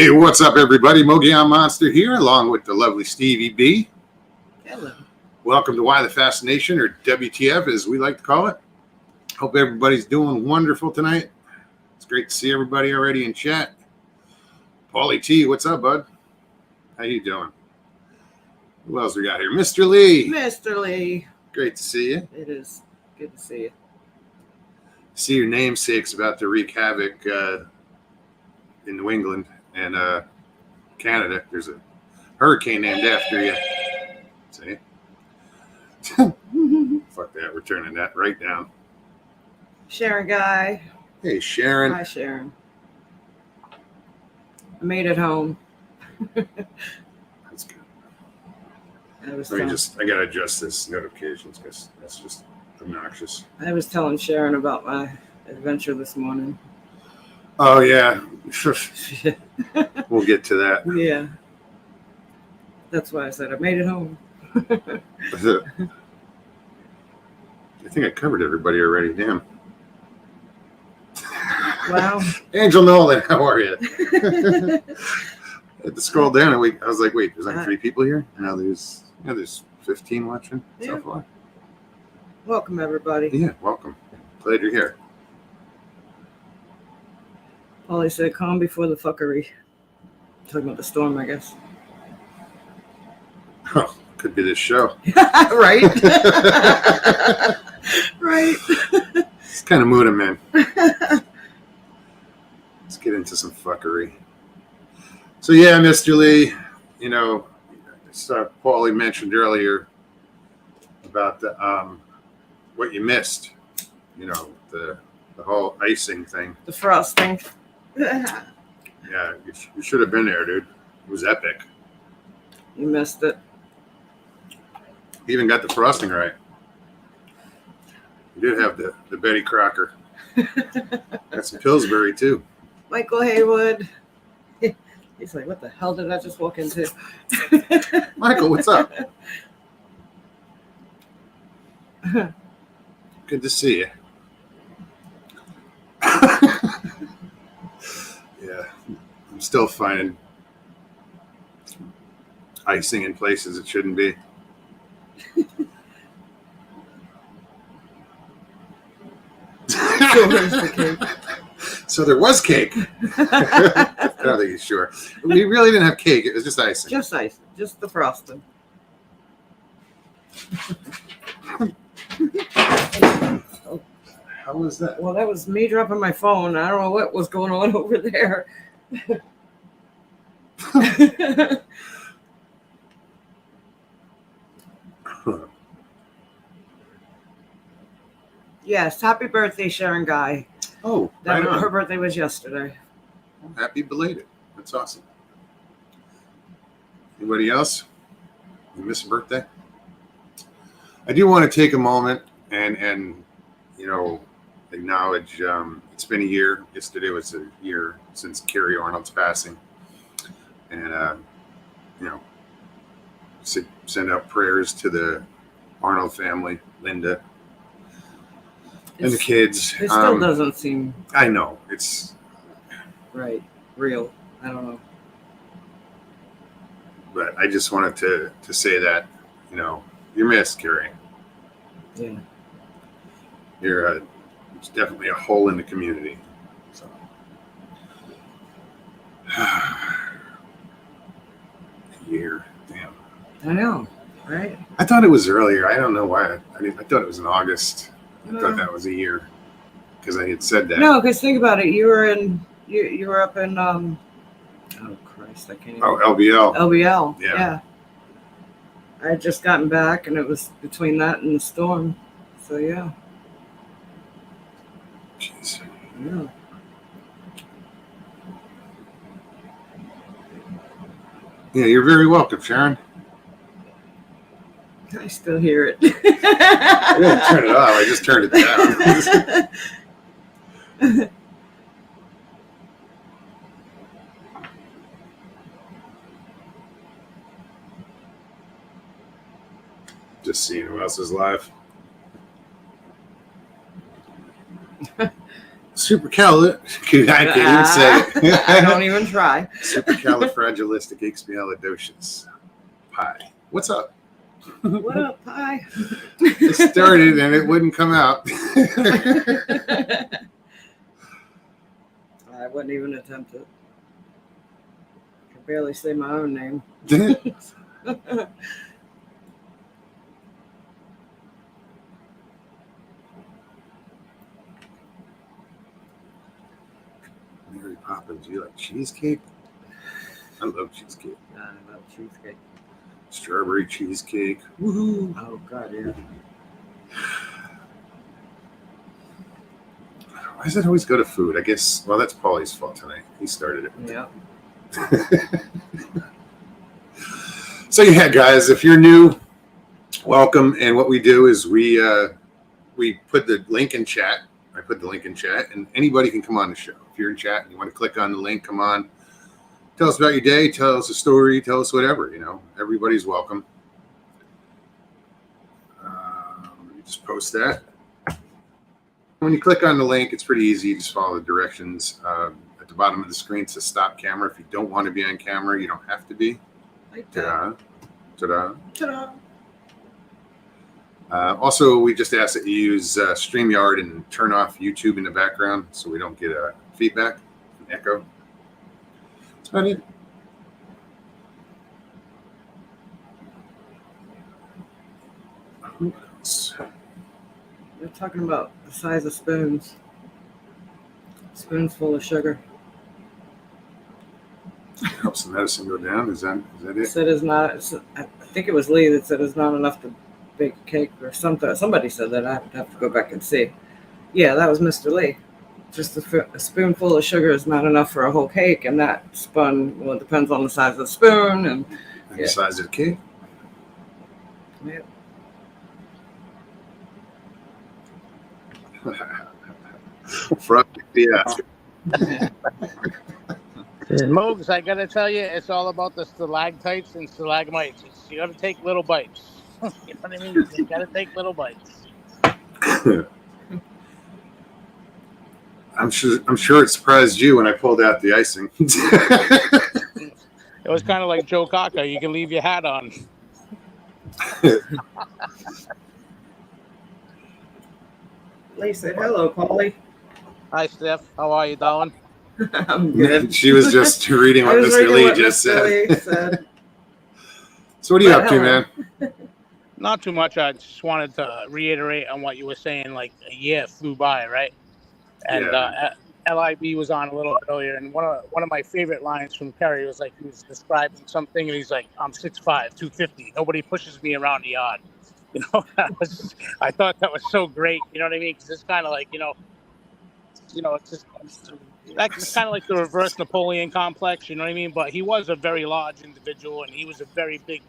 Hey, what's up, everybody? Mogion Monster here, along with the lovely Stevie B. Hello. Welcome to Why the Fascination, or WTF, as we like to call it. Hope everybody's doing wonderful tonight. It's great to see everybody already in chat. Paulie T, what's up, bud? How you doing? Who else we got here? Mr. Lee. Mr. Lee. Great to see you. It is good to see you. See your namesake's about to wreak havoc in New England and Canada. There's a hurricane named after you. See? Fuck that. We're turning that right down. Sharon Guy. Hey, Sharon. Hi, Sharon. I made it home. That's good. I gotta adjust this notifications because that's just obnoxious. I was telling Sharon about my adventure this morning. Oh, yeah. We'll get to that. Yeah. That's why I said I made it home. I think I covered everybody already. Damn. Wow. Angel Nolan, how are you? I had to scroll down and I was like, wait, there's like 3 people here? Now there's 15 watching so far. Welcome, everybody. Yeah, welcome. Glad you're here. Paulie said, calm before the fuckery. Talking about the storm, I guess. Oh, could be this show. Right. Right. It's kind of mood I'm in. Let's get into some fuckery. So yeah, Mr. Lee, Paulie mentioned earlier about the what you missed. The whole icing thing. The frosting. Yeah, you should have been there, dude. It was epic. You missed it. You even got the frosting right. You did have the Betty Crocker. Got some Pillsbury too. Michael Haywood. He's like, what the hell did I just walk into? Michael, what's up? Good to see you. Yeah, I'm still finding icing in places it shouldn't be. So there was cake. I don't think he's sure. We really didn't have cake. It was just icing. Just icing. Just the frosting. How was that? Well, that was me dropping my phone. I don't know what was going on over there. Yes, happy birthday, Sharon Guy. Oh, right on. Her birthday was yesterday. Happy belated. That's awesome. Anybody else? You miss a birthday? I do want to take a moment and acknowledge it's been a year. Yesterday was a year since Carrie Arnold's passing. And, send out prayers to the Arnold family, Linda, and the kids. It still doesn't seem... I know. It's... Right. Real. I don't know. But I just wanted to say that, you're missed, Carrie. Yeah. You're it's definitely a hole in the community. So. A year. Damn. I know. Right? I thought it was earlier. I don't know why. I thought it was in August. I thought that was a year because I had said that. No, because think about it. You were up in oh Christ, I can't even. Oh, LBL. LBL. Yeah. Yeah. I had just gotten back, and it was between that and the storm. So yeah. Jeez. Yeah. Yeah, you're very welcome, Sharon. I still hear it. I didn't turn it off. I just turned it down. Just seeing who else is live. I can't even say it. I don't even try. Supercalifragilisticexpialidocious pie. What's up? What up, pie? It started and it wouldn't come out. I wouldn't even attempt it. I can barely say my own name. Mary Poppins, you like cheesecake? I love cheesecake. I love cheesecake. Strawberry cheesecake. Woohoo! Oh god, yeah. Why does it always go to food? I guess, well, that's Paulie's fault tonight. He started it. Yeah. So yeah, guys, if you're new, welcome. And what we do is we put the link in chat. I put the link in chat, and anybody can come on the show. If you're in chat and you want to click on the link, come on. Tell us about your day. Tell us a story. Tell us whatever. You know, everybody's welcome. Let me just post that. When you click on the link, it's pretty easy. You just follow the directions. At the bottom of the screen, it says stop camera. If you don't want to be on camera, you don't have to be. Like that. Ta-da. Ta-da. Also, we just ask that you use StreamYard and turn off YouTube in the background so we don't get feedback and echo. That's about it. Who else? They're talking about the size of spoons. Spoons full of sugar. Helps the medicine go down. Is that it? Said it's not. I think it was Lee that said it's not enough to bake a cake or something. Somebody said that. I have to go back and see. Yeah, that was Mr. Lee. Just a spoonful of sugar is not enough for a whole cake, and that spun. Well, it depends on the size of the spoon and The size of the cake. Yeah. Frosty, yeah. Mogs, I gotta tell you, it's all about the stalactites and stalagmites. You gotta take little bites. You know what I mean? You gotta take little bites. I'm sure it surprised you when I pulled out the icing. It was kind of like Joe Cocker. You can leave your hat on. Lee said, "Hello, Paulie." Hi, Steph. How are you, darling? I'm good. She was just reading what Mr. Lee just said. So what are you up to, man? Not too much. I just wanted to reiterate on what you were saying. Like a year flew by, right? And LIB was on a little earlier, and one of my favorite lines from Kerry was like he was describing something, and he's like, "I'm 6'5", 250. Nobody pushes me around the yard." You know, I thought that was so great. You know what I mean? Because it's kind of like it's that's kind of like the reverse Napoleon complex. You know what I mean? But he was a very large individual, and he was a very big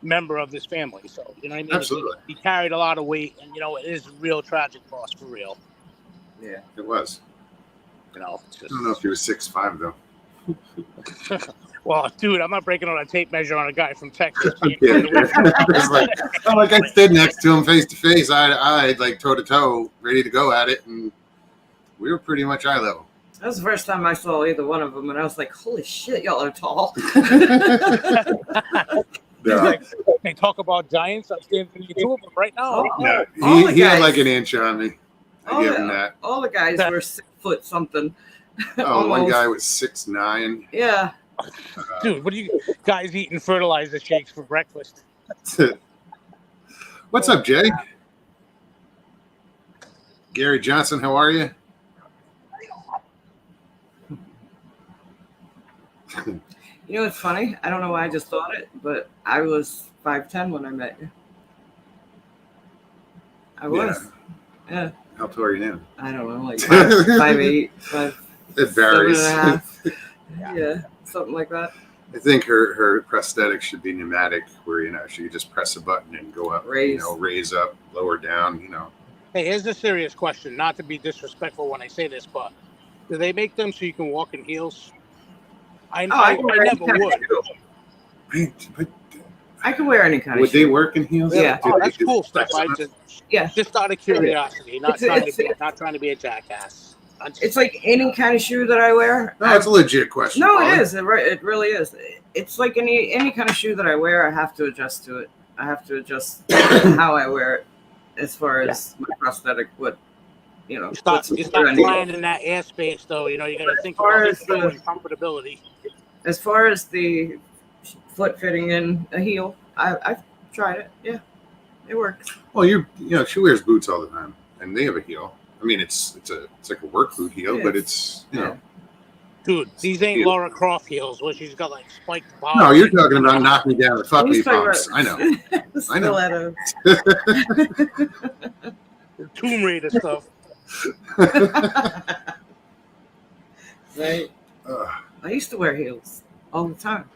member of this family. So you know what I mean? Absolutely. He carried a lot of weight, and it is a real tragic loss for real. Yeah, It was. It's just... I don't know if he was 6'5", though. Well, dude, I'm not breaking out a tape measure on a guy from Texas. I stood next to him face to face, eye to eye, like toe to toe, ready to go at it, and we were pretty much eye level. that was the first time I saw either one of them, and I was like, "Holy shit, y'all are tall." No. They talk about giants. I'm standing between two of them right now. No, all the he had guys- like an inch on me. I give him that. All the guys were 6 foot something. Oh, one Almost. guy was 6'9". Yeah. Dude, what are you guys eating fertilizer shakes for breakfast? What's up, Jay? Gary Johnson, how are you? You know what's funny? I don't know why I just thought it, but I was 5'10" when I met you. I was. Yeah. How tall are you now? I don't know, like 5'8", 5. It varies. 7.5. Yeah, something like that. I think her prosthetics should be pneumatic, where she could just press a button and go up, Raise. raise up, lower down. Hey, here's a serious question. Not to be disrespectful when I say this, but do they make them so you can walk in heels? I never would. But I can wear any kind would of they shoe. work in heels? Yeah. Oh, that's cool stuff. Yeah. Just out of curiosity, not trying to be a jackass. It's like any kind of shoe that I wear. No, it's a legit question. No, Polly. it is. It really is. It's like any kind of shoe that I wear. I have to adjust to it. I have to adjust how I wear it, as far as my prosthetic would. You start flying in that airspace, though. You got to think about it and comfortability. As far as the foot fitting in a heel, I've tried it. Yeah, it works. Well, she wears boots all the time, and they have a heel. I mean, it's like a work boot heel, but it's Dude, these ain't Laura Croft heels where she's got like spiked bottoms. No, you're talking about knocking down the fuck me bumps. I know. I know. The Tomb Raider stuff. Right. I used to wear heels all the time.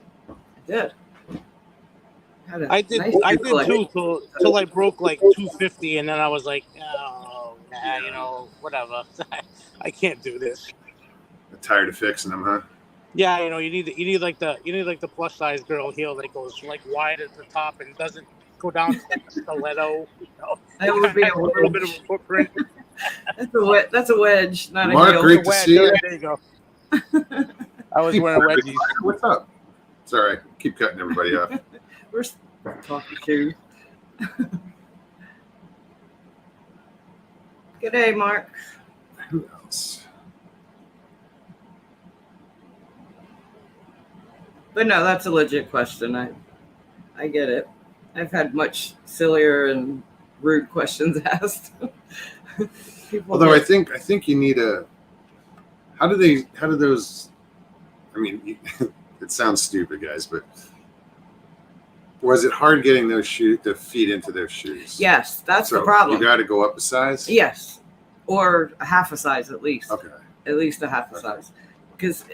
I did. I did too till I broke like 250, and then I was like, oh, nah, whatever. I can't do this. I'm tired of fixing them, huh? Yeah, you need like the plus size girl heel that goes like wide at the top and doesn't go down to like a stiletto. That would be a little bit of a footprint. That's a wedge, not Mark, a heel. great to see you. There you go. I was wearing wedgies. What's up? Sorry, keep cutting everybody off. We're talking shoes. Good day, Mark. Who else? But no, that's a legit question. I get it. I've had much sillier and rude questions asked. Although I think you need a. How do those? I mean, it sounds stupid, guys, but was it hard getting the feet into those shoes? Yes, that's the problem. You got to go up a size. Yes, or a half a size at least. Okay. At least a half a size,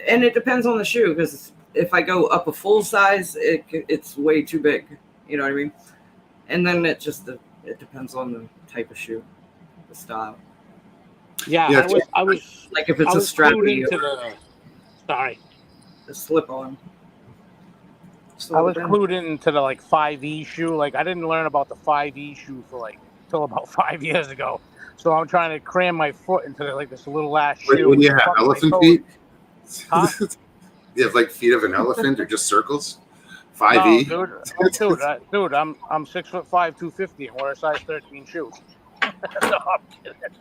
and it depends on the shoe. Because if I go up a full size, it's way too big. You know what I mean? And then it depends on the type of shoe, the style. Yeah, I was like if it's a strappy the slip on. I was clued into the like 5E shoe. Like I didn't learn about the 5E shoe till about 5 years ago. So I'm trying to cram my foot into this little ass shoe. When you have elephant feet? Huh? You have like feet of an elephant or just circles? 5E? No, dude, I'm 6'5", 250, and wear a size 13 shoe.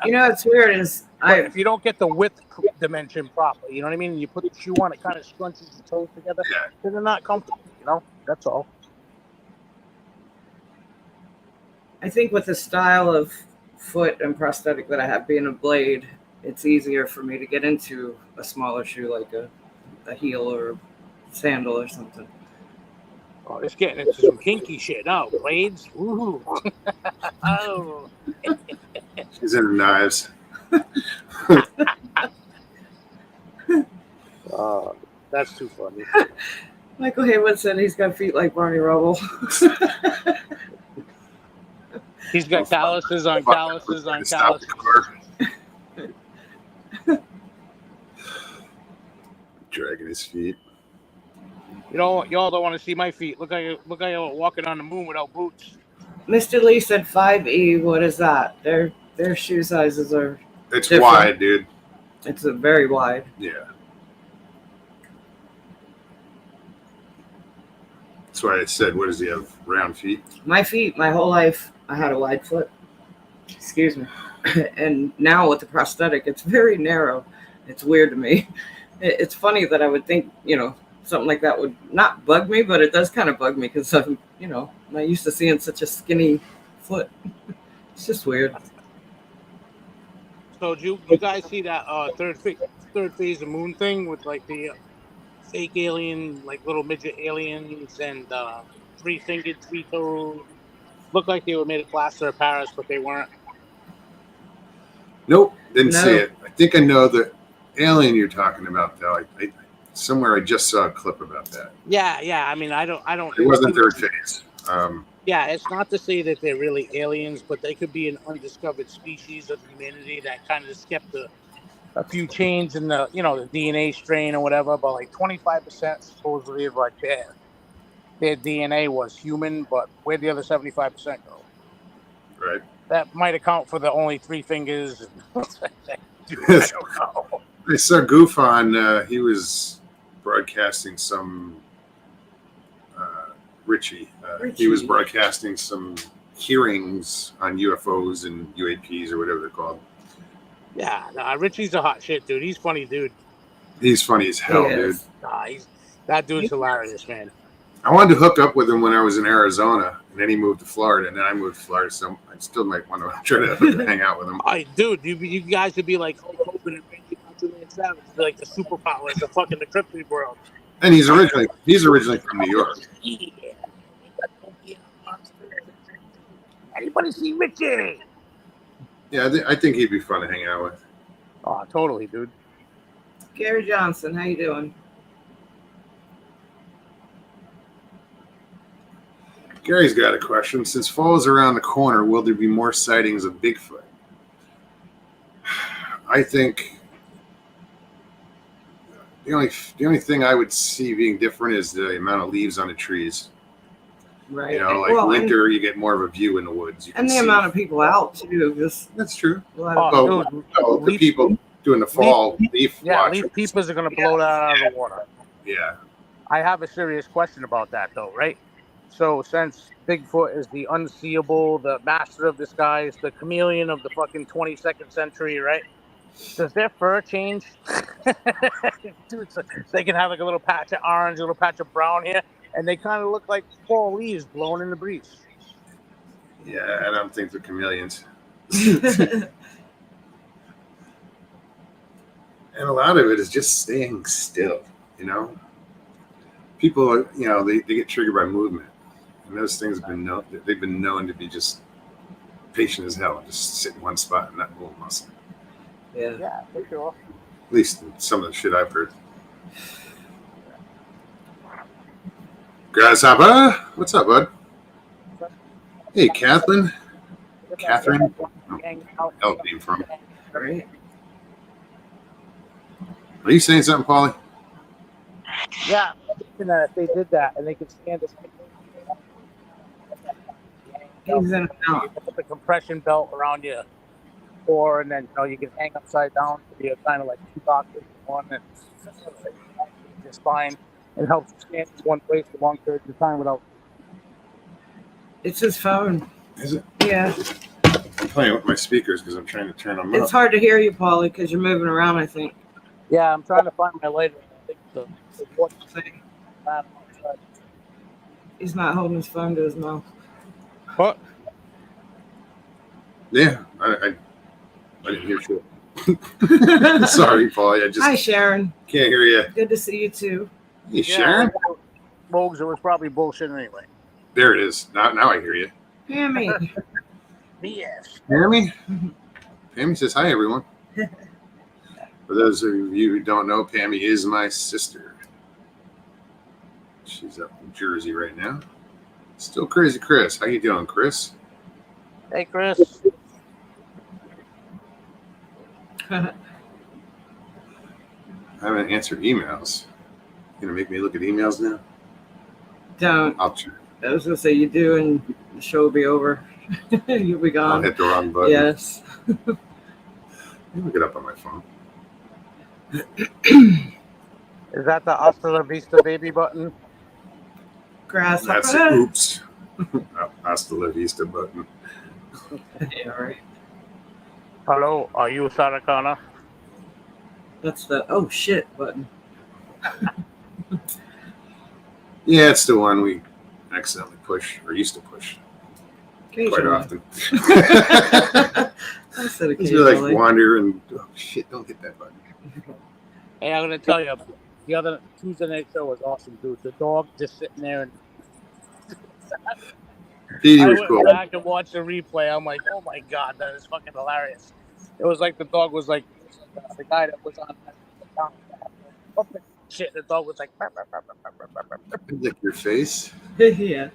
No, it's weird if you don't get the width dimension properly, you know what I mean? You put the shoe on, it kind of scrunches the toes together. Yeah. Then they're not comfortable, That's all. I think with the style of foot and prosthetic that I have, being a blade, it's easier for me to get into a smaller shoe like a heel or a sandal or something. Oh, it's getting into some kinky shit now. Blades? Woohoo. Oh. She's in her knives. That's too funny. Michael Haywood said he's got feet like Barney Rubble. He's got calluses on calluses on calluses. Dragging his feet. Y'all don't want to see my feet. Look at you walking on the moon without boots. Mr. Lee said 5E. What is that? Their shoe sizes are. It's different. wide, dude. It's a very wide. Yeah. That's why I said, what does he have? Round feet? My feet, my whole life, I had a wide foot. Excuse me. And now with the prosthetic, it's very narrow. It's weird to me. It's funny that I would think, something like that would not bug me, but it does kind of bug me because I'm used to seeing such a skinny foot. It's just weird. So do you guys see that third phase of moon thing with like the fake alien, like little midget aliens and 3-fingered, 3-toed? Looked like they were made of plaster of Paris, but they weren't. Nope, didn't see it. I think I know the alien you're talking about, though. Somewhere I just saw a clip about that. Yeah. I mean, I don't. It wasn't third phase. Yeah, it's not to say that they're really aliens, but they could be an undiscovered species of humanity that kind of skipped a few chains in the the DNA strain or whatever. But like 25% supposedly of like their DNA was human, but where'd the other 75% go? Right. That might account for the only 3 fingers. Dude, I don't know. I saw Goof on. He was broadcasting some. Richie. He was broadcasting some hearings on UFOs and UAPs or whatever they're called. Yeah, nah, Richie's a hot shit, dude. He's funny, dude. He's funny as hell, dude. Nah, that dude's hilarious, man. I wanted to hook up with him when I was in Arizona, and then he moved to Florida, and then I moved to Florida, so I still might want to try to hang out with him. Dude, you guys would be like Hulk Hogan and Randy Orton and Savage, like the superpowers of fucking the cryptid world. And he's originally from New York. Yeah. Anybody see Richie? Yeah, I think he'd be fun to hang out with. Oh, totally, dude. Gary Johnson, how you doing? Gary's got a question. Since fall is around the corner, will there be more sightings of Bigfoot? I think the only thing I would see being different is the amount of leaves on the trees. Right. You know, like winter, you get more of a view in the woods. And the amount of people out too. That's true. The people doing the fall leaf watch. Leaf peepers are going to blow that out of the water. Yeah. I have a serious question about that, though, right? So, since Bigfoot is the unseeable, the master of disguise, the chameleon of the fucking 22nd century, right? Does their fur change? Dude, so they can have like a little patch of orange, a little patch of brown here, and they kind of look like fall leaves blowing in the breeze. Yeah, I don't think they're chameleons. And a lot of it is just staying still, you know? People are, you know, they get triggered by movement. And those things they've been known to be just patient as hell and just sit in one spot and not move a muscle. Yeah, for sure. At least some of the shit I've heard. Grasshopper, what's up, bud? Hey, Catherine. Catherine? Oh, hell came from. Right. Are you saying something, Paulie? Yeah, if they did that and they could stand it. He's in Put the compression belt around you, and then you can hang upside down to be kind of like two boxes in one, and your spine and helps you stand in one place for long periods of time without. It's his phone. Is it? Yeah. I'm playing with my speakers because I'm trying to turn them up. It's hard to hear you, Paulie, because you're moving around, I think. Yeah, I'm trying to find my lighter. I think the thing. He's not holding his phone to his mouth. What? Yeah, I didn't hear shit. Sorry, Paulie. Hi, Sharon. Can't hear you. Good to see you too. Hey, Sharon. Rogues, it was probably bullshit anyway. There it is. Now I hear you. Pammy. BS. Pammy? Pammy says hi, everyone. For those of you who don't know, Pammy is my sister. She's up in Jersey right now. Still crazy, Chris. How you doing, Chris? Hey, Chris. I haven't answered emails. You gonna make me look at emails now? Don't. I'll check. I was gonna say you do, and the show will be over. You'll be gone. I'll hit the wrong button. Yes. Let me look it up on my phone. Is that the Hasta la Vista baby button? Grasshopper. That's it. Oops. Hasta la vista button. Yeah, right. Hello, are you Saracana? That's the oh shit button. Yeah, it's the one we accidentally push or used to push quite often. I said It's occasionally. like wander and oh shit, don't hit that button. Hey, I'm gonna tell you, the other Tuesday night show was awesome, dude. The dog just sitting there, and Petey I was went cool. back and watched the replay. I'm like, oh my god, that is fucking hilarious. It was like the dog was like the guy that was on shit. The dog was like, burr, burr, burr, burr, burr, burr, burr. Lick your face. Yeah.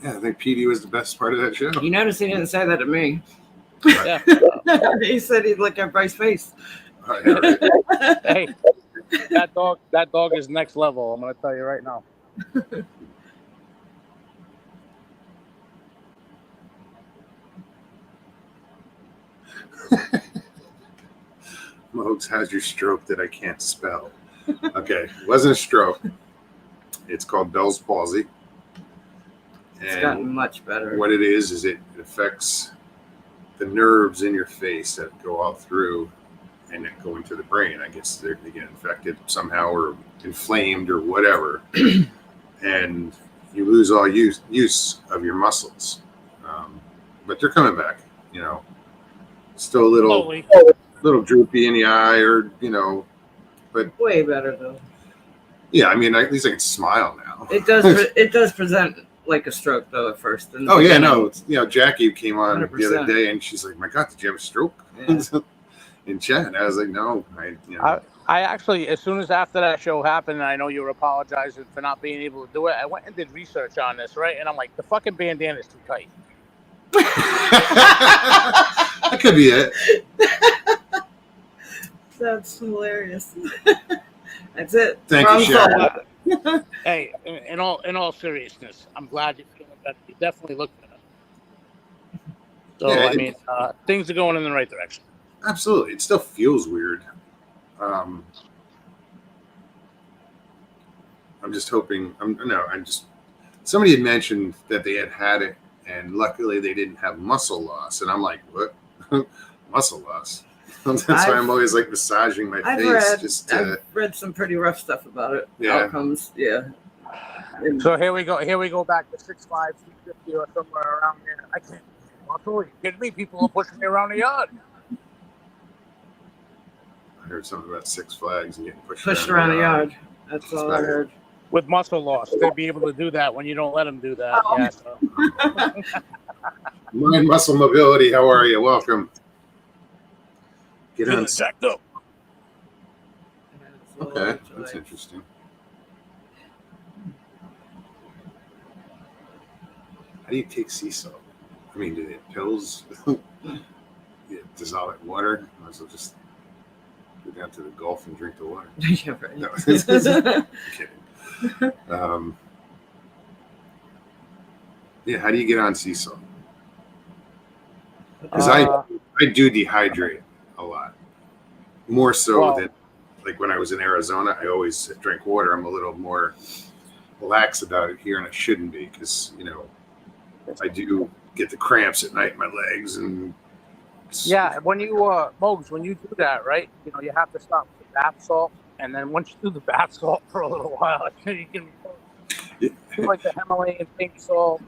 Yeah, I think Petey was the best part of that show. You notice he didn't say that to me. Yeah. He said he'd lick everybody's face. Oh, yeah, right. Hey, that dog is next level. I'm gonna tell you right now. Mogs, how's your stroke that I can't spell? Okay, it wasn't a stroke. It's called Bell's palsy. It's gotten much better. What it is it affects the nerves in your face that go all through and that go into the brain. I guess they get infected somehow or inflamed or whatever. And you lose all use of your muscles. But they're coming back, you know. Still a little droopy in the eye, or but way better though. Yeah, I mean, at least I can smile now. It does. It does present like a stroke though at first. Oh yeah, no. Jackie came on 100%. the other day, and she's like, "My God, did you have a stroke?" Yeah. In chat, and I was like, "No, I actually, as soon as after that show happened, and I know you were apologizing for not being able to do it, I went and did research on this, right? And I'm like, the fucking bandana is too tight. That could be it." That's hilarious. That's it. Thank you, Sharon. Hey, in all seriousness, I'm glad you're feeling better. You definitely look better. So Yeah, I mean, things are going in the right direction. Absolutely, it still feels weird. I'm just hoping. Somebody had mentioned that they had it, and luckily they didn't have muscle loss. And I'm like, what? Muscle loss? That's why I'm always like massaging my face. I've read some pretty rough stuff about it. Yeah. Outcomes. Yeah. So here we go. Here we go back to 6'5", 350 or somewhere around there. I can't. Are you kidding me? People are pushing me around the yard. I heard something about Six Flags and getting pushed around the yard. That's all I heard. With muscle loss, they'd be able to do that when you don't let them do that. Oh. Yeah, so. Mind Muscle Mobility, how are you? Welcome. Get on. Jacked up. Okay, that's interesting. How do you take sea salt? I mean, do they have pills? You dissolve it in water? Might as well just go down to the Gulf and drink the water. Yeah, right. No, I'm kidding. Yeah, how do you get on sea salt? Because I do dehydrate a lot. More so than like when I was in Arizona. I always drink water. I'm a little more lax about it here, and I shouldn't be because I do get the cramps at night in my legs. And yeah, when you Mogs, when you do that, right? You have to stop with the bath salt, and then once you do the bath salt for a little while, you can do like the Himalayan pink salt.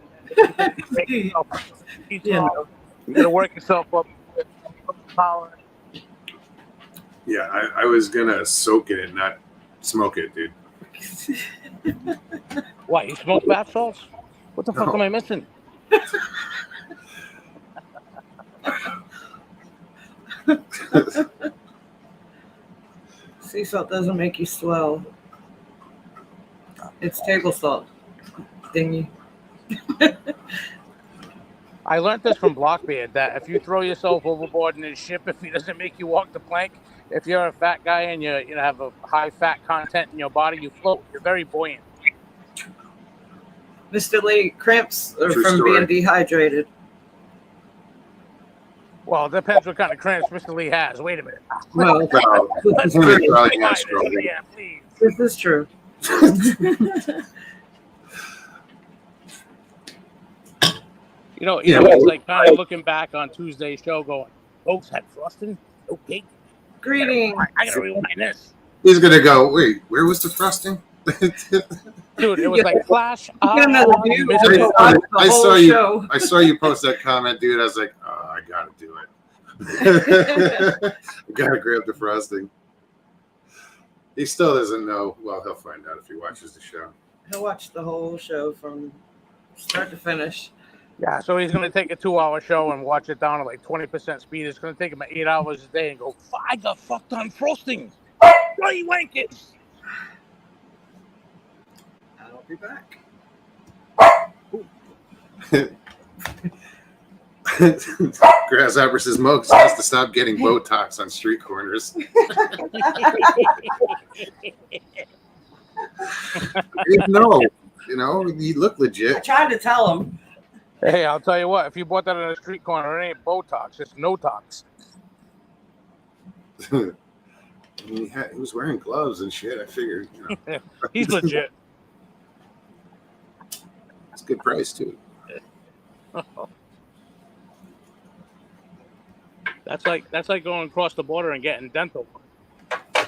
You gotta work yourself up with power. Yeah, I was gonna soak it and not smoke it, dude. What, you smoke bath salts? What the fuck am I missing? Sea salt doesn't make you swell. It's table salt. Dingy. I learned this from Blockbeard that if you throw yourself overboard in his ship, if he doesn't make you walk the plank, if you're a fat guy and you have a high fat content in your body, you float. You're very buoyant. Mr. Lee, cramps are True from story. being dehydrated. Well, it depends what kind of cramps Mr. Lee has. Wait a minute. Well, Let's Really clarify probably has this. trouble. Yeah, please. this is true. It's like kind of looking back on Tuesday's show going, folks had frosting? No cake? Greetings. I gotta rewind this. He's gonna go. Wait, where was the frosting? Dude, it was like flash. Get another view. I The saw whole you. show. I saw you post that comment, dude. I was like, oh, I gotta do it. I gotta grab the frosting. He still doesn't know. Well, he'll find out if he watches the show. He'll watch the whole show from start to finish. Yeah, so he's going to take a 2-hour show and watch it down to like 20% speed. It's going to take him 8 hours a day and go, I got fucked on frosting. Bloody wankers. I'll be back. Grasshopper says Mokes has to stop getting Botox on street corners. No, you look I legit. tried to tell him. Hey, I'll tell you what. If you bought that on a street corner, it ain't Botox. It's no-tox. He was wearing gloves and shit. I figured, He's legit. It's a good price too. That's like going across the border and getting dental.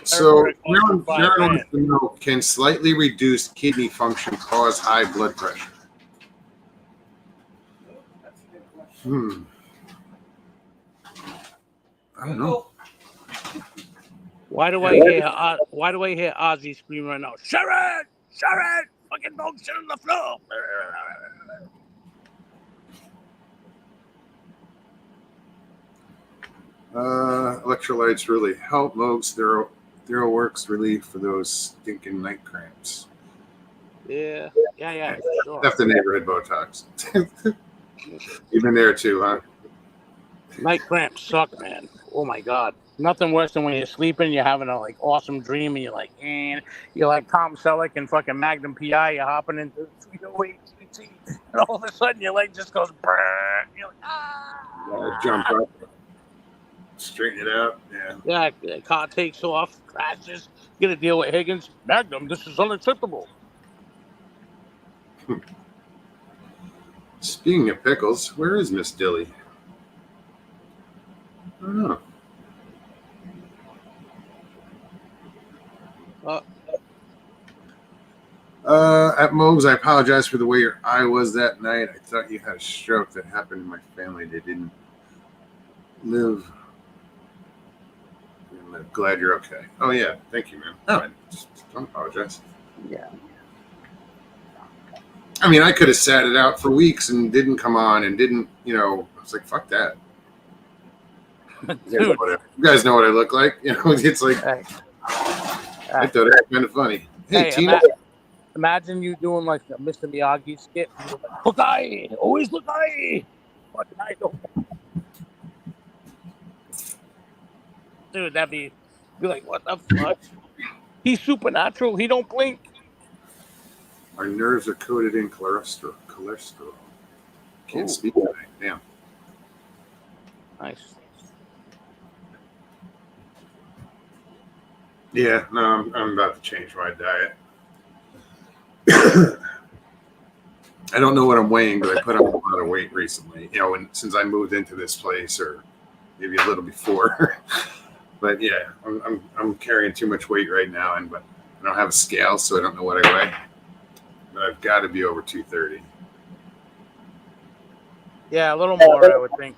So, Marilyn wants to know, can slightly reduced kidney function cause high blood pressure? That's a good question. I don't know. Why do I hear Ozzy scream right now? Sharon! Sharon! Fucking dog shit on the floor! Electrolytes really help. Mogs Thero works relief for those stinking night cramps. Yeah. Sure. That's the neighborhood Botox. You've been there too, huh? Night cramps suck, man. Oh my god. Nothing worse than when you're sleeping, you're having a awesome dream, and you're like Tom Selleck and fucking Magnum PI. You're hopping into the 308 GT, and all of a sudden your leg just goes brrr. You're like, ah! Jump up, straighten it out. Yeah, the car takes off, crashes. You got to deal with Higgins. Magnum, this is unacceptable. Speaking of pickles, where is Miss Dilly? I don't know. At Mogs, I apologize for the way your eye was that night. I thought you had a stroke. That happened in my family. They didn't live. I'm glad you're okay. Oh, yeah. Thank you, man. Oh. Don't apologize. Yeah. I mean, I could have sat it out for weeks and didn't come on and didn't, I was like, fuck that. You guys know what I look like. It's like, I thought it was kind of funny. Hey, Tina. Imagine you doing like a Mr. Miyagi skit. Look eye, always look eye. Fucking eye don't. Dude, that'd be like, what the fuck? He's supernatural. He don't blink. Our nerves are coated in cholesterol. Can't speak tonight. Damn. Nice. Yeah, no, I'm about to change my diet. I don't know what I'm weighing, but I put on a lot of weight recently. Since I moved into this place, or maybe a little before. But yeah, I'm carrying too much weight right now, but I don't have a scale, so I don't know what I weigh. But I've got to be over 230. Yeah, a little more, I would think.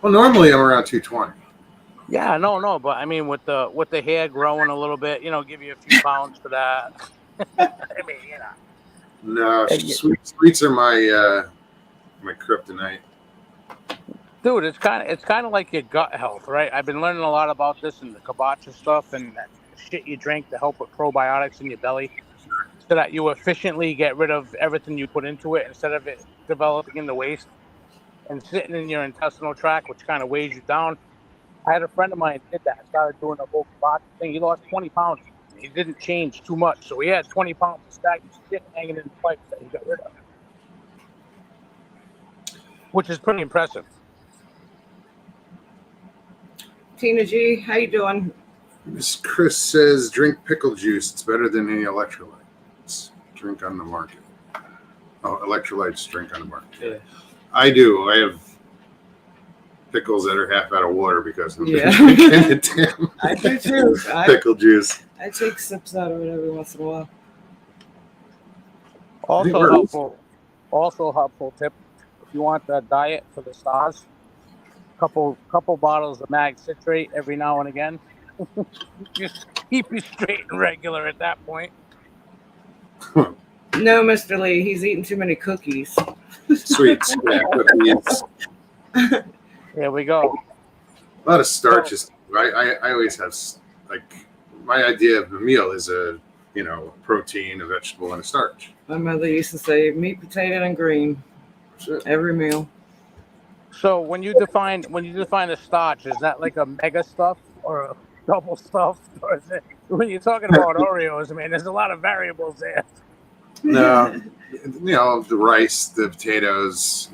Well, normally I'm around 220. Yeah, no, but I mean, with the hair growing a little bit, give you a few pounds for that. I mean, No, sweets are my kryptonite. Dude, it's kind of like your gut health, right? I've been learning a lot about this in the kombucha stuff and that shit you drink to help with probiotics in your belly, so that you efficiently get rid of everything you put into it instead of it developing in the waste and sitting in your intestinal tract, which kind of weighs you down. I had a friend of mine did that. Started doing the whole kombucha thing. He lost 20 pounds. He didn't change too much, so he had 20 pounds of stagnant shit hanging in the pipes that he got rid of, which is pretty impressive. Tina G, how you doing? Miss Chris says, drink pickle juice. It's better than any electrolytes. Drink on the market. Oh, electrolytes drink on the market. Yeah. I do. I have pickles that are half out of water because I'm Yeah. damn I do too. pickle juice. I take sips out of it every once in a while. Also helpful tip, if you want the diet for the stars, couple bottles of mag citrate every now and again. Just keep you straight and regular at that point. No, Mr. Lee, he's eating too many cookies. Sweets. Yeah, cookies. Here we go. A lot of starches. I always have, my idea of a meal is a protein, a vegetable, and a starch. My mother used to say meat, potato, and green. Shit. Every meal. So when you define a starch, is that like a mega stuff or a double stuff, or is it, when you're talking about Oreos? I mean, there's a lot of variables there. No, the rice, the potatoes,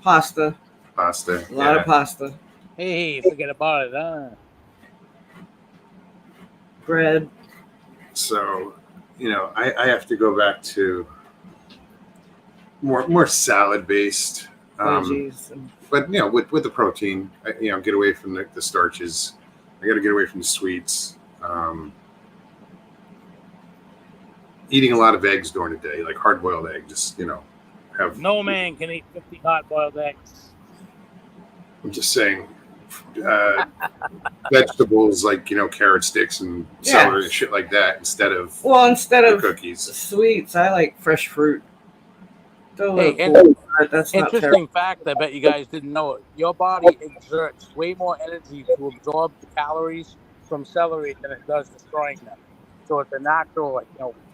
Pasta. pasta. A lot of pasta. Hey, forget about it, huh? Bread. So, I have to go back to more salad based. Veggies. And But with the protein, get away from the starches. I got to get away from the sweets. Eating a lot of eggs during the day, like hard boiled eggs. Just have. No man can eat 50 hard-boiled eggs. I'm just saying, vegetables like carrot sticks and celery and shit like that instead of cookies. Sweets, I like fresh fruit. Hey, That's not interesting fact. I bet you guys didn't know it. Your body exerts way more energy to absorb the calories from celery than it does destroying them. So it's a natural,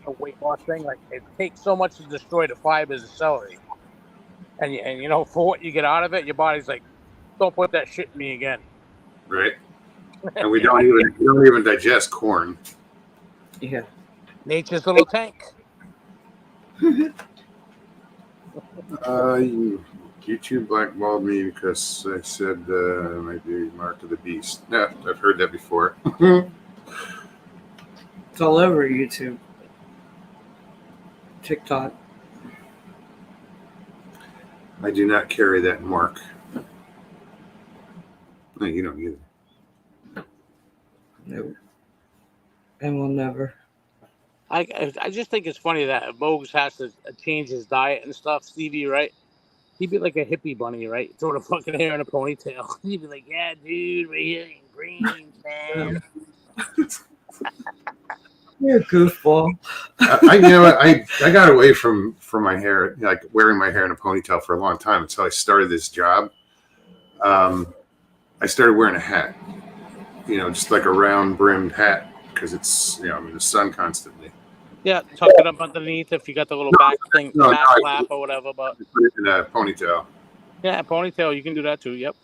a weight loss thing. Like it takes so much to destroy the fibers of celery, and for what you get out of it, your body's like, don't put that shit in me again. Right. And we don't even digest corn. Yeah. Nature's little tank. YouTube blackballed me because I said I might be Mark of the Beast. Yeah, I've heard that before. It's all over YouTube. TikTok. I do not carry that mark. No, you don't either. No. And we'll never. I just think it's funny that Bogues has to change his diet and stuff, Stevie, right? He'd be like a hippie bunny, right? Throw the fucking hair in a ponytail. He'd be like, yeah, dude, we're eating greens, man. You're a goofball. I got away from my hair, like wearing my hair in a ponytail for a long time until I started this job. I started wearing a hat, just like a round brimmed hat because it's, I'm in the sun constantly. Yeah, tuck it up underneath if you got the little back thing, back flap or whatever. But put it in a ponytail. Yeah, ponytail, you can do that too. Yep.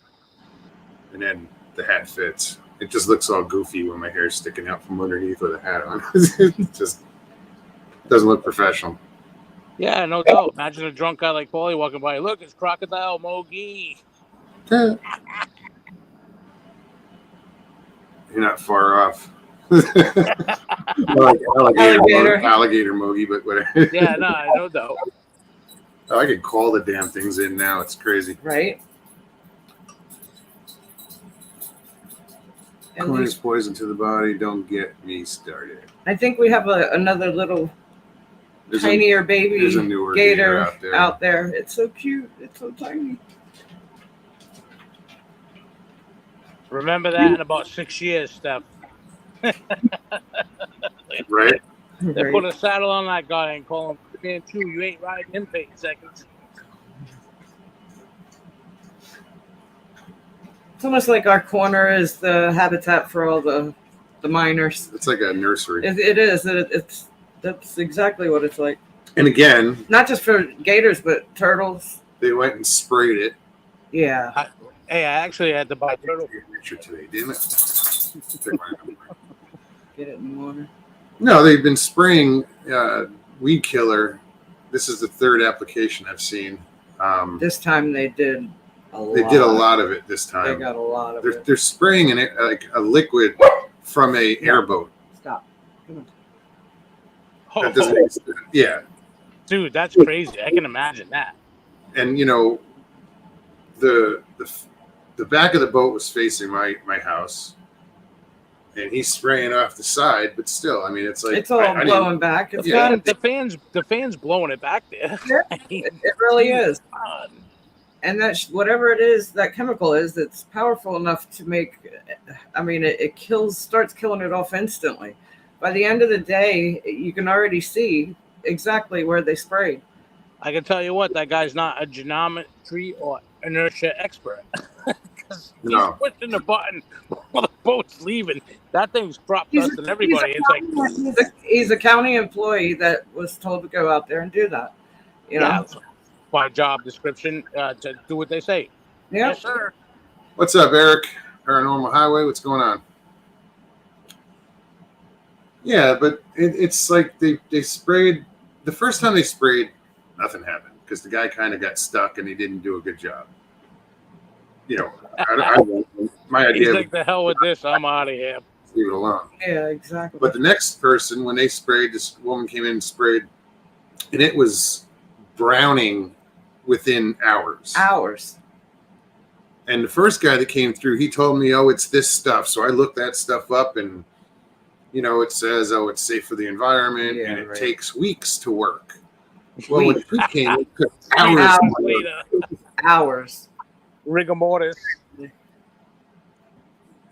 And then the hat fits. It just looks all goofy when my hair's sticking out from underneath with a hat on. It just doesn't look professional. Yeah, no doubt. Imagine a drunk guy like Paulie walking by. Look, it's Crocodile Mogi. You're not far off. alligator Mogi, but whatever. Yeah, no doubt. I can call the damn things in now. It's crazy. Right? Corn is poison to the body. Don't get me started. I think we have another little tinier baby gator out there. It's so cute. It's so tiny. Remember that in about 6 years, Steph. Right? They put a saddle on that guy and call him Man Chew. You ain't riding in 8 seconds. It's almost like our corner is the habitat for all the miners. It's like a nursery. It is. That's exactly what it's like. And again, not just for gators, but turtles. They went and sprayed it. Yeah. I actually had to buy turtle picture today, didn't it? Get it in the water. No, they've been spraying weed killer. This is the third application I've seen. This time they did a lot. They did a lot of it this time. They got a lot of it. They're spraying in it like a liquid from a airboat. Stop. Come on. That doesn't make sense. Yeah. Dude, that's crazy. I can imagine that. And the back of the boat was facing my house, and he's spraying off the side, but still, I mean, it's like it's all blowing back. It's the fans blowing it back there. It really is. And that whatever it is, that chemical is, it's powerful enough to make. I mean, it starts killing it off instantly. By the end of the day, you can already see exactly where they sprayed. I can tell you what, that guy's not a geometry or inertia expert. He's pushing the button while the boat's leaving. That thing's dropped dust and everybody. He's a county employee that was told to go out there and do that. You know, by job description to do what they say. Yeah. Yes, sir. What's up, Eric? Paranormal Highway. What's going on? Yeah, but it's like they sprayed. The first time they sprayed, nothing happened because the guy kind of got stuck and he didn't do a good job. you know, my He's idea like, the hell with this. I'm out of here. was leave it alone. Yeah, exactly. But the next person, when they sprayed, this woman came in and sprayed, and it was browning within hours. Hours. And the first guy that came through, he told me, "Oh, it's this stuff." So I looked that stuff up, and you know, it says, "Oh, it's safe for the environment, Yeah, and it right. takes weeks to work." Well, when he came, it took hours. Hours to work. Later. Hours. Rigor mortis.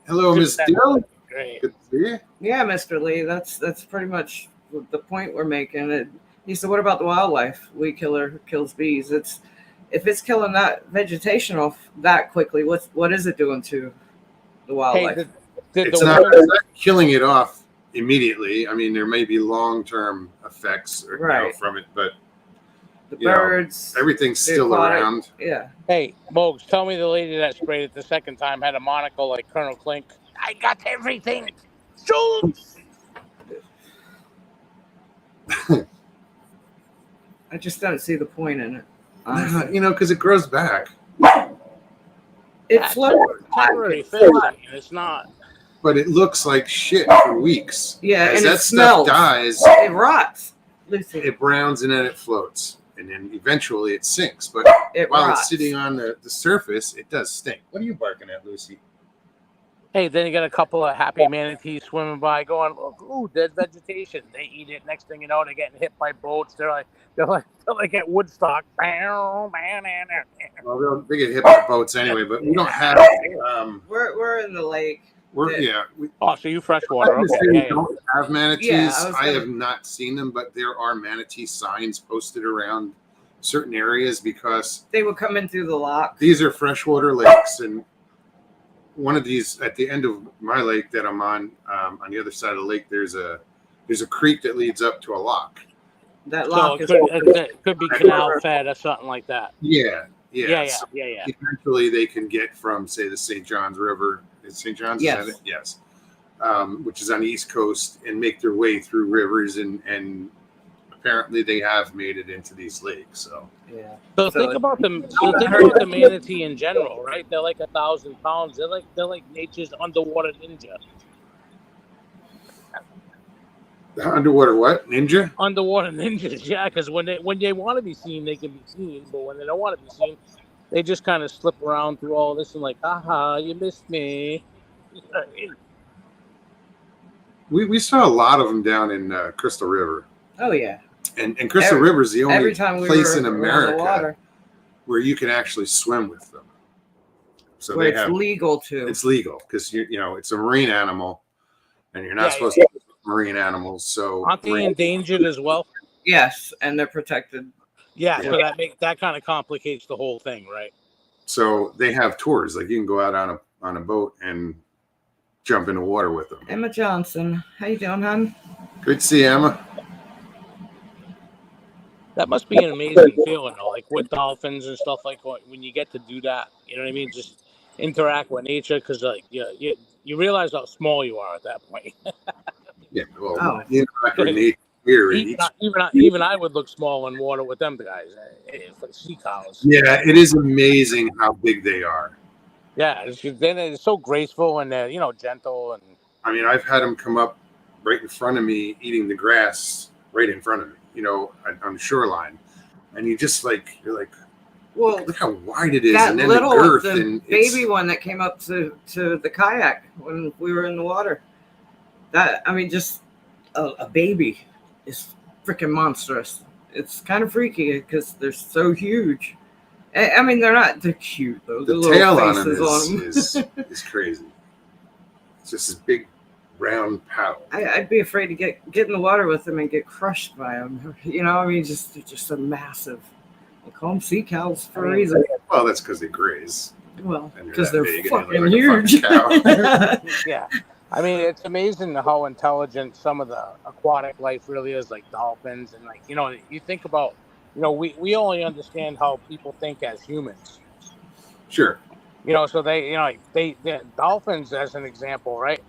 Hello, Miss Dill. Great. Good to see you. Yeah, Mr. Lee, that's pretty much the point we're making. He said, "What about the wildlife? Weed killer kills bees. If it's killing that vegetation off that quickly, what is it doing to the wildlife?" Hey, It's not killing it off immediately. I mean, there may be long-term effects Right. from it, but the you know, birds, everything's the still aquatic- around. Yeah. Hey, Mogs, tell me the lady that sprayed it the second time had a monocle like Colonel Klink. I got everything. Shoot! I just don't see the point in it. You know, because it grows back. It floats. Temporary filthy, and it's not. But it looks like shit for weeks. Yeah, As and that it stuff smells. dies, It rots, Lucy. it browns and then it floats. And then eventually it sinks. But It while rots. it's sitting on the surface, it does stink. What are you barking at, Lucy? Hey, then you got a couple of happy manatees swimming by, going, "Look, ooh, there's vegetation." They eat it. Next thing you know, they're getting hit by boats. They're like at Woodstock. Well, they get hit by boats anyway, but we don't have. We're in the lake. Oh, so you freshwater? We Okay. don't have manatees. Yeah, I have not seen them, but there are manatee signs posted around certain areas because They would come in through the lock. these are freshwater lakes, and one of these at the end of my lake that I'm on the other side of the lake, there's a creek that leads up to a lock. That So lock it could be canal fed or something like that. Yeah. Yeah. So eventually, they can get from, say, the St. Johns River. Is St. Johns? Yes. Is that it? Yes. Which is on the East Coast, and make their way through rivers, and apparently they have made it into these lakes. So Yeah. So think about the manatee in general, right? They're like 1,000 pounds. They're like nature's underwater ninja. underwater what? Ninja? Underwater ninjas, yeah. Because when they want to be seen, they can be seen. But when they don't want to be seen, they just kind of slip around through all this and like, haha, you missed me. We saw a lot of them down in Crystal River. Oh yeah. And Crystal River is the only Every time we place were in around the America water, where you can actually swim with them. So where they it's have legal to. it's legal because you know it's a marine animal, and you're not supposed to use marine animals. So Aren't they endangered as well? Yes, and they're protected. Yeah, so that kind of complicates the whole thing, right? So they have tours, like you can go out on a boat and jump in the water with them. Emma Johnson, how you doing, hon? Good to see you, Emma. That must be an amazing feeling, though, like with dolphins and stuff like when you get to do that. You know what I mean? Just interact with nature, because like you realize how small you are at that point. Yeah, well, Oh. you interact with nature here. Even I would look small in water with them guys. It's like sea cows. Yeah, it is amazing how big they are. Yeah, then it's so graceful and they're gentle and. I mean, I've had them come up right in front of me, eating the grass right in front of me. On the shoreline, and you're like, Well, look how wide it is, that and then little the girth the and baby one that came up to the kayak when we were in the water. That just a baby is freaking monstrous. It's kind of freaky because they're so huge. I mean, they're cute though. The little tail on faces them is crazy. It's just this big round paddle. I'd be afraid to get in the water with them and get crushed by them. They're just so massive. They call them sea cows for a reason. Well, that's because they graze. Well, And because that they're big and fucking they look like a huge. fucking cow. Yeah. I mean, it's amazing how intelligent some of the aquatic life really is, like dolphins. And like, you think about, we only understand how people think as humans. Sure. So they dolphins, as an example, right?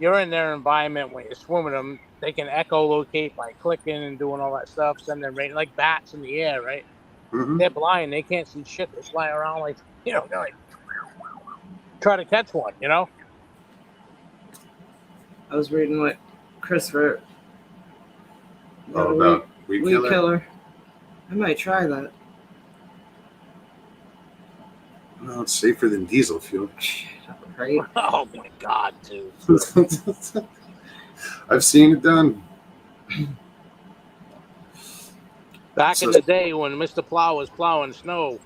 You're in their environment when you're swimming them. They can echolocate by clicking and doing all that stuff, send them right like bats in the air, right? Mm-hmm. They're blind. They can't see shit. They fly around like, they're like try to catch one, you know? I was reading what Chris wrote. Oh, about weed Weed killer? killer. I might try that. Well, it's safer than diesel fuel. Right? Oh my God, dude. I've seen it done. Back in the day when Mr. Plow was plowing snow,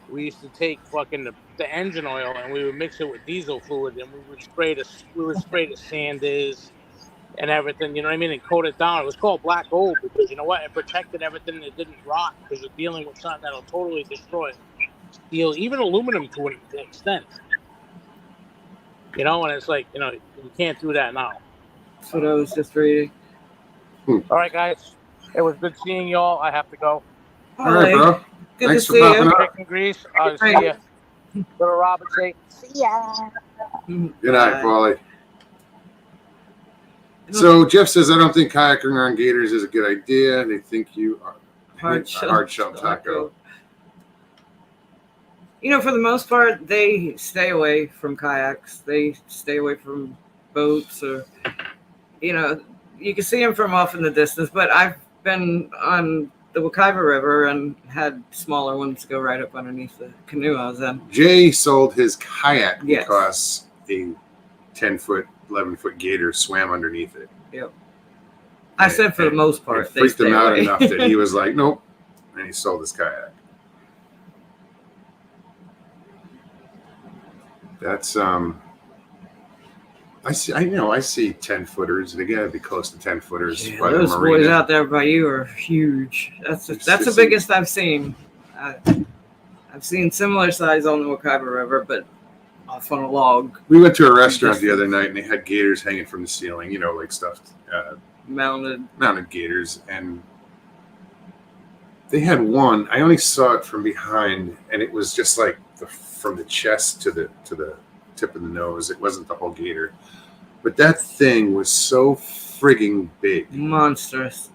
we used to take fucking the engine oil and we would mix it with diesel fluid and we would spray the sanders and everything, you know what I mean, and coat it down. It was called black gold because you know what? It protected everything that didn't rot because you're dealing with something that'll totally destroy steel, even aluminum to an extent. You know, and it's like, you know, you can't do that now. That's what I was just reading. All right, guys. It was good seeing y'all. I have to go. All right, bro. Good Thanks to for see popping you. up. Chicken grease. I'll see you. Little Robert say, see ya. Good night, Paulie. So Jeff says, I don't think kayaking on gators is a good idea. They think you are Hard shell taco. You know, for the most part, they stay away from kayaks. They stay away from boats, or, you know, you can see them from off in the distance. But I've been on the Wekiva River and had smaller ones go right up underneath the canoe I was in. Jay sold his kayak Yes. because a 10-foot, 11-foot gator swam underneath it. Yep. I said for the most part, It they freaked stay him out away. enough that he was like, nope. And he sold his kayak. That's I see 10-footers. They gotta be close to 10-footers. Yeah, by the those boys marina. out there by you are huge. That's the just biggest I've seen. I've seen similar size on the Wekiva River, but off on a log, We went to a restaurant the other night and they had gators hanging from the ceiling, you know, like stuffed mounted. mounted gators, and they had one. I only saw it from behind, and it was just like from the chest to the tip of the nose. It wasn't the whole gator, but that thing was so frigging big, Monstrous.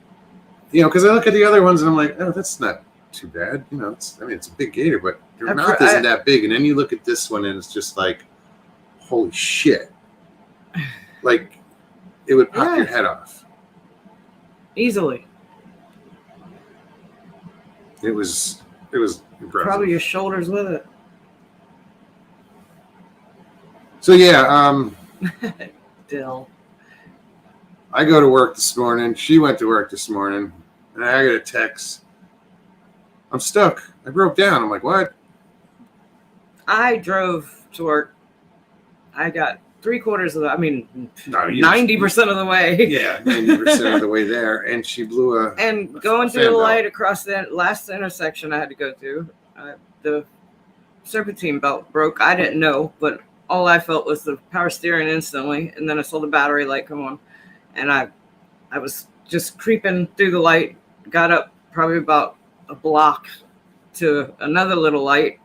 you know. Because I look at the other ones and I'm like, oh, that's not too bad, you know. It's a big gator, but their mouth isn't that big. And then you look at this one and it's just like, holy shit! Like it would pop your head off. Easily. It was impressive. Probably your shoulders with it. So yeah, Dill. I go to work this morning. She went to work this morning, and I got a text. I'm stuck. I broke down. I'm like, what? I drove to work. I got 3/4 of the. I mean, No, 90% of the way. Yeah, 90% of the way there, and she blew a. And going through the light across the last intersection I had to go through, the serpentine belt broke. I didn't know, but all I felt was the power steering instantly, and then I saw the battery light come on, and I was just creeping through the light, got up probably about a block to another little light,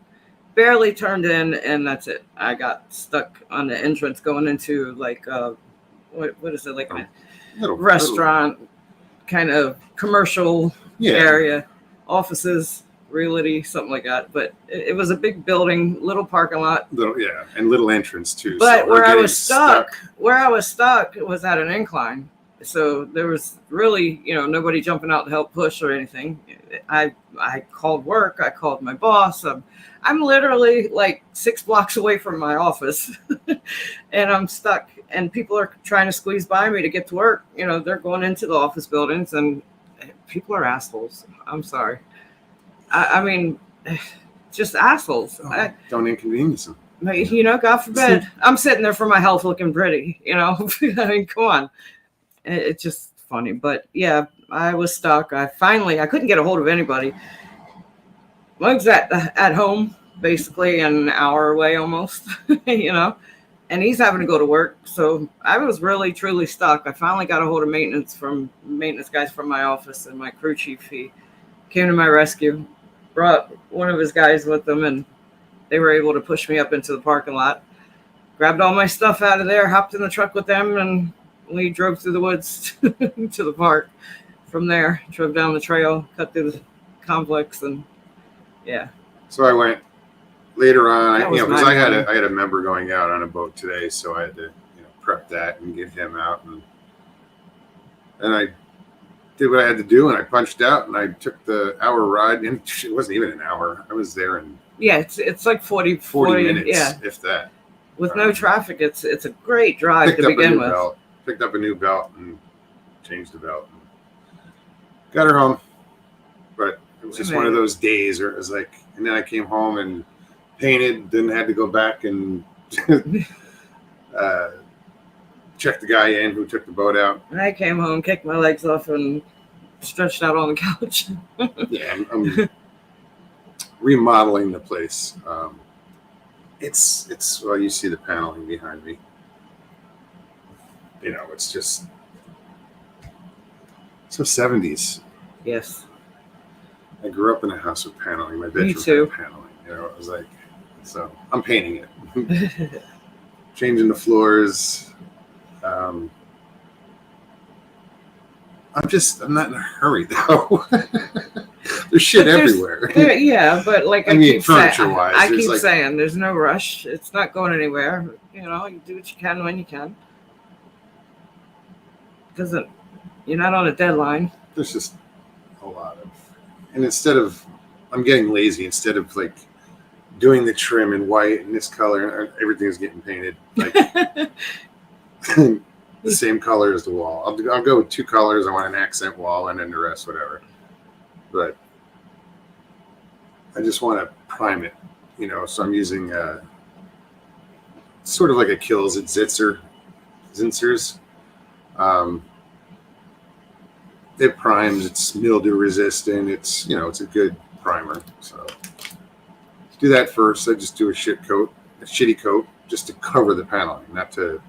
barely turned in, and that's it. I got stuck on the entrance going into like what is it, like a restaurant kind of commercial area, offices, realty, something like that. But it was a big building, little parking lot. And little entrance too. But where I was stuck was at an incline. So there was really, nobody jumping out to help push or anything. I called work. I called my boss. I'm literally like 6 blocks away from my office and I'm stuck, and people are trying to squeeze by me to get to work. They're going into the office buildings, and people are assholes. I'm sorry. I mean, just assholes. Don't inconvenience them. God forbid. I'm sitting there for my health looking pretty, I mean, come on. It's just funny. But yeah, I was stuck. I couldn't get a hold of anybody. Mug's at home, basically an hour away almost, and he's having to go to work. So I was really, truly stuck. I finally got a hold of maintenance guys from my office, and my crew chief, he came to my rescue, brought one of his guys with them, and they were able to push me up into the parking lot, grabbed all my stuff out of there, hopped in the truck with them, and we drove through the woods to the park. From there, drove down the trail, cut through the complex, and yeah. So I went later on, That was because my I had morning. I had a member going out on a boat today, so I had to prep that and get him out, and I did what I had to do, and I punched out, and I took the hour ride, and it wasn't even an hour. I was there in Yeah, it's like 40 minutes, yeah. if that. With no traffic, it's a great drive Picked to up a begin new with. belt. Picked up a new belt and changed the belt. And got her home, but it was just one of those days where it was like, and then I came home and painted, then had to go back and check the guy in who took the boat out. And I came home, kicked my legs off, and stretched out on the couch. Yeah, I'm remodeling the place. It's well, you see the paneling behind me. It's just so 70s. Yes. I grew up in a house with paneling. My bedroom Me too. had paneling. It was like, so I'm painting it, changing the floors. I'm not in a hurry though. There's shit everywhere. Yeah, but like I mean, keep saying, furniture-wise, I there's keep like- saying, there's no rush. It's not going anywhere. You do what you can when you can. You're not on a deadline. There's just a lot of, and I'm getting lazy. Instead of like doing the trim in white and this color, everything's getting painted like the same color as the wall. I'll go with 2 colors. I want an accent wall, and then the rest, whatever. But I just want to prime it, so I'm using sort of like a Kills at Zinsers. It primes, it's mildew resistant, it's a good primer. So do that first. I just do a shitty coat just to cover the paneling, not to,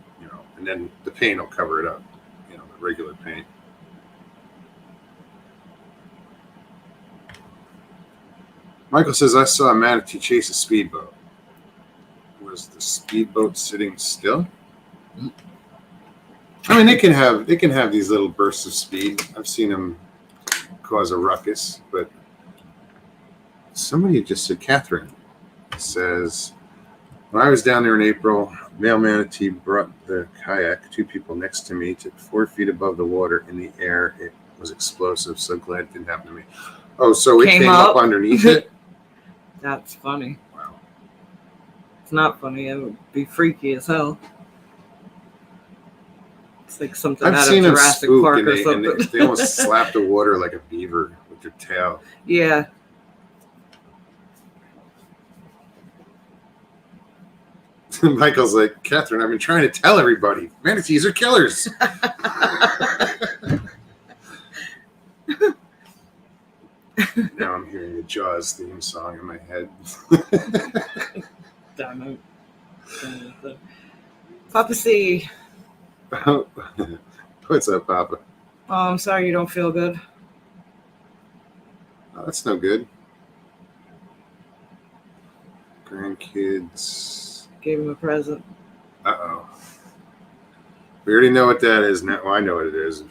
and then the paint will cover it up, the regular paint. Michael says, I saw a manatee chase a speedboat. Was the speedboat sitting still? I mean, they can have these little bursts of speed. I've seen them cause a ruckus, but somebody just said, Catherine says, when I was down there in April, male manatee brought the kayak. 2 people next to me took 4 feet above the water in the air. It was explosive. So glad it didn't happen to me. Oh, so it came up underneath it? That's funny. Wow. It's not funny. It would be freaky as hell. It's like something I've out seen of them Jurassic spook, Park and or something. they almost slap the water like a beaver with their tail. Yeah. Michael's like, Catherine, I've been trying to tell everybody, manatees are killers. Now I'm hearing the Jaws theme song in my head. Damn it. Papa C. What's up, Papa? Oh, I'm sorry you don't feel good. Oh, that's no good. Grandkids. Gave him a present. Uh-oh. We already know what that is now. Well, I know what it is.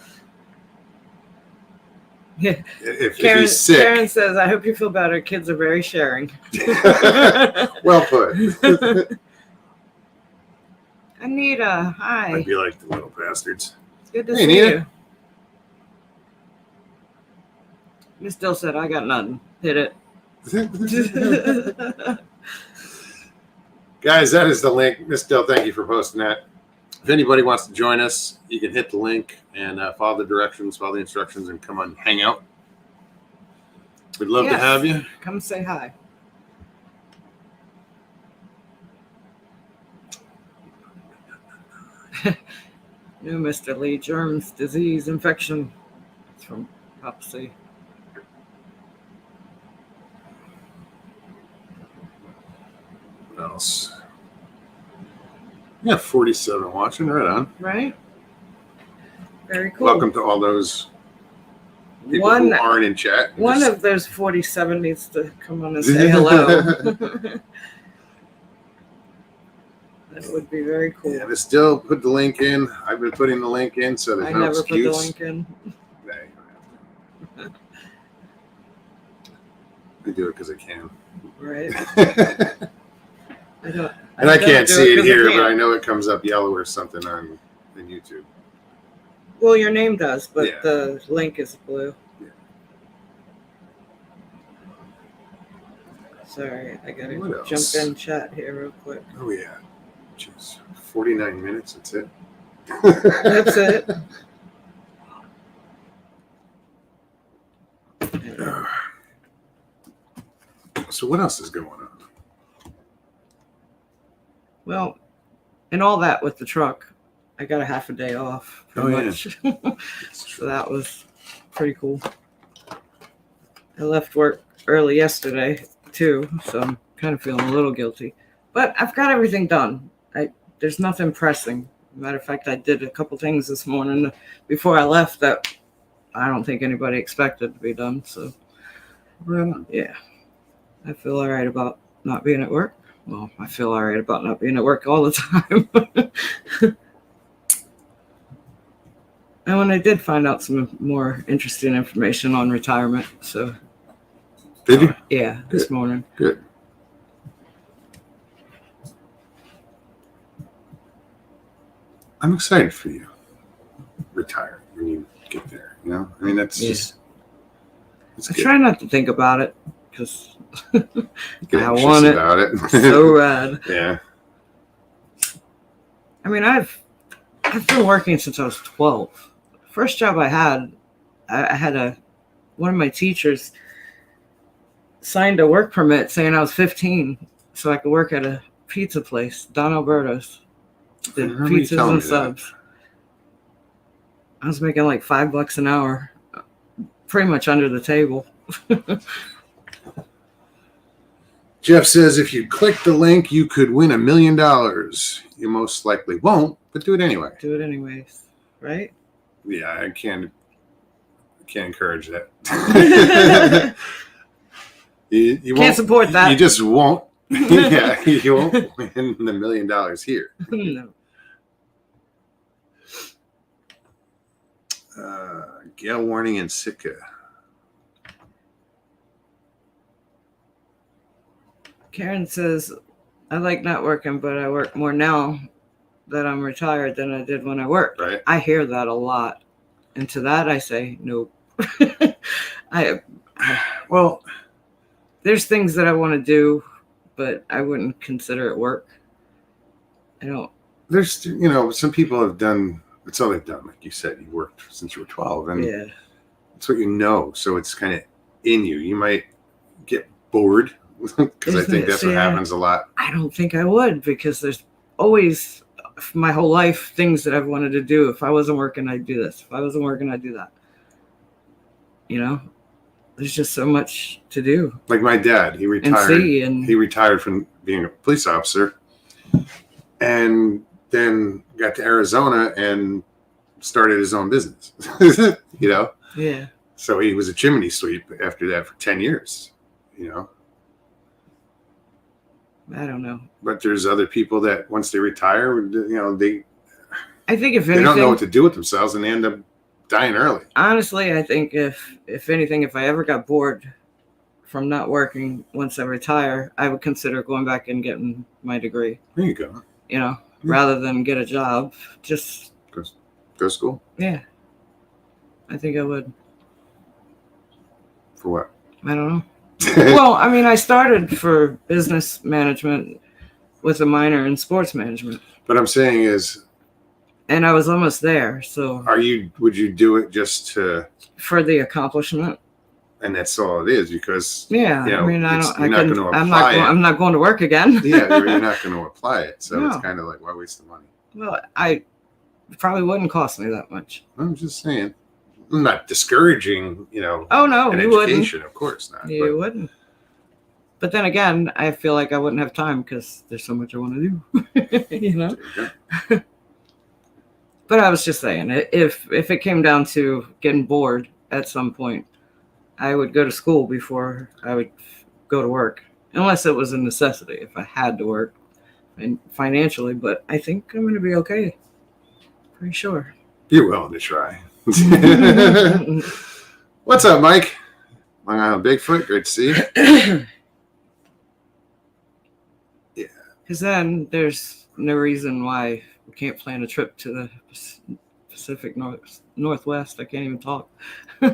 Yeah. If he's sick. Karen says, I hope you feel better. Kids are very sharing. Well put. Anita, hi. I'd be like the little bastards. It's good to Hey, see Anita. you. Miss Dill said, I got nothing. Hit it. Guys, that is the link. Miss Dell, thank you for posting that. If anybody wants to join us, you can hit the link and follow the directions, follow the instructions, and come on, hang out. We'd love to have you. Come say hi. No, Mr. Lee, germs, disease, infection. It's from Pop C. What else? Yeah, 47 watching. Right on. Right? Very cool. Welcome to all those people who aren't in chat. One of those 47 needs to come on and say hello. That would be very cool. Yeah, but still put the link in. I've been putting the link in, so there's I no never excuse. put the link in. No, you don't have to. I do it because I can. Right. I don't. And I can't do see it 'cause here, I but I can't. know it comes up yellow or something on YouTube. Well, your name does, but Yeah. the link is blue. Yeah. Sorry, I gotta What jump else? in chat here real quick. Oh yeah, jeez, 49 minutes. That's it. That's it. So what else is going on? Well, and all that with the truck, I got a half a day off. Pretty much. So that was pretty cool. I left work early yesterday too, so I'm kind of feeling a little guilty. But I've got everything done. There's nothing pressing. Matter of fact, I did a couple things this morning before I left that I don't think anybody expected to be done. So yeah, I feel all right about not being at work. Well, I feel all right about not being at work all the time. And when I did find out some more interesting information on retirement, so Did you? yeah, this morning. Good. I'm excited for you. Retire when you get there. You know, I mean, that's just. I try not to think about it because Get I anxious want it about it. so bad. Yeah. I mean, I've been working since I was 12. First job I had one of my teachers signed a work permit saying I was 15 so I could work at a pizza place, Don Alberto's. Did pizzas and subs. I was making like $5 an hour, pretty much under the table. Jeff says if you click the link, you could win $1 million. You most likely won't, but do it anyway. Do it anyways, right? Yeah, I can't encourage that. you Can't won't support that. You just won't. Yeah, you won't win the $1 million here. No. Gale warning in Sitka. Karen says, I like not working, but I work more now that I'm retired than I did when I worked. Right. I hear that a lot. And to that I say, nope. Well, there's things that I want to do, but I wouldn't consider it work. I don't. there's, some people have done, that's all they've done. Like you said, you worked since you were 12 and Yeah. it's what you know. So it's kind of in you. You might get bored because I think that's what happens a lot. I don't think I would because there's always my whole life things that I've wanted to do. If I wasn't working, I'd do this. If I wasn't working, I'd do that. There's just so much to do. Like my dad, he retired. And he retired from being a police officer and then got to Arizona and started his own business. Yeah. So he was a chimney sweep after that for 10 years, I don't know. But there's other people that once they retire, I think if they anything, don't know what to do with themselves and they end up dying early. honestly, I think if anything, if I ever got bored from not working once I retire, I would consider going back and getting my degree. There you go. Rather than get a job. Just Go to school. yeah. I think I would. For what? I don't know. Well, I mean, I started for business management with a minor in sports management. But I'm saying is, and I was almost there. So would you do it just to, for the accomplishment? and that's all it is because Yeah, I mean, I'm not going to work again. Yeah, you're not going to apply it. So No. it's kind of like, why waste the money? Well, it probably wouldn't cost me that much. I'm just saying. I'm not discouraging, Oh no, an you education, wouldn't. of course not. You wouldn't. But then again, I feel like I wouldn't have time because there's so much I want to do. There you go. But I was just saying, if it came down to getting bored at some point, I would go to school before I would go to work, unless it was a necessity. If I had to work, and financially, but I think I'm going to be okay. Pretty sure. You're willing to try. What's up, Mike? Long Island Bigfoot, great to see you. Yeah. Because then there's no reason why we can't plan a trip to the Pacific Northwest. I can't even talk.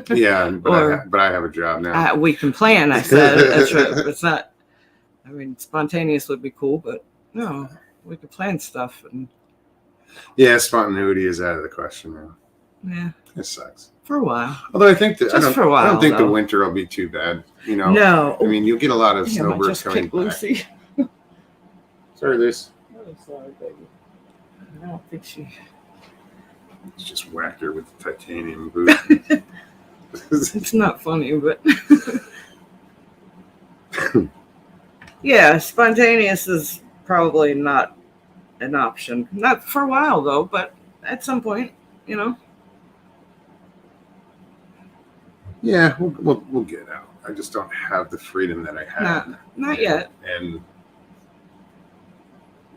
Yeah, but Or I have a job now. we can plan. I said a trip. It's not. I mean, spontaneous would be cool, but no, we could plan stuff. And Yeah, spontaneity is out of the question now. yeah, It sucks. for a while. Although I think that Just for a while, I don't think though. the winter will be too bad. You know. No. I mean, you'll get a lot of Damn, I snowbirds just coming kicked back. Lucy. Sorry, Luce. Oh, sorry, baby. I don't think she. Just whacked her with the titanium boot. It's not funny, but yeah, spontaneous is probably not an option. Not for a while though, but at some point, you know. Yeah, we'll get out. I just don't have the freedom that I have. Not yet. And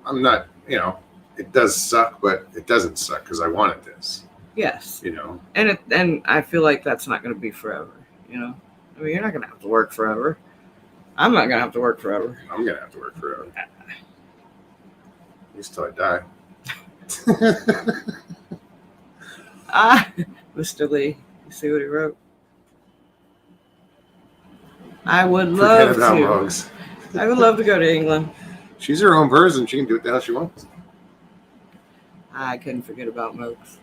I'm not, you know, it does suck, but it doesn't suck because I wanted this. Yes. You know. And I feel like that's not going to be forever, you know. I mean, you're not going to have to work forever. I'm not going to have to work forever. I'm going to have to work forever. At least till I die. Mr. Lee, you see what he wrote? I would love Forget about to. Mugs. I would love to go to England. She's her own person. She can do what the hell she wants. I couldn't forget about Mokes.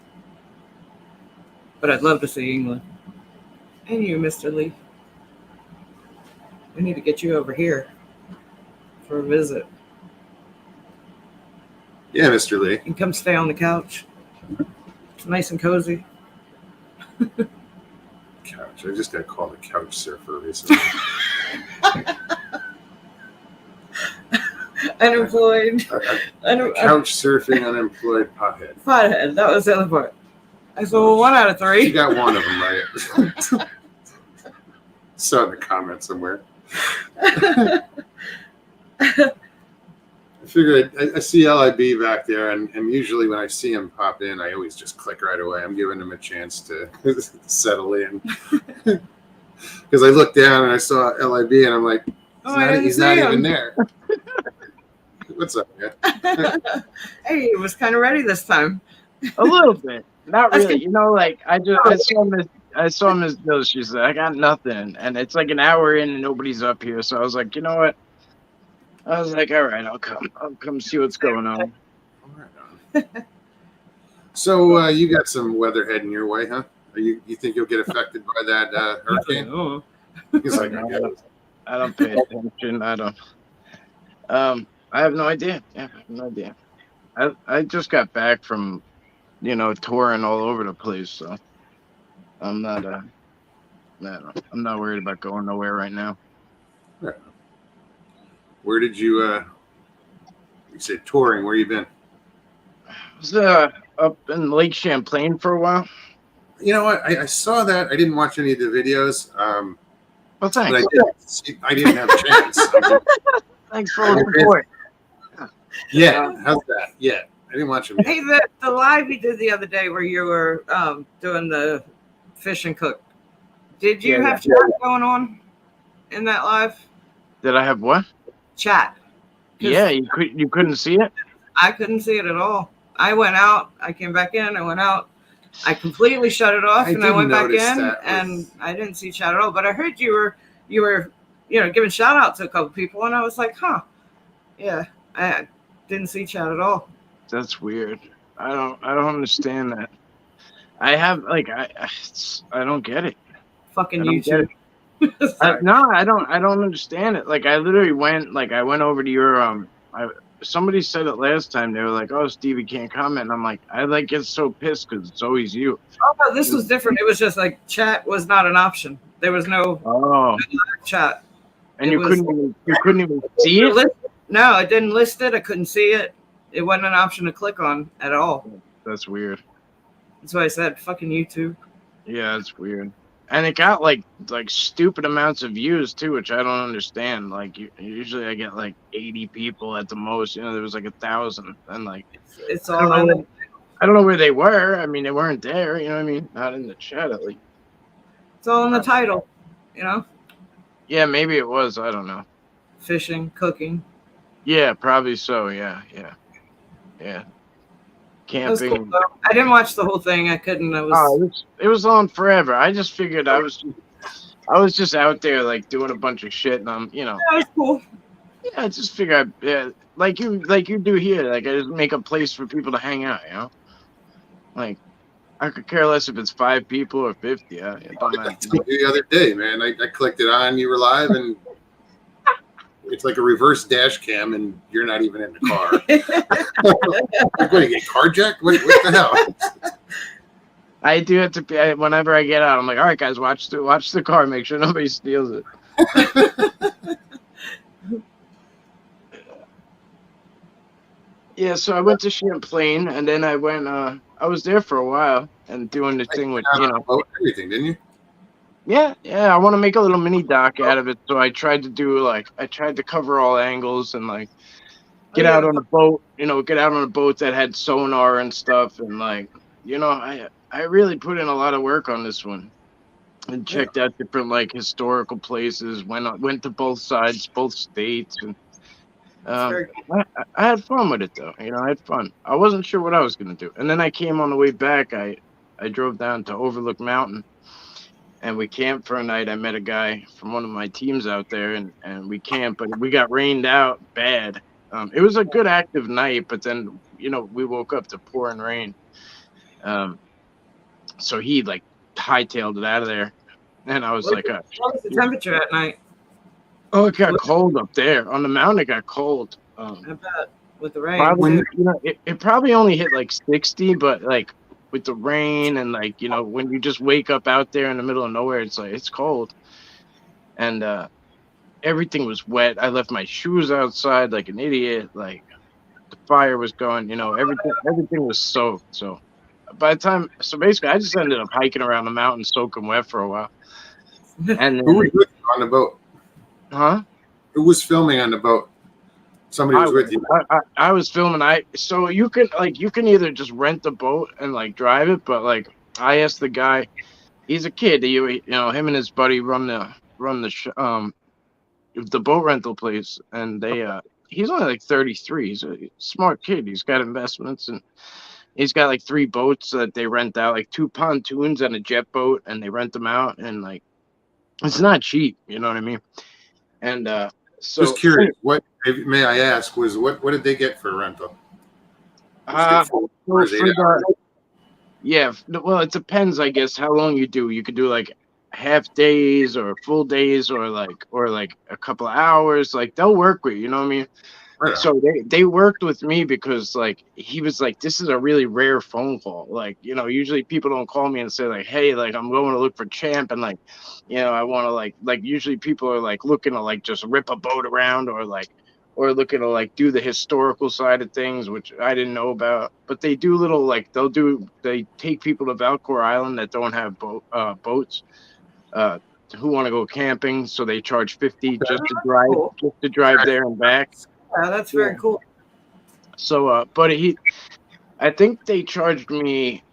But I'd love to see England. And you, Mr. Lee. We need to get you over here for a visit. Yeah, Mr. Lee. And come stay on the couch. It's nice and cozy. Couch. I just got called a couch surfer recently. Unemployed. Couch surfing, unemployed pothead. Pothead. That was the other part. I said, well, 1 out of 3. You got one of them right. Saw in the comments somewhere. I figured I see LIB back there, and usually when I see him pop in, I always just click right away. I'm giving him a chance to settle in. Because I looked down and I saw LIB, and I'm like, he's not even there. What's up, man? Hey, he was kind of ready this time. A little bit. Not really. You know, like I saw Miss Bill. She said, I got nothing. And it's like an hour in and nobody's up here. So I was like, you know what? I was like, all right, I'll come see what's going on. All right. So you got some weather heading your way, huh? You think you'll get affected by that hurricane? Oh. He's like, I don't pay attention. I don't. I have no idea. Yeah, I have no idea. I just got back from, you know, touring all over the place, so I'm not I'm not worried about going nowhere right now. Yeah. Where did you said touring, where you been? I was up in Lake Champlain for a while. You know what? I saw that. I didn't watch any of the videos. Well, thanks. But I didn't have a chance. Thanks for the support. Yeah, how's that? Yeah, I didn't watch him. Hey, the live you did the other day where you were doing the fish and cook. Did you have chat going on in that live? Did I have what? Chat. Yeah, you couldn't see it? I couldn't see it at all. I went out. I came back in. I went out. I completely shut it off, and I went back in, and I didn't see chat at all. But I heard you were, you know, giving shout out to a couple people, and I was like, huh, yeah, I didn't see chat at all. That's weird. I don't understand that. I have like I don't get it. Fucking YouTube. No, I don't understand it. Like I literally went over to your somebody said it last time. They were like, "Oh, Stevie can't comment." And I'm like, I like get so pissed because it's always you. Oh, no, this was different. It was just like chat was not an option. There was no chat. And you couldn't even see it. No, I didn't list it. I couldn't see it. It wasn't an option to click on at all. That's weird. That's why I said, "Fucking YouTube." Yeah, that's weird. And it got like stupid amounts of views too, which I don't understand. Like usually I get like 80 people at the most. You know, there was like 1,000, and like it's all. I don't know where they were. I mean, they weren't there. You know what I mean? Not in the chat at least. It's all in the title. You know. Yeah, maybe it was. I don't know. Fishing, cooking. Yeah, probably so. Yeah. It was Camping. cool, though. I didn't watch the whole thing. I couldn't. I was. It was on forever. I just figured I was just out there like doing a bunch of shit, and I'm, That was cool. yeah, I just figured, like you do here, like I just make a place for people to hang out, like I could care less if it's 5 people or 50. It don't matter. I told you the other day, man. I clicked it on. You were live, and it's like a reverse dash cam, and you're not even in the car. Like, what, you get carjacked? What the hell? I do it to whenever I get out. I'm like, all right, guys, watch the car. Make sure nobody steals it. Yeah, so I went to Champlain, and then I went. I was there for a while and doing the thing with everything, didn't you? Yeah. I want to make a little mini doc out of it, so I tried to cover all angles and like get out on a boat. Get out on a boat that had sonar and stuff, and like I really put in a lot of work on this one, and checked out different like historical places. Went to both sides, both states, and I had fun with it though. I had fun. I wasn't sure what I was gonna do, and then I came on the way back. I drove down to Overlook Mountain, and we camped for a night. I met a guy from one of my teams out there, and we camped, but we got rained out bad. It was a good active night, but then we woke up to pouring rain. So he like hightailed it out of there, and I was What like, was the temperature at night? oh, it got cold up there on the mountain. It got cold. I bet with the rain. Probably, it probably only hit like 60, but like with the rain and like when you just wake up out there in the middle of nowhere, it's like it's cold, and everything was wet. I left my shoes outside like an idiot. Like the fire was going. Everything was soaked. So by the time, so basically, I just ended up hiking around the mountain, soaking wet for a while. And who was with you on the boat? Huh? Who was filming on the boat? Somebody was with you. I was filming. So you can either just rent the boat and like drive it, but like I asked the guy, he's a kid. Him and his buddy run the boat rental place, and he's only like 33. He's a smart kid. He's got investments, and he's got like 3 boats that they rent out, like 2 pontoons and a jet boat, and they rent them out, and like it's not cheap, you know what I mean? And so just curious, what may I ask was what did they get for rental? Well, it depends, I guess, how long you do. You could do like half days or full days or like a couple of hours. Like they'll work with you, you know what I mean? Right. So they worked with me because like he was like, this is a really rare phone call. Like, usually people don't call me and say like, hey, like I'm going to look for Champ, and like, I want to like usually people are like looking to like just rip a boat around or looking to like do the historical side of things, which I didn't know about. But they do little like they take people to Valcour Island that don't have boats. Who want to go camping, so they charge $50 just to drive there and back. Yeah, that's very cool. So, but I think they charged me,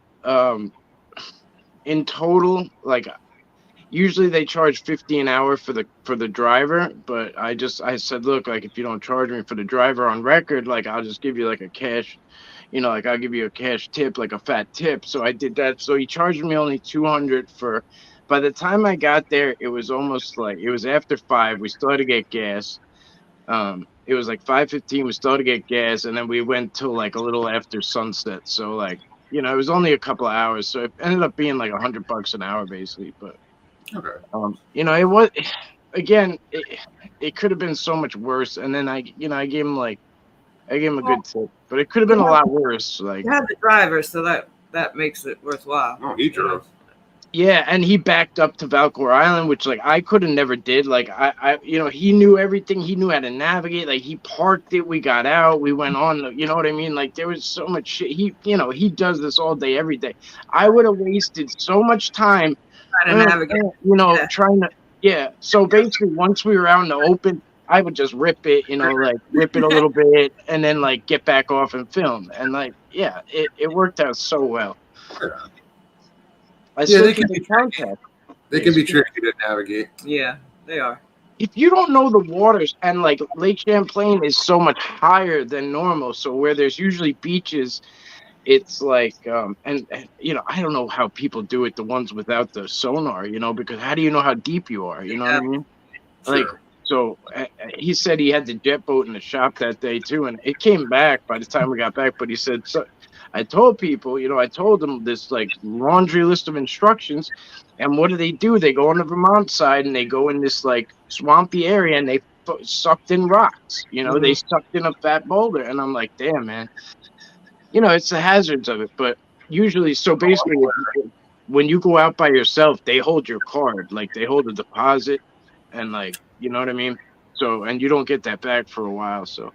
in total, like, usually they charge $50 an hour for the driver, but I said, look, like, if you don't charge me for the driver on record, like, I'll just give you like a cash, like I'll give you a cash tip, like a fat tip. So I did that. So he charged me only $200 by the time I got there, it was almost like, it was after 5. We still had to get gas. It was like 5:15. We still had to get gas, and then we went till like a little after sunset. So like, it was only a couple of hours. So it ended up being like $100 an hour basically. But okay. It was, again, it could have been so much worse. And then I gave him a good tip, but it could have been a lot worse. Like, you had the driver, so that makes it worthwhile. Oh, he drove. Yeah, and he backed up to Valcour Island, which like I could have never did. Like I he knew everything. He knew how to navigate. Like he parked it. We got out. We went on. You know what I mean? Like there was so much shit. He does this all day, every day. I would have wasted so much time trying to navigate. Trying to. Yeah. So basically, once we were out in the open, I would just rip it. Like rip it a little bit, and then like get back off and film. And like it worked out so well. They can be tricky to navigate. Yeah, they are. if you don't know the waters, and like Lake Champlain is so much higher than normal, so where there's usually beaches, it's like and you know, I don't know how people do it, the ones without the sonar, you know, because how do you know how deep you are, you know what I mean? Like, Sure. so he said he had the jet boat in the shop that day too, and it came back by the time we got back. But he said, so I told people, you know, I told them this like laundry list of instructions, and what do? They go on the Vermont side and they go in this like swampy area and they sucked in rocks. You know, they sucked in a fat boulder, and I'm like, damn, man. You know, it's the hazards of it, but usually, so basically, when you go out by yourself, they hold your card, like they hold a deposit, and like, you know what I mean. So, and you don't get that back for a while. So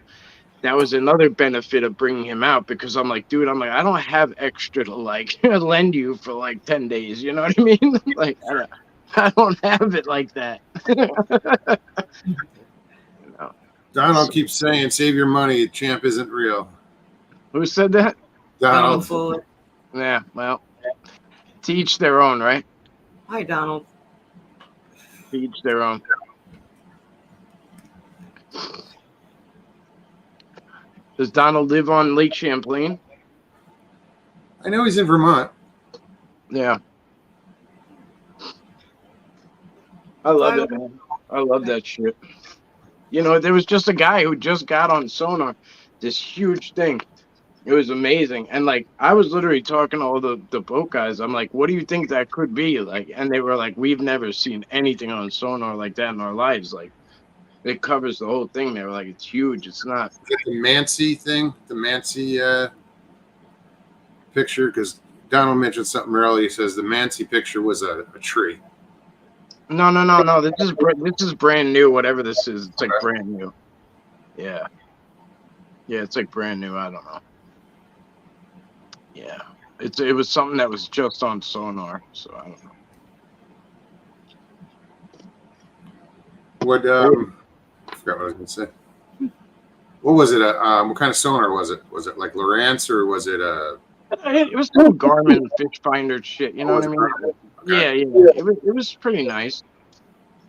that was another benefit of bringing him out, because I'm like, dude, I'm like, I don't have extra to like lend you for like 10 days. You know what I mean? Like, I don't have it like that. You know. Donald So, keeps saying, "Save your money. Champ isn't real." who said that? Donald. Fuller. Yeah, well, to each their own, right? Hi, Donald. To each their own. Does Donald live on Lake Champlain? I know he's in Vermont. Yeah. I love it, man. I love that shit. You know, there was just a guy who just got on sonar, this huge thing. It was amazing. And like, I was literally talking to all the boat guys. I'm like, what do you think that could be? Like, and they were like, we've never seen anything on sonar like that in our lives. Like, it covers the whole thing. They were like, it's huge. It's not. The Mancy thing, the Mancy picture, because Donald mentioned something earlier. He says the Mancy picture was a tree. No. This is brand new. Whatever this is, it's like brand new. Yeah. Yeah, it's like brand new. I don't know. Yeah. It was something that was just on sonar, so I don't know. What I forgot what I was gonna say. What was it? What kind of sonar was it? Was it like Lowrance, or was it It was some Garmin fish finder shit, you know what I mean? Okay. Yeah. It was pretty nice.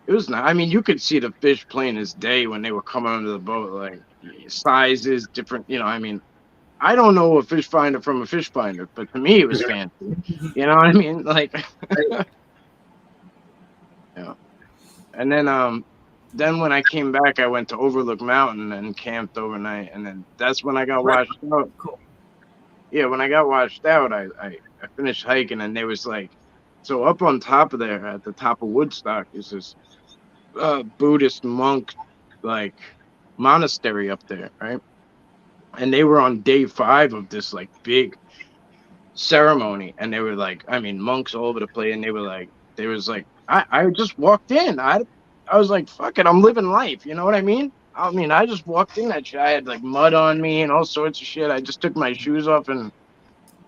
It was nice. I mean, you could see the fish plain as day when they were coming under the boat, like sizes, different, you know, I mean, I don't know a fish finder from a fish finder, but to me it was fancy. You know what I mean? Like yeah. And then when I came back, I went to Overlook Mountain and camped overnight, and then that's when I got washed out. Yeah, when I got washed out, I finished hiking, and there was like, so up on top of there, at the top of Woodstock, is this Buddhist monk like monastery up there, right? And they were on day 5 of this like big ceremony, and they were like, I mean, monks all over the place, and they were like, I just walked in. I was like, fuck it, I'm living life. You know what I mean? I mean, I just walked in that shit. I had like mud on me and all sorts of shit. I just took my shoes off, and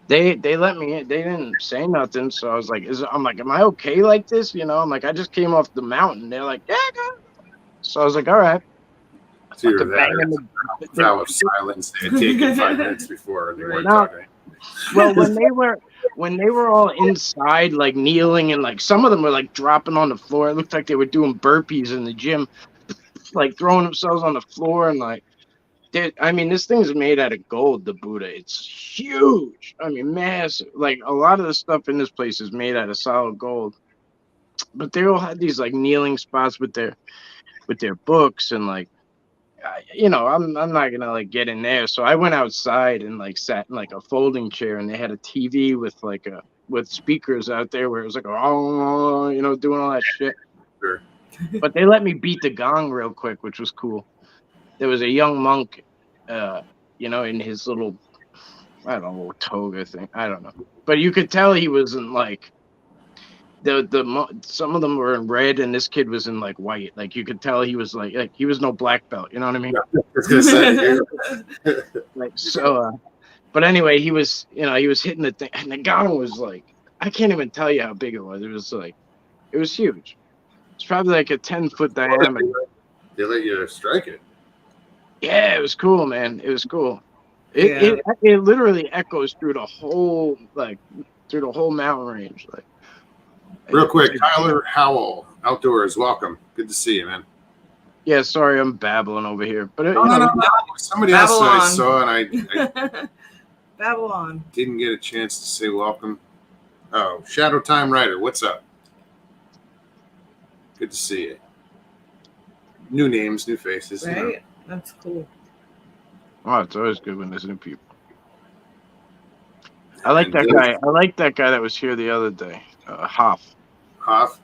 they let me in. They didn't say nothing. So I was like, I'm like, am I okay like this? You know, I'm like, I just came off the mountain. They're like, yeah, go. So I was like, all right. It's either Fucking that or banging it's a vow of silence they had taken 5 minutes before, and they weren't No. talking. Well, when they were all inside, like kneeling, and like some of them were like dropping on the floor. It looked like they were doing burpees in the gym, like throwing themselves on the floor, and like, I mean, this thing's made out of gold. The Buddha, it's huge. I mean, massive. Like a lot of the stuff in this place is made out of solid gold. But they all had these like kneeling spots with their books, and like, you know, I'm not gonna like get in there. So I went outside and like sat in like a folding chair, and they had a TV with speakers out there where it was like, oh, you know, doing all that shit. Sure. But they let me beat the gong real quick, which was cool. There was a young monk, you know, in his little, I don't know, toga thing. I don't know, but you could tell he wasn't like some of them were in red, and this kid was in like white. Like you could tell he was like he was no black belt. You know what I mean? I was gonna say, Like so. But anyway, he was hitting the thing, and the gong was like, I can't even tell you how big it was. It was like, it was huge. It's probably like a 10-foot diameter. they let you strike it. Yeah, it was cool, man. It was cool. It literally echoes through the whole mountain range. Like, Real quick, Tyler Howell, Outdoors, welcome. Good to see you, man. Yeah, sorry, I'm babbling over here, but No, no, no. Somebody else that I saw, and I Babylon. didn't get a chance to say welcome. Oh, Shadow Time Rider, what's up? Good to see you. New names, new faces. Right? You know. That's cool. Oh, it's always good when there's new people. I like that guy. I like that guy that was here the other day. Hoff. Hoff.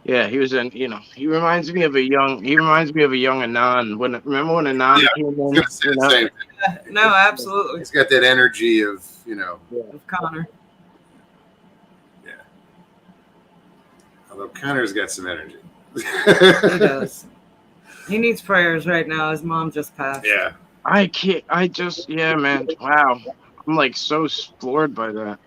Yeah, he was in. You know, he reminds me of a young. He reminds me of a young Anon. Remember when Anon came in? I was gonna say the same thing. No, absolutely. He's got that energy of, Of Connor. Yeah. Although Connor's got some energy. He does. He needs prayers right now. His mom just passed. Yeah. I can't. Yeah, man. Wow. I'm like so floored by that.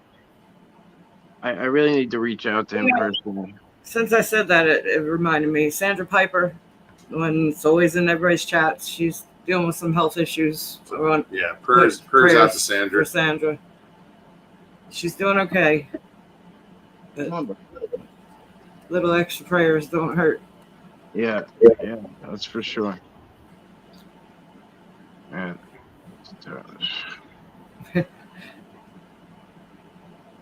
I really need to reach out to him personally. Since I said that, it reminded me. Sandra Piper, when it's always in everybody's chats, she's dealing with some health issues. Yeah, prayers out to Sandra. For Sandra. She's doing okay. But little extra prayers don't hurt. Yeah, that's for sure. Man.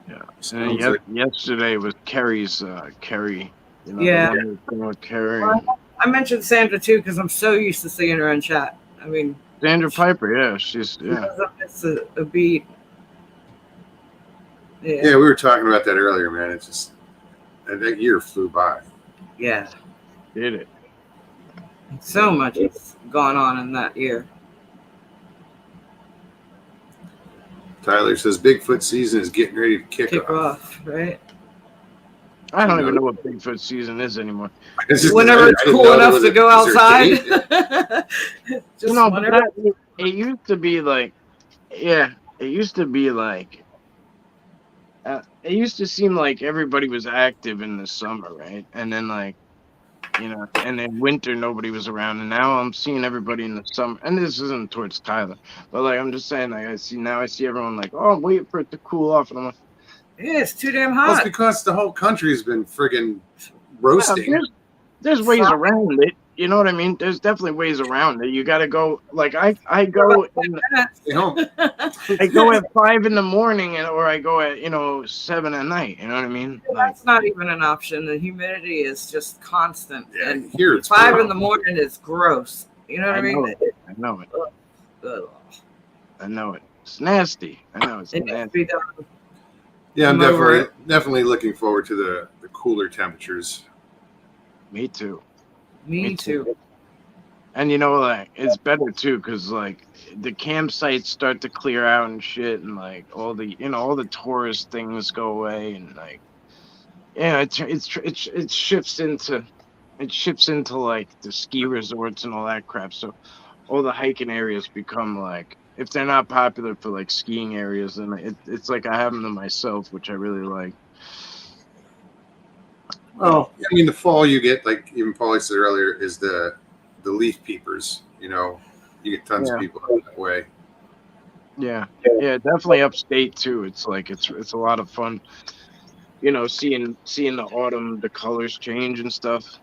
Yeah. And yesterday was Kerry's Kerry. You know, yeah. The one with Kerry. Well, I mentioned Sandra too because I'm so used to seeing her in chat. I mean, Sandra Piper, yeah, It's a beat. Yeah, we were talking about that earlier, man. It's just that year flew by. Yeah. Did it? So much has gone on in that year. Tyler says Bigfoot season is getting ready to kick off, right? I don't even know what Bigfoot season is anymore. Whenever it's cool enough to go outside. Just no, whenever. It used to be like, yeah, it used to be like, it used to seem like everybody was active in the summer, right? And then like, you know, and then winter nobody was around, and now I'm seeing everybody in the summer. And this isn't towards Tyler, but like I'm just saying, like I see everyone like, oh, I'm waiting for it to cool off, and I'm like, yeah, it's too damn hot. Well, it's because the whole country's been friggin' roasting. Yeah, there's ways around it. You know what I mean? There's definitely ways around it. You got to go. Like I go. I go at 5 in the morning, or I go at 7 at night. You know what I mean? That's not even an option. The humidity is just constant. Yeah, and here it's 5 in the morning is gross. You know what I mean? I know it. I know it. It's nasty. I know it's nasty. Yeah, I'm definitely looking forward to the cooler temperatures. Me too. Me too. And like it's better too, because like the campsites start to clear out and shit, and like all the tourist things go away, and like it shifts into like the ski resorts and all that crap. So all the hiking areas become like, if they're not popular for like skiing areas, then it's like I have them to myself, which I really like. Well, I mean, the fall you get, like even Paulie said earlier, is the leaf peepers. You get tons of people that way. Yeah, definitely upstate too. It's like it's a lot of fun. Seeing the autumn, the colors change and stuff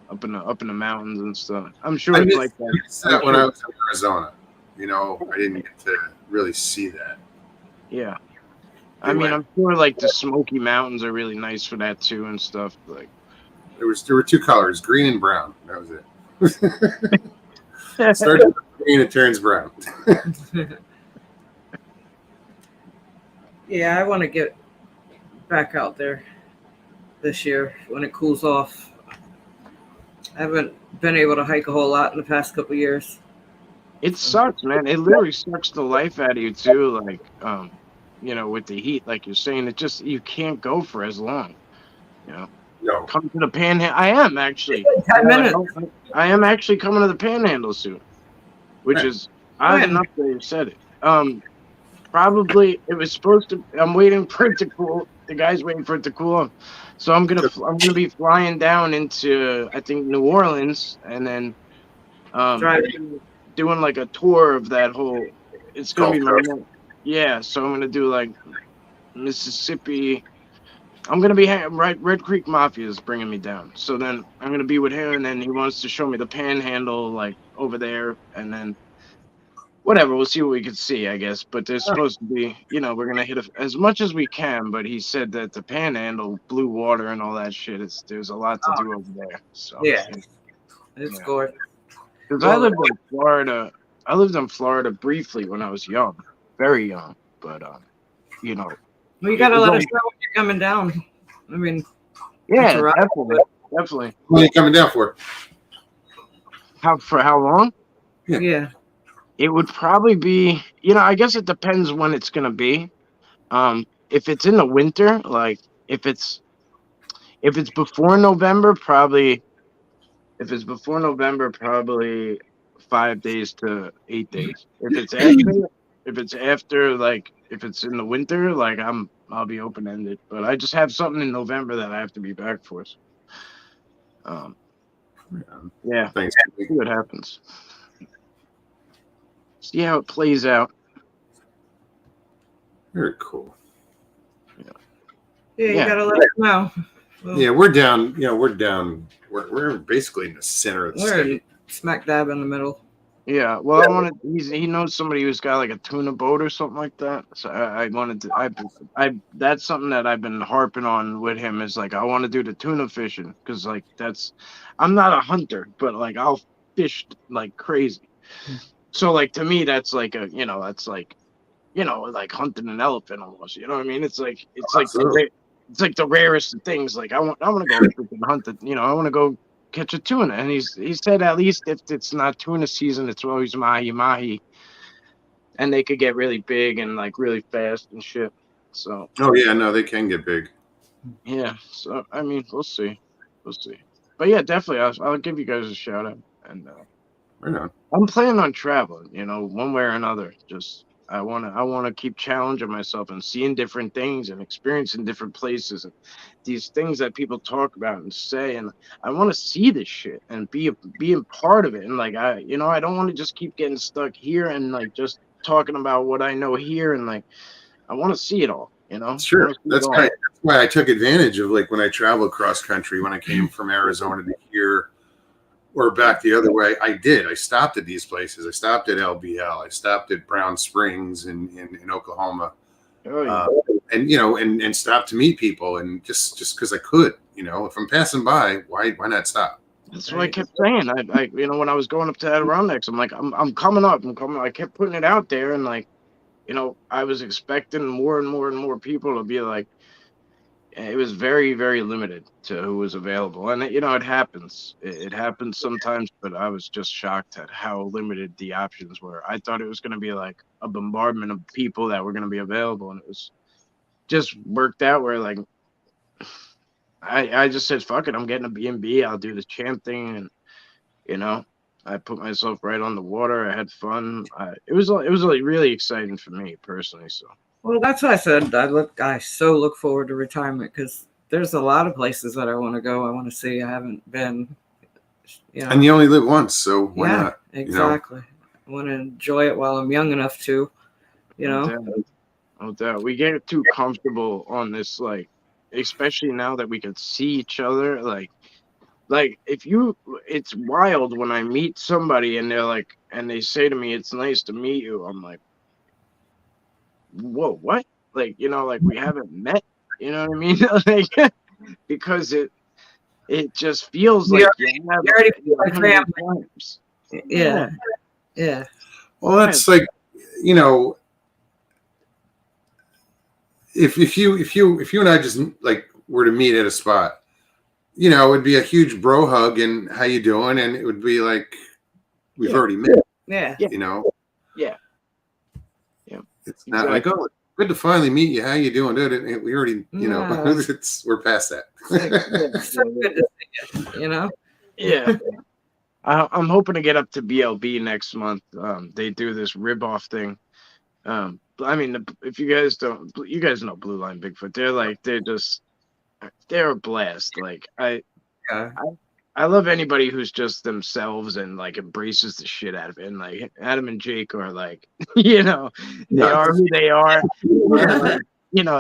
up in the mountains and stuff. I'm sure it's like that. When I was in Arizona, I didn't get to really see that. Yeah. I mean, I'm sure like the Smoky Mountains are really nice for that too and stuff. Like there were 2 colors, green and brown. That was it. Starts with green, it turns brown. Yeah, I want to get back out there this year when it cools off. I haven't been able to hike a whole lot in the past couple of years. It sucks, man. It literally sucks the life out of you too. Like, with the heat, like you're saying, it just, you can't go for as long. No. Come to the Panhandle. I am actually. 10 minutes. I am actually coming to the Panhandle soon, which is odd enough that you said it. Probably it was supposed to. I'm waiting for it to cool. The guy's waiting for it to cool off. So I'm gonna be flying down into, I think, New Orleans, and then doing like a tour of that whole. It's gonna be my. Yeah, so I'm gonna do like Mississippi, I'm gonna be right. Red Creek Mafia is bringing me down, so then I'm gonna be with him, and then he wants to show me the Panhandle, like over there, and then whatever. We'll see what we can see, I guess. But there's supposed to be, we're gonna hit as much as we can. But he said that the Panhandle, blue water, and all that shit, there's a lot to do over there. So Yeah, it's gorgeous. Because I lived in Florida. I lived in Florida briefly when I was young, very young. But well, you gotta let us know when you're coming down. I mean, yeah, definitely. What are you coming down for? For how long? Yeah. It would probably be, I guess it depends when it's gonna be. If it's in the winter, like if it's before November, probably. If it's before November, probably 5 days to 8 days. If it's after, like if it's in the winter, like I'll be open ended. But I just have something in November that I have to be back for. So, yeah. Thanks. See what happens. See how it plays out. Very cool. Yeah, you gotta let us know. Well, yeah, we're down. We're basically in the center of the state. Smack dab in the middle. Yeah, well, he knows somebody who's got like a tuna boat or something like that. So I wanted to. That's something that I've been harping on with him is like I want to do the tuna fishing because like I'm not a hunter, but like I'll fish like crazy. So like to me that's like that's like like hunting an elephant almost. You know what I mean? It's like the rarest of things. Like I want to go freaking hunt it. I want to go catch a tuna. And he said at least if it's not tuna season, it's always mahi, and they could get really big and like really fast and shit. So. Oh yeah, no, they can get big. Yeah. So I mean, we'll see. But yeah, definitely, I'll give you guys a shout out. And right on. I'm planning on traveling. One way or another. Just. I want to keep challenging myself and seeing different things and experiencing different places and these things that people talk about and say, and I want to see this shit and being part of it. And like I don't want to just keep getting stuck here and like just talking about what I know here, and like I want to see it all. Sure, that's why I took advantage of like when I traveled cross country when I came from Arizona to here. Or back the other way. I stopped at these places. I stopped at LBL. I stopped at Brown Springs in Oklahoma. Oh, yeah. And stopped to meet people. And just because I could, if I'm passing by, why not stop? That's what I kept saying. I when I was going up to Adirondacks, I'm like, I'm coming up. I kept putting it out there, and like, I was expecting more and more and more people to be like. It was very, very limited to who was available. And, it happens. It happens sometimes, but I was just shocked at how limited the options were. I thought it was going to be like a bombardment of people that were going to be available. And it was just worked out where, like, I just said, fuck it, I'm getting a B&B. I'll do the champ thing. And, I put myself right on the water. I had fun. It was like really exciting for me personally. So. Well, that's what I said. I so look forward to retirement because there's a lot of places that I want to go. I want to see. I haven't been. And you only live once, so why not? Exactly. I want to enjoy it while I'm young enough to. No doubt. We get too comfortable on this, like, especially now that we can see each other. Like it's wild when I meet somebody and they're like, and they say to me, "It's nice to meet you." I'm like. Whoa, what? Like, like we haven't met, you know what I mean? Like, because it just feels like you already feel like family. Yeah. Well, that's like, if you and I just like were to meet at a spot, it would be a huge bro hug and how you doing, and it would be like we've already met. Yeah. Yeah. It's not like, oh, good to finally meet you. How you doing, dude? We already, we're past that. It's so good to see you, Yeah. I'm hoping to get up to BLB next month. They do this rib off thing. I mean, if you guys know Blue Line Bigfoot. They're a blast. Like I love anybody who's just themselves and like embraces the shit out of it. And like Adam and Jake are like, they are who they are,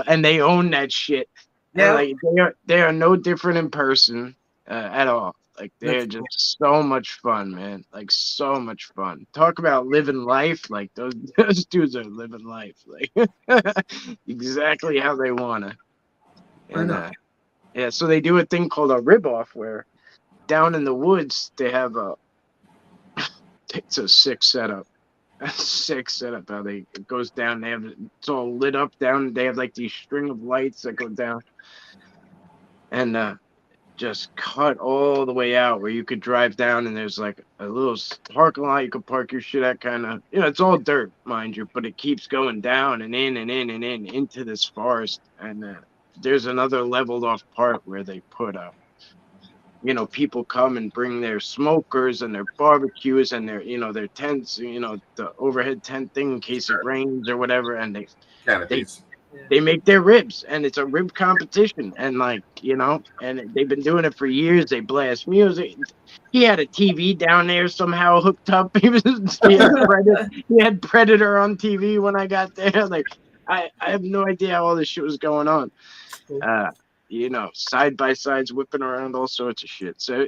and they own that shit. Yeah. And like they are no different in person at all. Like they're That's just so much fun, man. Like so much fun. Talk about living life. Like those those dudes are living life. Like exactly how they wanna. I And know. yeah, so they do a thing called a rib off where down in the woods they have a it's a sick setup. A sick setup how they it goes down. They have it's all lit up down. They have like these string of lights that go down and just cut all the way out where you could drive down and there's like a little parking lot you could park your shit at, kind of, it's all dirt, mind you, but it keeps going down and in and in and in into this forest. And there's another leveled off part where they put people come and bring their smokers and their barbecues and their tents, the overhead tent thing in case it rains or whatever, and they Canopies. they make their ribs, and it's a rib competition, and and they've been doing it for years. They blast music. He had a TV down there somehow hooked up. He had Predator on TV when I got there. Like I have no idea how all this shit was going on. Side by sides whipping around, all sorts of shit. So,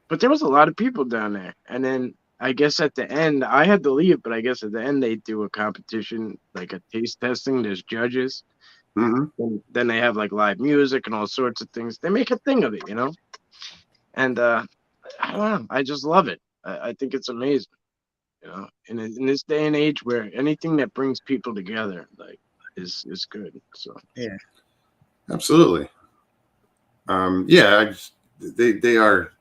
but there was a lot of people down there, and then I guess at the end I had to leave, but I guess at the end they do a competition, like a taste testing. There's judges. Mm-hmm. And then they have like live music and all sorts of things. They make a thing of it, And I don't know. I just love it. I think it's amazing, in this day and age where anything that brings people together, like, is good. So Yeah. Absolutely. Yeah, they are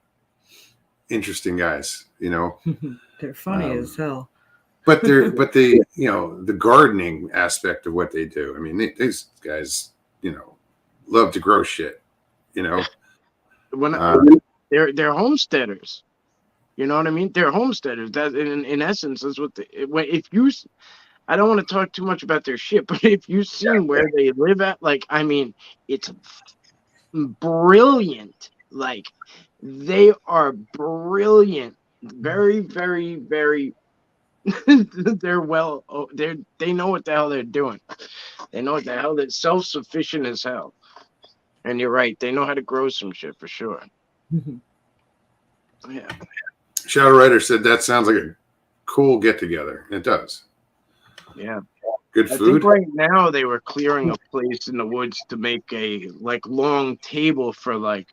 interesting guys, They're funny as hell. but the gardening aspect of what they do. I mean, these guys, love to grow shit, when they're homesteaders, you know what I mean? They're homesteaders. That in essence is what I don't want to talk too much about their shit, but if you've seen where they live at, like, I mean, it's brilliant. Like, they are brilliant. Very, very, very. They're they know what the hell they're doing. They know what the hell they're self-sufficient as hell. And you're right. They know how to grow some shit for sure. Yeah. Shadow Rider said that sounds like a cool get together. It does. Yeah. Good I food. think right now they were clearing a place in the woods to make a like long table for like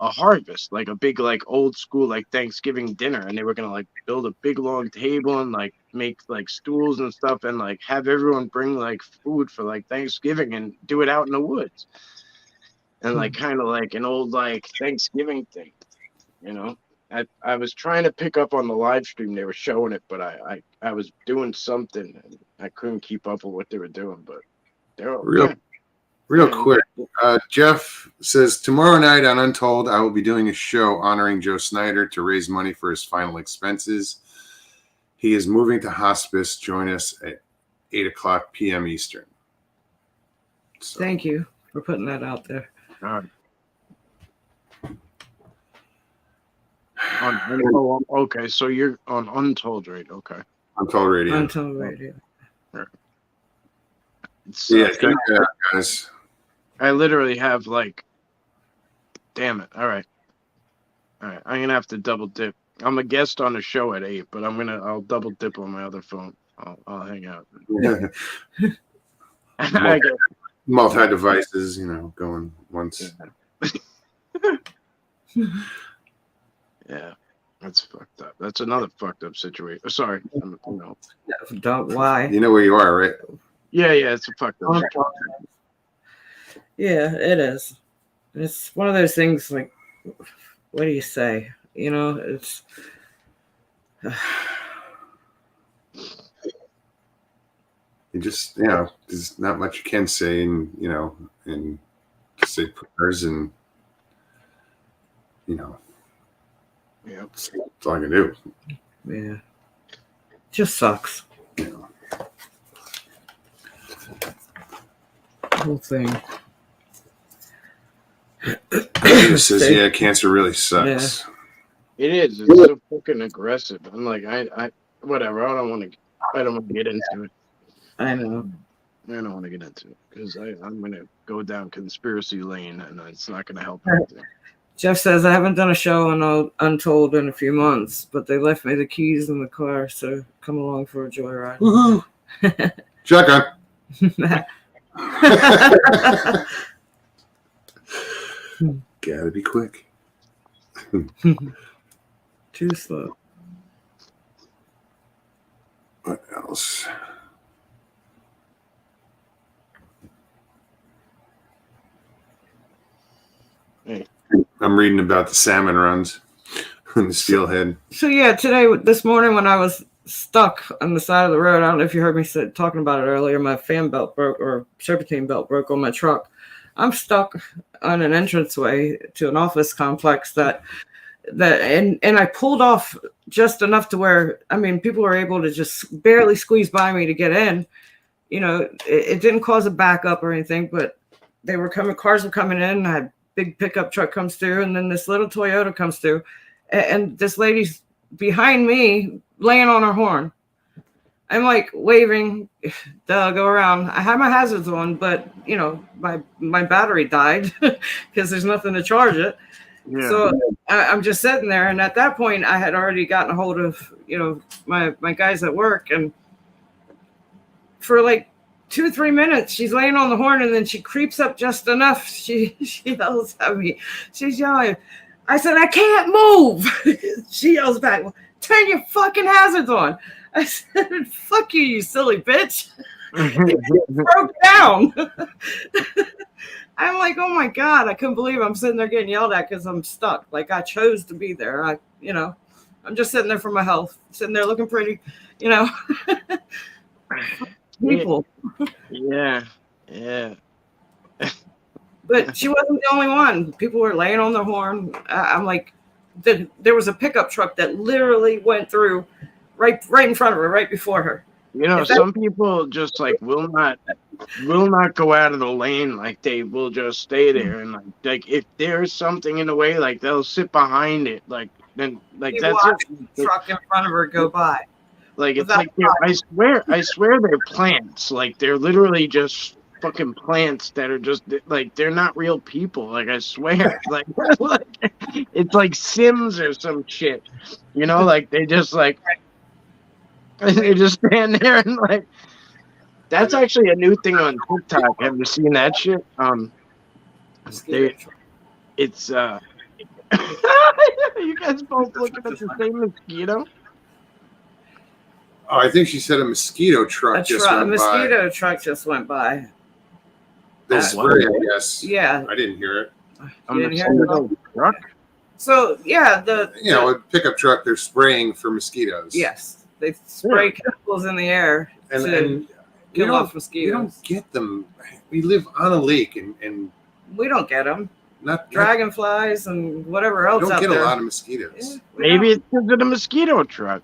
a harvest, like a big like old school like Thanksgiving dinner, and they were gonna like build a big long table and like make like stools and stuff and like have everyone bring like food for like Thanksgiving and do it out in the woods. And like kind of like an old like Thanksgiving thing, I was trying to pick up on the live stream. They were showing it, but I was doing something and I couldn't keep up with what they were doing. But they're real quick. Jeff says tomorrow night on Untold, I will be doing a show honoring Joe Snyder to raise money for his final expenses. He is moving to hospice. Join us at 8:00 p.m. Eastern. So, Thank you for putting that out there. Okay, so you're on Untold, right? Okay. Untold Radio. Untold Radio. Yeah, guys. I literally have like, damn it. All right. I'm gonna have to double dip. I'm a guest on a show at 8, but I'll double dip on my other phone. I'll hang out. Multi devices, going once. Yeah, that's fucked up. That's another fucked up situation. Sorry, Don't lie. You know where you are, right? Yeah, it's a fucked up situation. Yeah, it is. It's one of those things. Like, what do you say? It's. You just, there's not much you can say, and say prayers, and Yeah, that's all I can do. Yeah, just sucks. Whole thing. It says, yeah, cancer really sucks. Yeah. It is. It's so fucking aggressive. I'm like, I whatever. I don't want to get into it. I know. I don't want to get into it because I'm going to go down conspiracy lane and it's not going to help anything. Jeff says, I haven't done a show on Untold in a few months, but they left me the keys in the car, so come along for a joyride. Woohoo! Shotgun. Gotta be quick. Too slow. What else? Hey. I'm reading about the salmon runs in the steelhead. So yeah, this morning when I was stuck on the side of the road, I don't know if you heard me talking about it earlier, my fan belt broke, or serpentine belt broke on my truck. I'm stuck on an entranceway to an office complex and I pulled off just enough to where, I mean, people were able to just barely squeeze by me to get in. You know, it didn't cause a backup or anything, but cars were coming in. I had big pickup truck comes through, and then this little Toyota comes through, and this lady's behind me laying on her horn. I'm like waving, go around. I had my hazards on, but you know, my battery died because there's nothing to charge it. Yeah. So I'm just sitting there, and at that point, I had already gotten a hold of, you know, my guys at work, and for like 2-3 minutes, she's laying on the horn, and then she creeps up just enough. She yells at me. She's yelling. I said, I can't move. She yells back, well, turn your fucking hazards on. I said, fuck you, you silly bitch. Broke down. I'm like, oh my God, I couldn't believe I'm sitting there getting yelled at because I'm stuck. Like I chose to be there. I'm just sitting there for my health, sitting there looking pretty, you know. People. Yeah. But she wasn't the only one. People were laying on their horn. I'm like, there was a pickup truck that literally went through right in front of her, right before her. You know, some people just like will not go out of the lane. Like they will just stay there, and like if there's something in the way, like they'll sit behind it. Like then, like People that's the truck in front of her go by. Like it's like I swear they're plants. Like they're literally just fucking plants that are just like they're not real people. Like I swear, like it's like Sims or some shit. You know, like they just stand there and like. That's actually a new thing on TikTok. Have you seen that shit? It's you guys both looking at the same mosquito. Oh, I think she said a mosquito truck just went by. A mosquito truck just went by. They spray, I guess. Yeah. I didn't hear it. A mosquito truck? So, yeah, a pickup truck, they're spraying for mosquitoes. Yes. They spray chemicals in the air to kill off mosquitoes. We don't get them. We live on a lake, and we don't get them. Not dragonflies and whatever else out there. We don't get a lot of mosquitoes. Yeah, maybe it's because of the mosquito truck.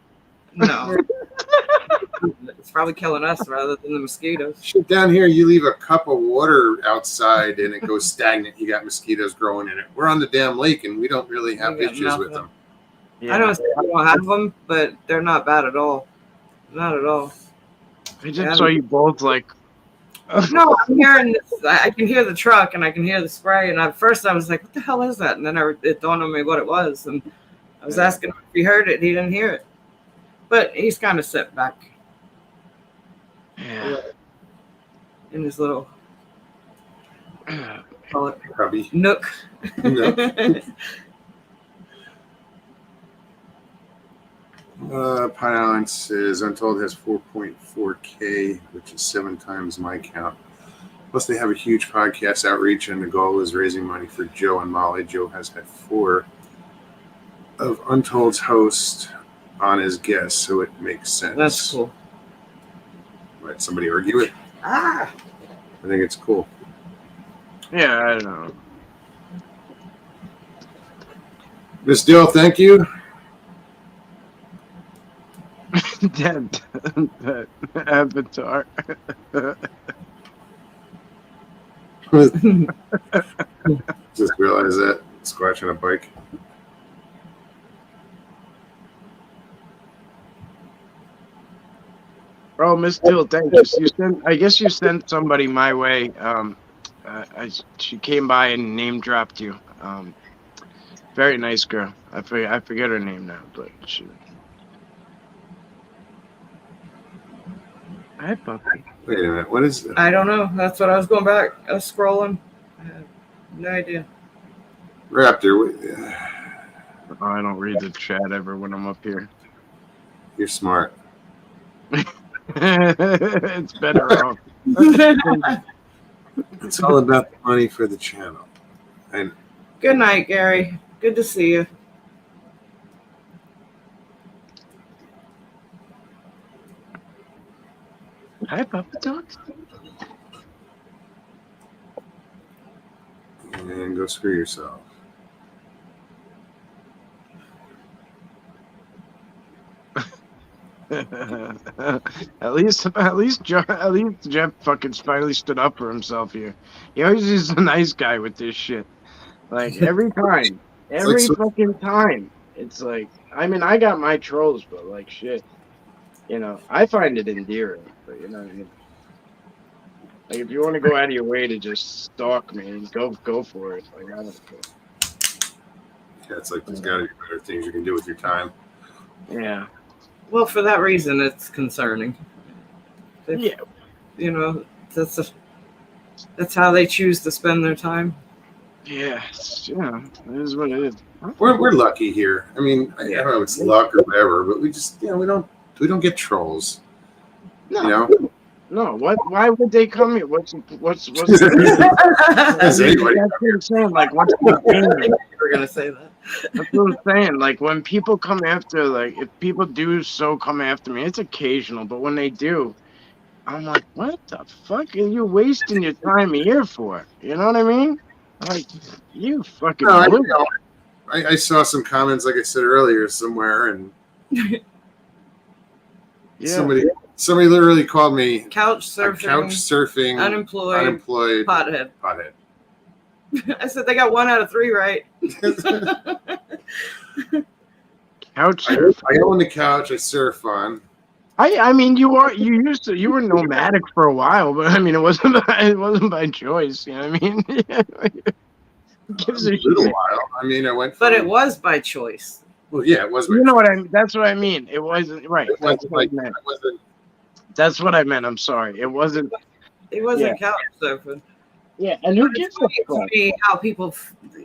No. It's probably killing us rather than the mosquitoes. Shit, down here, you leave a cup of water outside and it goes stagnant. You got mosquitoes growing in it. We're on the damn lake and we don't really have issues with them. Yeah. I don't say we don't have them, but they're not bad at all. Not at all. I just saw you both like. No, I'm hearing this. I can hear the truck and I can hear the spray. And at first I was like, what the hell is that? And then it dawned on me what it was. And I was asking him if he heard it. He didn't hear it. But he's kind of set back. Yeah. In his little Cubby. nook. Pine Island says Untold has 4.4K, which is 7 times my count. Plus, they have a huge podcast outreach, and the goal is raising money for Joe and Molly. Joe has had 4 of Untold's hosts on his guests, so it makes sense. That's cool. Let somebody argue it. I think it's cool. Yeah, I don't know. Miss Dill, thank you. that avatar. Just realized that. Scratching a bike. Bro, Miss Till, thanks. I guess you sent somebody my way. She came by and name dropped you. Very nice girl. I forget her name now, but she. Hi, puppy. Wait a minute. What is that? I don't know. That's what I was going back. I was scrolling. I have no idea. Raptor. Oh, I don't read the chat ever when I'm up here. You're smart. It's better off. It's all about the money for the channel. And Good night, Gary. Good to see you. Hi, Papa Dog. and go screw yourself. at least Jeff fucking finally stood up for himself here. He always is a nice guy with this shit. Like every time, fucking time. It's like, I mean, I got my trolls, but like shit, you know, I find it endearing. But you know what I mean? Like if you want to go out of your way to just stalk me, go for it. Like I don't care. Yeah, it's like there's got to be better things you can do with your time. Yeah. Well, for that reason, it's concerning. Yeah. You know, that's how they choose to spend their time. Yeah, it is what it is. We're lucky here. I mean, I don't know if it's luck or whatever, but we just, you know, we don't get trolls. No. You know? No, why would they come here? What's Does anybody that's what I'm saying. Like what's the game? We're gonna say that. That's what I'm saying. Like when people come after, like if people do so come after me, it's occasional, but when they do, I'm like, what the fuck are you wasting your time here for? You know what I mean? Like you fucking. No, I saw some comments, like I said earlier, somewhere, and somebody literally called me couch surfing, unemployed pothead. I said they got 1 out of 3 right. Couch. I own the couch. I surf on. I mean, you were nomadic for a while, but I mean, it wasn't by choice. You know what I mean? Gives a little while. I mean, I went. But it was by choice. Well, yeah, it was. You know what I mean? That's what I mean. It wasn't right. That's what I meant. That's what I meant. I'm sorry. It wasn't. It wasn't couch surfing. Yeah, and who gives a fuck? How people,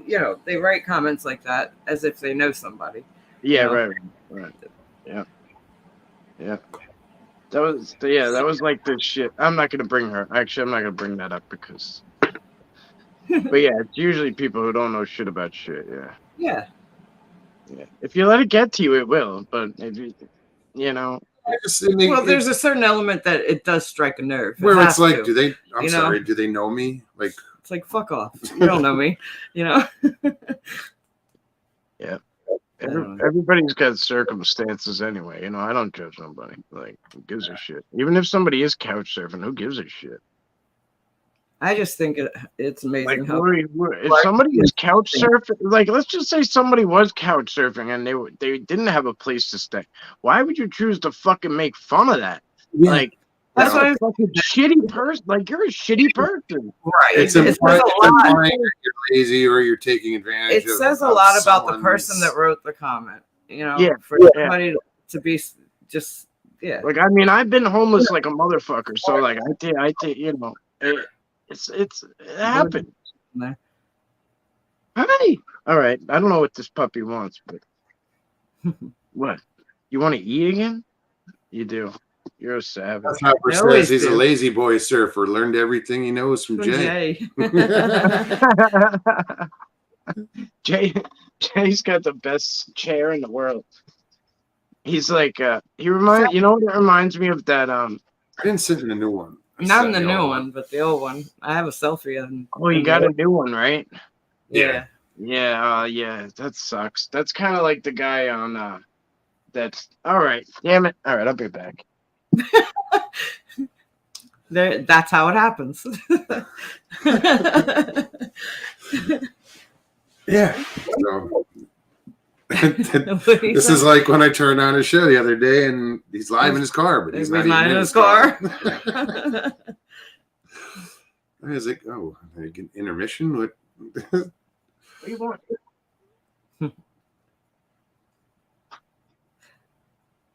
you know, they write comments like that as if they know somebody. Yeah, you know? right. Yeah. That was like the shit. I'm not gonna bring her. Actually, I'm not gonna bring that up because. But yeah, it's usually people who don't know shit about shit. Yeah. If you let it get to you, it will. But if you know. Well, there's a certain element that it does strike a nerve. Where it's like, do they know me? Like, it's like, fuck off. You don't know me, you know? Yeah. Everybody's got circumstances anyway. You know, I don't judge nobody. Like, who gives a shit? Even if somebody is couch surfing, who gives a shit? I just think it's amazing like, how if somebody is couch surfing, like let's just say somebody was couch surfing and they didn't have a place to stay. Why would you choose to fucking make fun of that? Yeah. Like that's a fucking shitty person. Like you're a shitty person. Right. It's implying that you're lazy or you're taking advantage. It says a lot about the person that wrote the comment. You know, for somebody to be just Like I mean, I've been homeless like a motherfucker. So like I think you know. It happened. Hi. All right. I don't know what this puppy wants, but what? You want to eat again? You do. You're a savage. That's Hopper says he's a lazy boy surfer. Learned everything he knows from Jay. Jay's got the best chair in the world. He's like he reminds you know what it reminds me of that I didn't sit in the new one. Not in the new one, but the old one. I have a selfie of him. Oh, you got a new one, right? Yeah. Yeah, that sucks. That's kind of like the guy on that's all right. Damn it. All right, I'll be back. That's how it happens. Yeah. So, This is like when I turned on a show the other day, and he's live in his car, but he's not even in his car. I was like, oh, intermission? What do you want?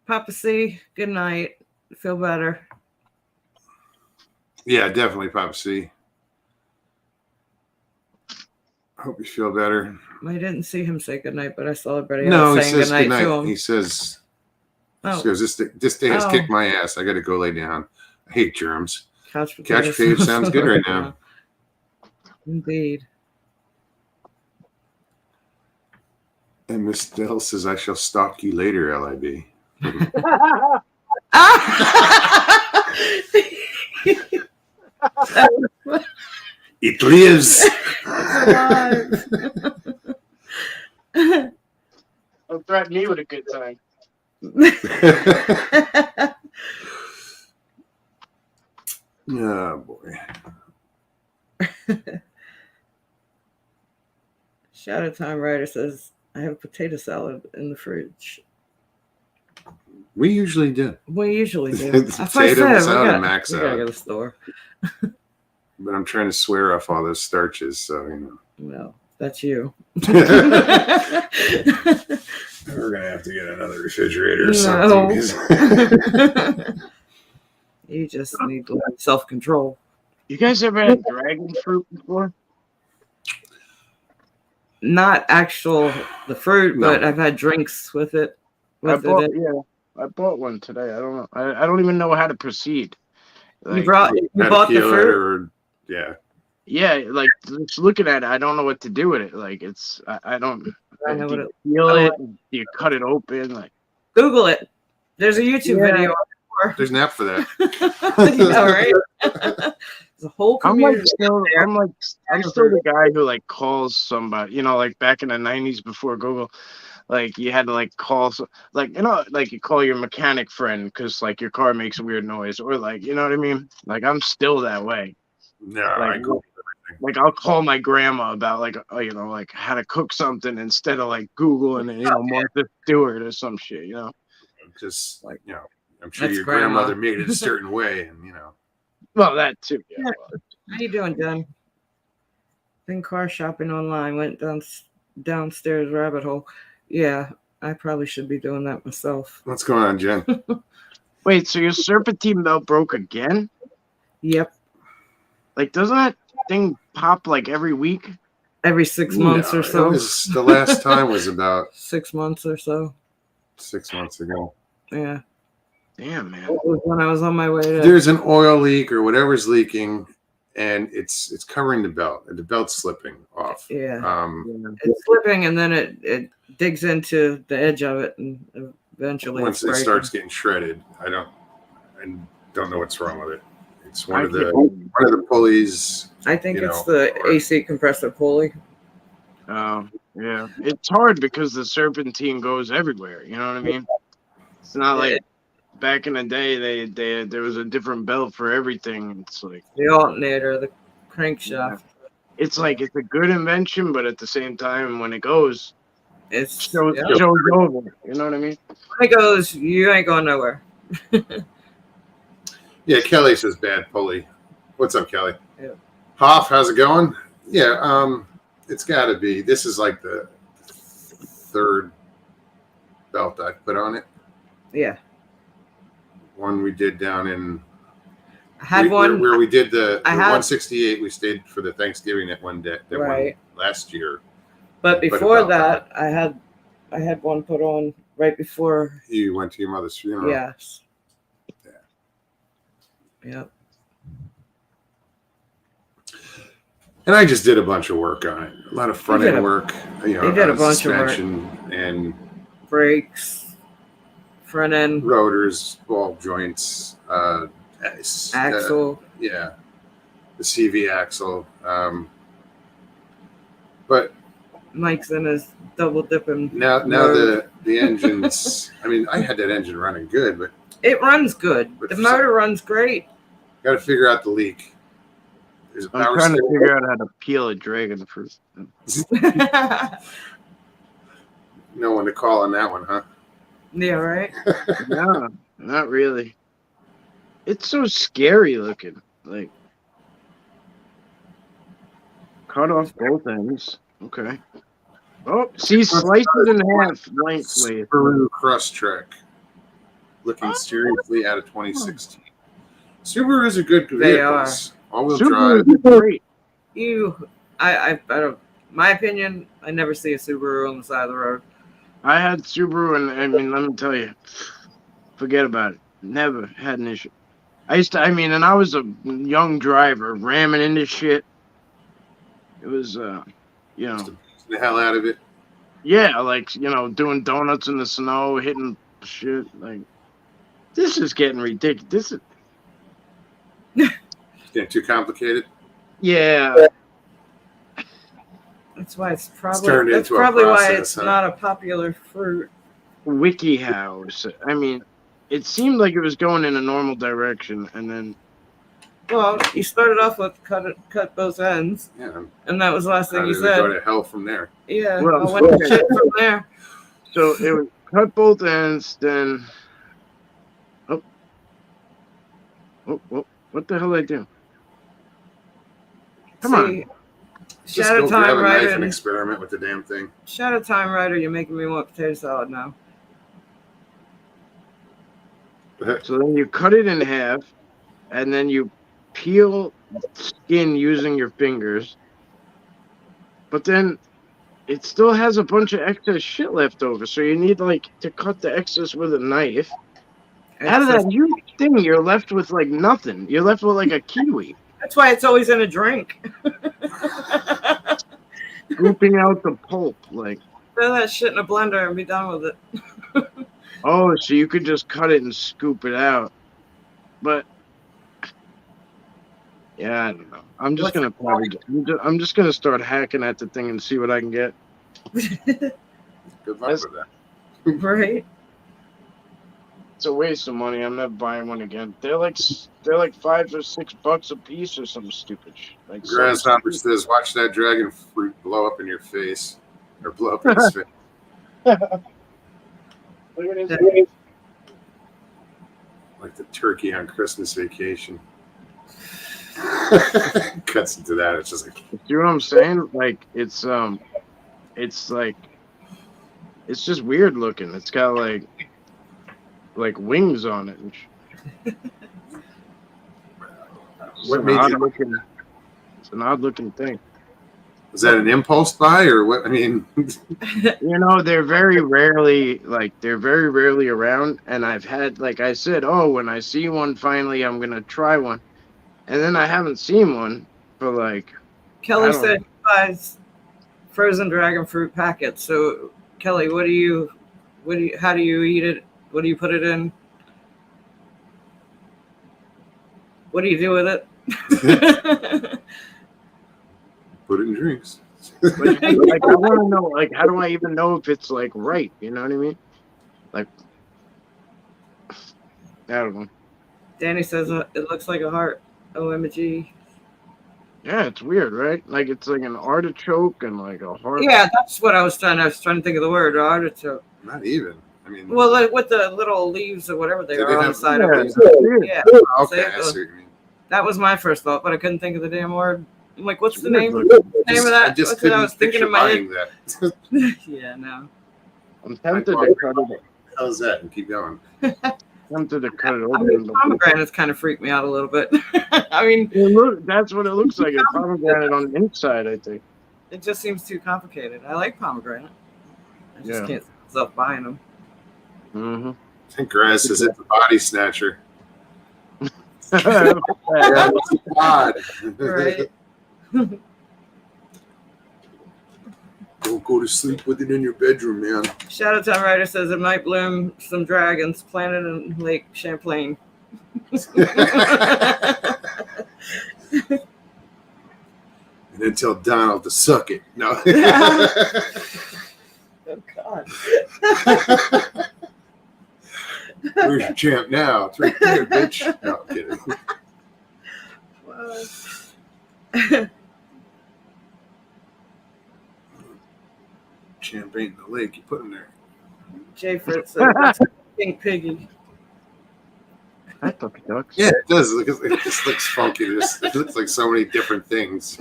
Papa C, good night. Feel better. Yeah, definitely, Papa C. Hope you feel better. I didn't see him say goodnight, but I saw everybody No, else he saying says goodnight to him. He says, Oh. this day has kicked my ass. I got to go lay down. I hate germs. Couch potato sounds good right now. Indeed. And Miss Dell says, I shall stalk you later, LIB. It lives. Don't threaten me with a good time. Oh boy. Shadow Time Writer says, I have potato salad in the fridge. We usually do. We usually do. Potato salad and mac salad. We gotta go to the store. But I'm trying to swear off all those starches, so you know. No, that's you. We're gonna have to get another refrigerator or something. You just need self-control. You guys ever had dragon fruit before? Not the fruit, No. but I've had drinks with it. I bought one today. I don't know. I don't even know how to proceed. You bought the fruit? Yeah, like just looking at it, I don't know what to do with it. Like I don't know do what you peel it? Do you cut it open? Like Google it. There's a YouTube video. There's an app for that. Yeah, right? There's a whole community. I'm still the guy who like calls somebody, you know, like back in the 90s before Google, like you had to like call, like, you know, like you call your mechanic friend because like your car makes a weird noise, or like, you know what I mean? Like I'm still that way. No, like, like I'll call my grandma about like, you know, like how to cook something instead of like Googling and, you know, Martha Stewart or some shit, you know? Just like, you know, I'm sure That's your grandma. grandmother made it a certain way, and you know. Well, that too. Yeah. How you doing, Jen? Been car shopping online. Went downstairs rabbit hole. Yeah, I probably should be doing that myself. What's going on, Jen? Wait, so your serpentine belt broke again? Yep. Like, doesn't that thing pop like every week? Every 6 months or so. The last time was about 6 months or so. 6 months ago. Yeah. Damn, man. It was when I was on my way to. There's an oil leak or whatever's leaking, and it's covering the belt, and the belt's slipping off. Yeah. It's slipping, and then it digs into the edge of it, and eventually once it starts getting shredded, I don't know what's wrong with it. It's one of the pulleys. I think it's the AC compressor pulley. Yeah, it's hard because the serpentine goes everywhere. You know what I mean? It's not like back in the day there was a different belt for everything. It's like the alternator, the crankshaft. It's like it's a good invention, but at the same time, when it goes, it shows over. You know what I mean? When it goes, you ain't going nowhere. Yeah, Kelly says bad pulley. What's up, Kelly? Yeah. Hoff, how's it going? Yeah, it's got to be. This is like the third belt I put on it. Yeah. One we did down in. I had one where we did the 168. We stayed for the Thanksgiving at one day. One last year. But before that, I had one put on right before you went to your mother's funeral. Yes. Yep. And I just did a bunch of work on it. A lot of front end work. You know, did a bunch of work. And brakes, front end, rotors, ball joints, axle. The CV axle. But Mike's in his double dipping. Now the engines. I mean, I had that engine running good, but it runs good. The motor runs great. Got to figure out the leak. I'm trying to figure out how to peel a dragon fruit. No one to call on that one, huh? Yeah, right. No, not really. It's so scary looking. Like, cut off both ends. Okay. Oh, see, slice it in half lengthways. Subaru Crosstrek. Looking Oh. seriously at a 2016. Subarus are good They vehicles. All-wheel Subaru drive. is great. I don't. My opinion, I never see a Subaru on the side of the road. I had Subaru, and I mean, let me tell you, forget about it. Never had an issue. And I was a young driver ramming into shit. It was, Just to beat the hell out of it. yeah, like, doing donuts in the snow, hitting shit. Like, this is getting ridiculous. Getting too complicated. Yeah. That's why it's turned that's into a probably why process, it's huh? not a popular fruit. WikiHow. I mean, it seemed like it was going in a normal direction, and then Well, you started off with cut both ends, Yeah. and that was the last How thing you did it go said. to hell from there? Yeah, Well, I went to shit from there. so it was cut both ends, then what the hell did I do? Come on. Just Shadow go grab Time a knife and Rider. experiment with the damn thing. Shadow Time Rider, you're making me want potato salad now. So then you cut it in half, and then you peel skin using your fingers. But then it still has a bunch of excess shit left over, so you need to cut the excess with a knife. Out of that huge thing, you're left with nothing. You're left with a kiwi. That's why it's always in a drink. Scooping out the pulp, Throw that shit in a blender and be done with it. Oh, so you could just cut it and scoop it out. But yeah, I don't know. I'm just gonna start hacking at the thing and see what I can get. Good luck with that. Right? It's a waste of money. I'm not buying one again. They're like $5 or $6 a piece or some stupid shit. Grasshopper says, "Watch that dragon fruit blow up in your face, or blow up in his face." Look at his face. Like the turkey on Christmas vacation. Cuts into that. It's just like, See what I'm saying? It's just weird looking. It's got like wings on it. what made you? It's an odd looking thing. Was that an impulse buy or what? I mean, They're very rarely around, and I've had, like I said, when I see one finally, I'm gonna try one, and then I haven't seen one for Kelly said he buys frozen dragon fruit packets. So Kelly, how do you eat it? What do you put it in? What do you do with it? put it in drinks. I want to know, how do I even know if it's right? You know what I mean? I don't know. Danny says it looks like a heart. OMG. Yeah, it's weird, right? It's like an artichoke and a heart. Yeah, that's what I was trying to think of the word artichoke. Not even. I mean, well, with the little leaves or whatever they are on the side of it. Yeah. Okay, I see what you mean. That was my first thought, but I couldn't think of the damn word. I'm like, what's the name? Of that? I just couldn't was thinking in my head. That. Yeah, no. I'm tempted to cut it. How's that? And keep going. Tempted to cut it I open. mean, pomegranates kind of freaked me out a little bit. I mean, that's what it looks like. A pomegranate on the inside, I think. It just seems too complicated. I like pomegranate. I just Yeah. can't see myself buying them. Mm-hmm. I think Grass is it the body snatcher. God. Right. Don't go to sleep with it in your bedroom, man. Shadow Time Rider says it might bloom some dragons planted in Lake Champlain. And then tell Donald to suck it. No. Oh, God. Where's your champ now? It's right there, bitch. No, I'm kidding. Champagne in the lake. You put them there. Jay Fritz said, "That's a pink piggy." Hi, puppy dogs. Yeah, it does. It just looks funky. It looks like so many different things.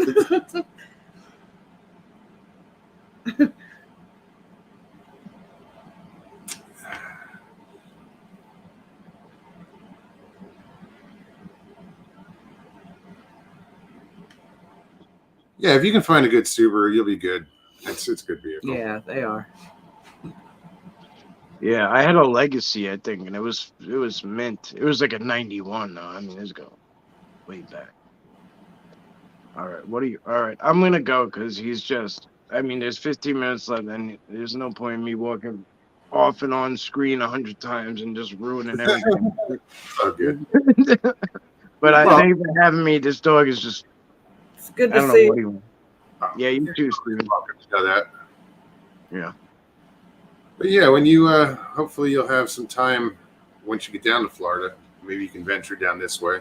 Yeah, if you can find a good Subaru, you'll be good. It's a good vehicle. Yeah, they are. Yeah, I had a Legacy, I think, and it was mint. It was like a 91, though. I mean, it's going way back. All right, I'm going to go because he's just, I mean, there's 15 minutes left, and there's no point in me walking off and on screen 100 times and just ruining everything. So good. But I thank you for having me. This dog is just, It's good I to don't see. know what he wants. Yeah, you too, Steven. Know that. Yeah. But yeah, when you hopefully you'll have some time once you get down to Florida. Maybe you can venture down this way.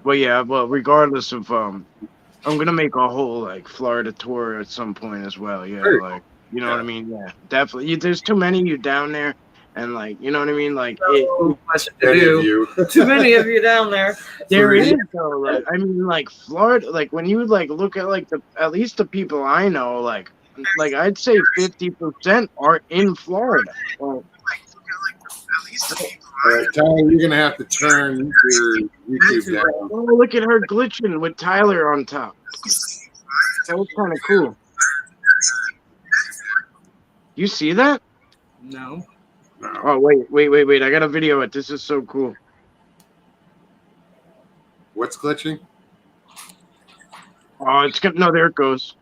Well, yeah, well, regardless of, I'm going to make a whole, like, Florida tour at some point as well. Yeah, Sure. like, you know what I mean? Yeah, definitely. There's too many of you down there, and, like, you know what I mean? Like, So much to Many do. of you. Too many of you down there. there Three. is, though. Like, I mean, like, Florida, like, when you, like, look at, like, at least the people I know, like I'd say 50% are in Florida. Well, All right, Tyler, you're gonna have to turn your YouTube down. oh, look at her glitching with Tyler on top. That was kind of cool. You see that? No. No. Oh, wait. I got a video of it. This is so cool. What's glitching? Oh, it's good. No, there it goes.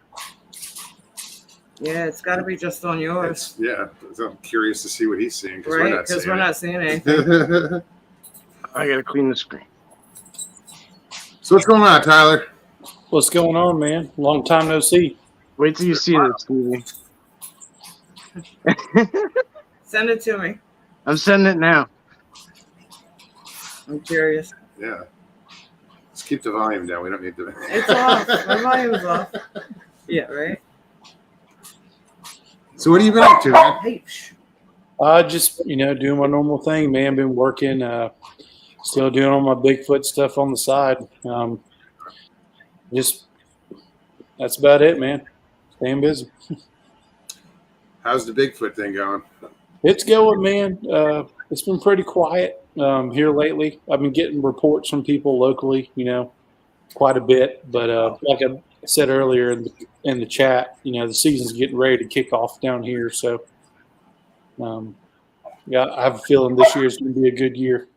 Yeah, it's got to be just on yours, Yeah, so I'm curious to see what he's seeing because right? we're not Because seeing we're not seeing anything. it. I got to clean the screen. So what's going on, Tyler? What's going on, man? Long time no see. Wait till you see this, Stevie. Send it to me. I'm sending it now. I'm curious. Yeah. Let's keep the volume down. We don't need to. It's off. My volume's off. Yeah, right? So what have you been up to, man? Hey, shh. Just doing my normal thing, man. Been working, still doing all my Bigfoot stuff on the side. Just that's about it, man. Staying busy. How's the Bigfoot thing going? It's going, man. It's been pretty quiet here lately. I've been getting reports from people locally, quite a bit. But like I said earlier in the chat, the season's getting ready to kick off down here. So, yeah, I have a feeling this year is going to be a good year,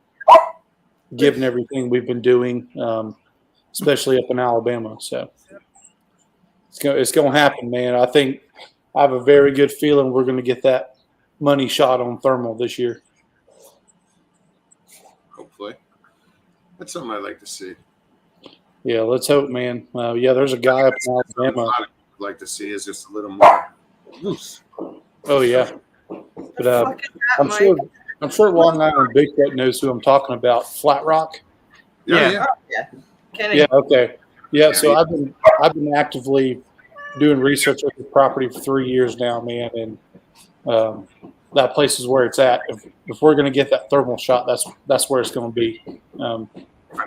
given everything we've been doing, especially up in Alabama. So, it's going to happen, man. I think I have a very good feeling we're going to get that money shot on thermal this year. Hopefully. That's something I'd like to see. Yeah, let's hope, man. Yeah, there's a guy up in What Alabama. I'd like to see is just a little more loose. Oh yeah, but Fucking I'm Mike. sure Long Island Bigfoot knows who I'm talking about. Flat Rock. Yeah. Kenny. Yeah. Okay. Yeah. So I've been actively doing research on the property for 3 years now, man, and that place is where it's at. If we're going to get that thermal shot, that's where it's going to be. On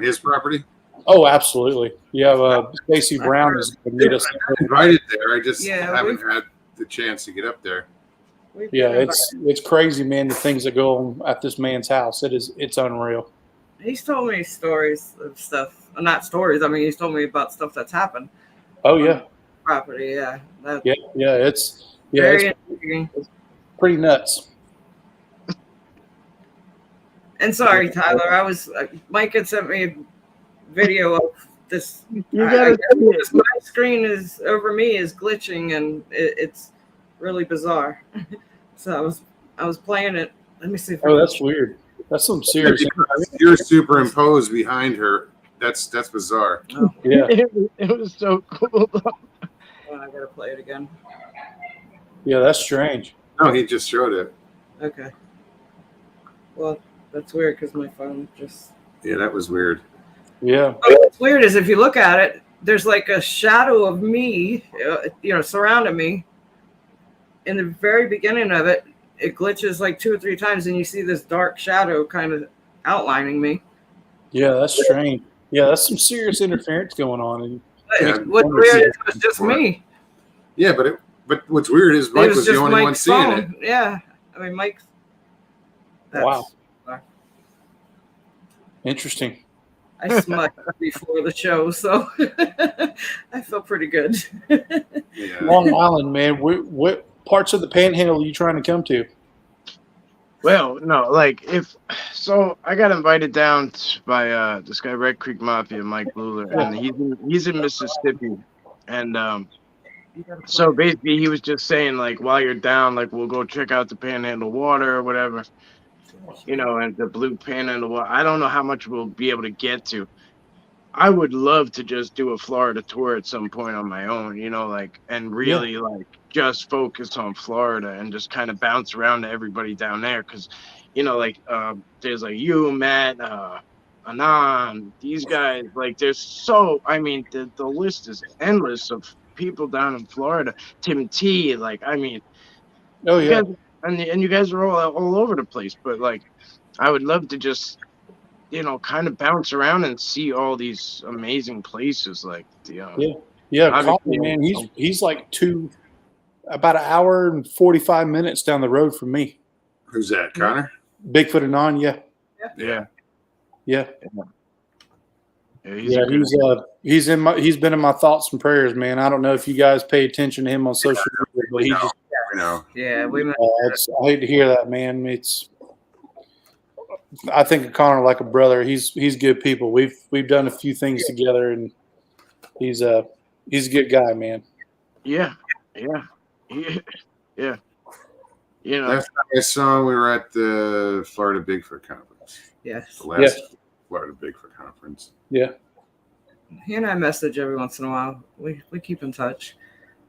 his property? Oh, absolutely. Yeah. Stacy Brown is going to meet us. I'm invited there. I just Yeah, haven't had the chance to get up there. We've Yeah, been it's crazy, man. The things that go on at this man's house, it's unreal. He's told me stories of stuff. Not stories. I mean, he's told me about stuff that's happened. Oh yeah, Property. Yeah. That's yeah. It's very intriguing. pretty nuts. And sorry, Tyler. Mike had sent me a video of this. You gotta see it. My screen is over me is glitching and it's really bizarre. So I was playing it. Let me see if Oh, that's weird. That's some serious. You're superimposed behind her. That's bizarre. Yeah, It was so cool. I gotta play it again. yeah. That's strange. No, he just showed it. Okay. Well, that's weird because my phone just. Yeah, that was weird. Yeah, What's weird is if you look at it, there's like a shadow of me, surrounding me. in the very beginning of it, it glitches like 2 or 3 times, and you see this dark shadow kind of outlining me. Yeah, that's strange. Yeah, that's some serious interference going on. And Yeah. What's weird is it was just me. Yeah, but what's weird is It Mike was was the just only one Mike's seeing it. phone. Yeah, I mean Mike. Wow. Interesting. I smudged before the show, so I feel pretty good. Yeah. Long Island, man. What parts of the Panhandle are you trying to come to? Well, no, like so I got invited down by this guy Red Creek Mafia, Mike Bluler, and he's in Mississippi, and so basically he was just saying like while you're down, like we'll go check out the Panhandle water or whatever, and the blue Panhandle water. I don't know how much we'll be able to get to. I would love to just do a Florida tour at some point on my own, and really like just focus on Florida and just kind of bounce around to everybody down there. Cause, there's like you, Matt, Anan, these guys, like the list is endless of people down in Florida. Tim T, Oh, you yeah. guys, and you guys are all over the place, but like, I would love to just, kind of bounce around and see all these amazing places. Yeah, Colin, man, he's like about an hour and 45 minutes down the road from me. Who's that, Connor? Bigfoot and on, yeah. Yeah. Yeah. He's he's been in my thoughts and prayers, man. I don't know if you guys pay attention to him on social media, but he just Yeah, we met. I hate to hear that, man. I think of Connor like a brother. He's good people. We've done a few things together, and he's a good guy, man. Yeah. Last time I saw him, we were at the Florida Bigfoot conference. Yes. The last Florida Bigfoot conference. Yeah. He and I message every once in a while. We keep in touch.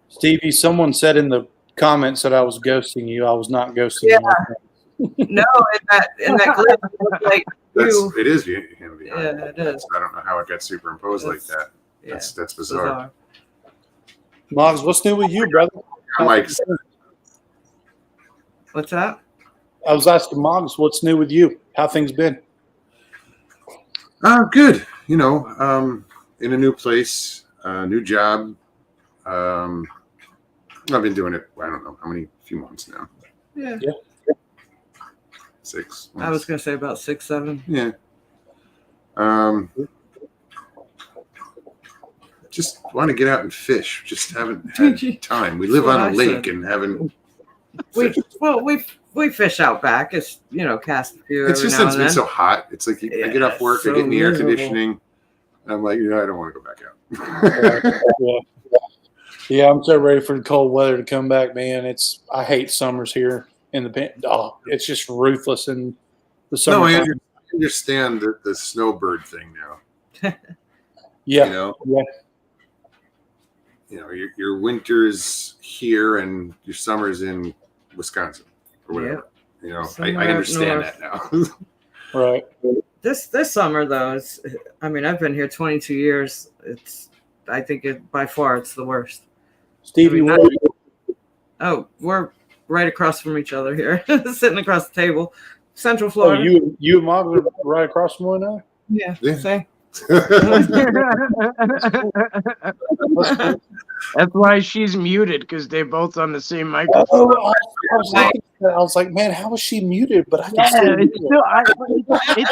Stevie, someone said in the comments that I was ghosting you. I was not ghosting you. No, in that clip, it looked like you. It is him behind. Yeah, it is. I don't know how it got superimposed like that. Yeah, That's bizarre. Moggs, what's new with you, brother? Mike, What's that? I was asking Moggs, what's new with you? How things been? Good. In a new place, new job. I've been doing it. I don't know how many, few months now. Yeah. 6 months. I was gonna say about 6, 7. Yeah. Just want to get out and fish. Just haven't had time. We live on a lake and haven't. We fish out back. It's cast a few. It's just every now it's and been then. so hot. It's like I get off work, I get in the air conditioning, and I'm like, I don't want to go back out. Yeah, I'm so ready for the cold weather to come back, man. I hate summers here in the it's just ruthless in the summer. No, I understand the snowbird thing now. Yeah. Your winter's here and your summer's in Wisconsin or whatever. I understand that now. Right. This summer though, I've been here 22 years. I think by far it's the worst. Stevie, we're right across from each other here, sitting across the table. Central Florida. You and Mom are right across from one another? Yeah. Same. That's why she's muted, because they're both on the same microphone. I was like, man, how is she muted? But I can still it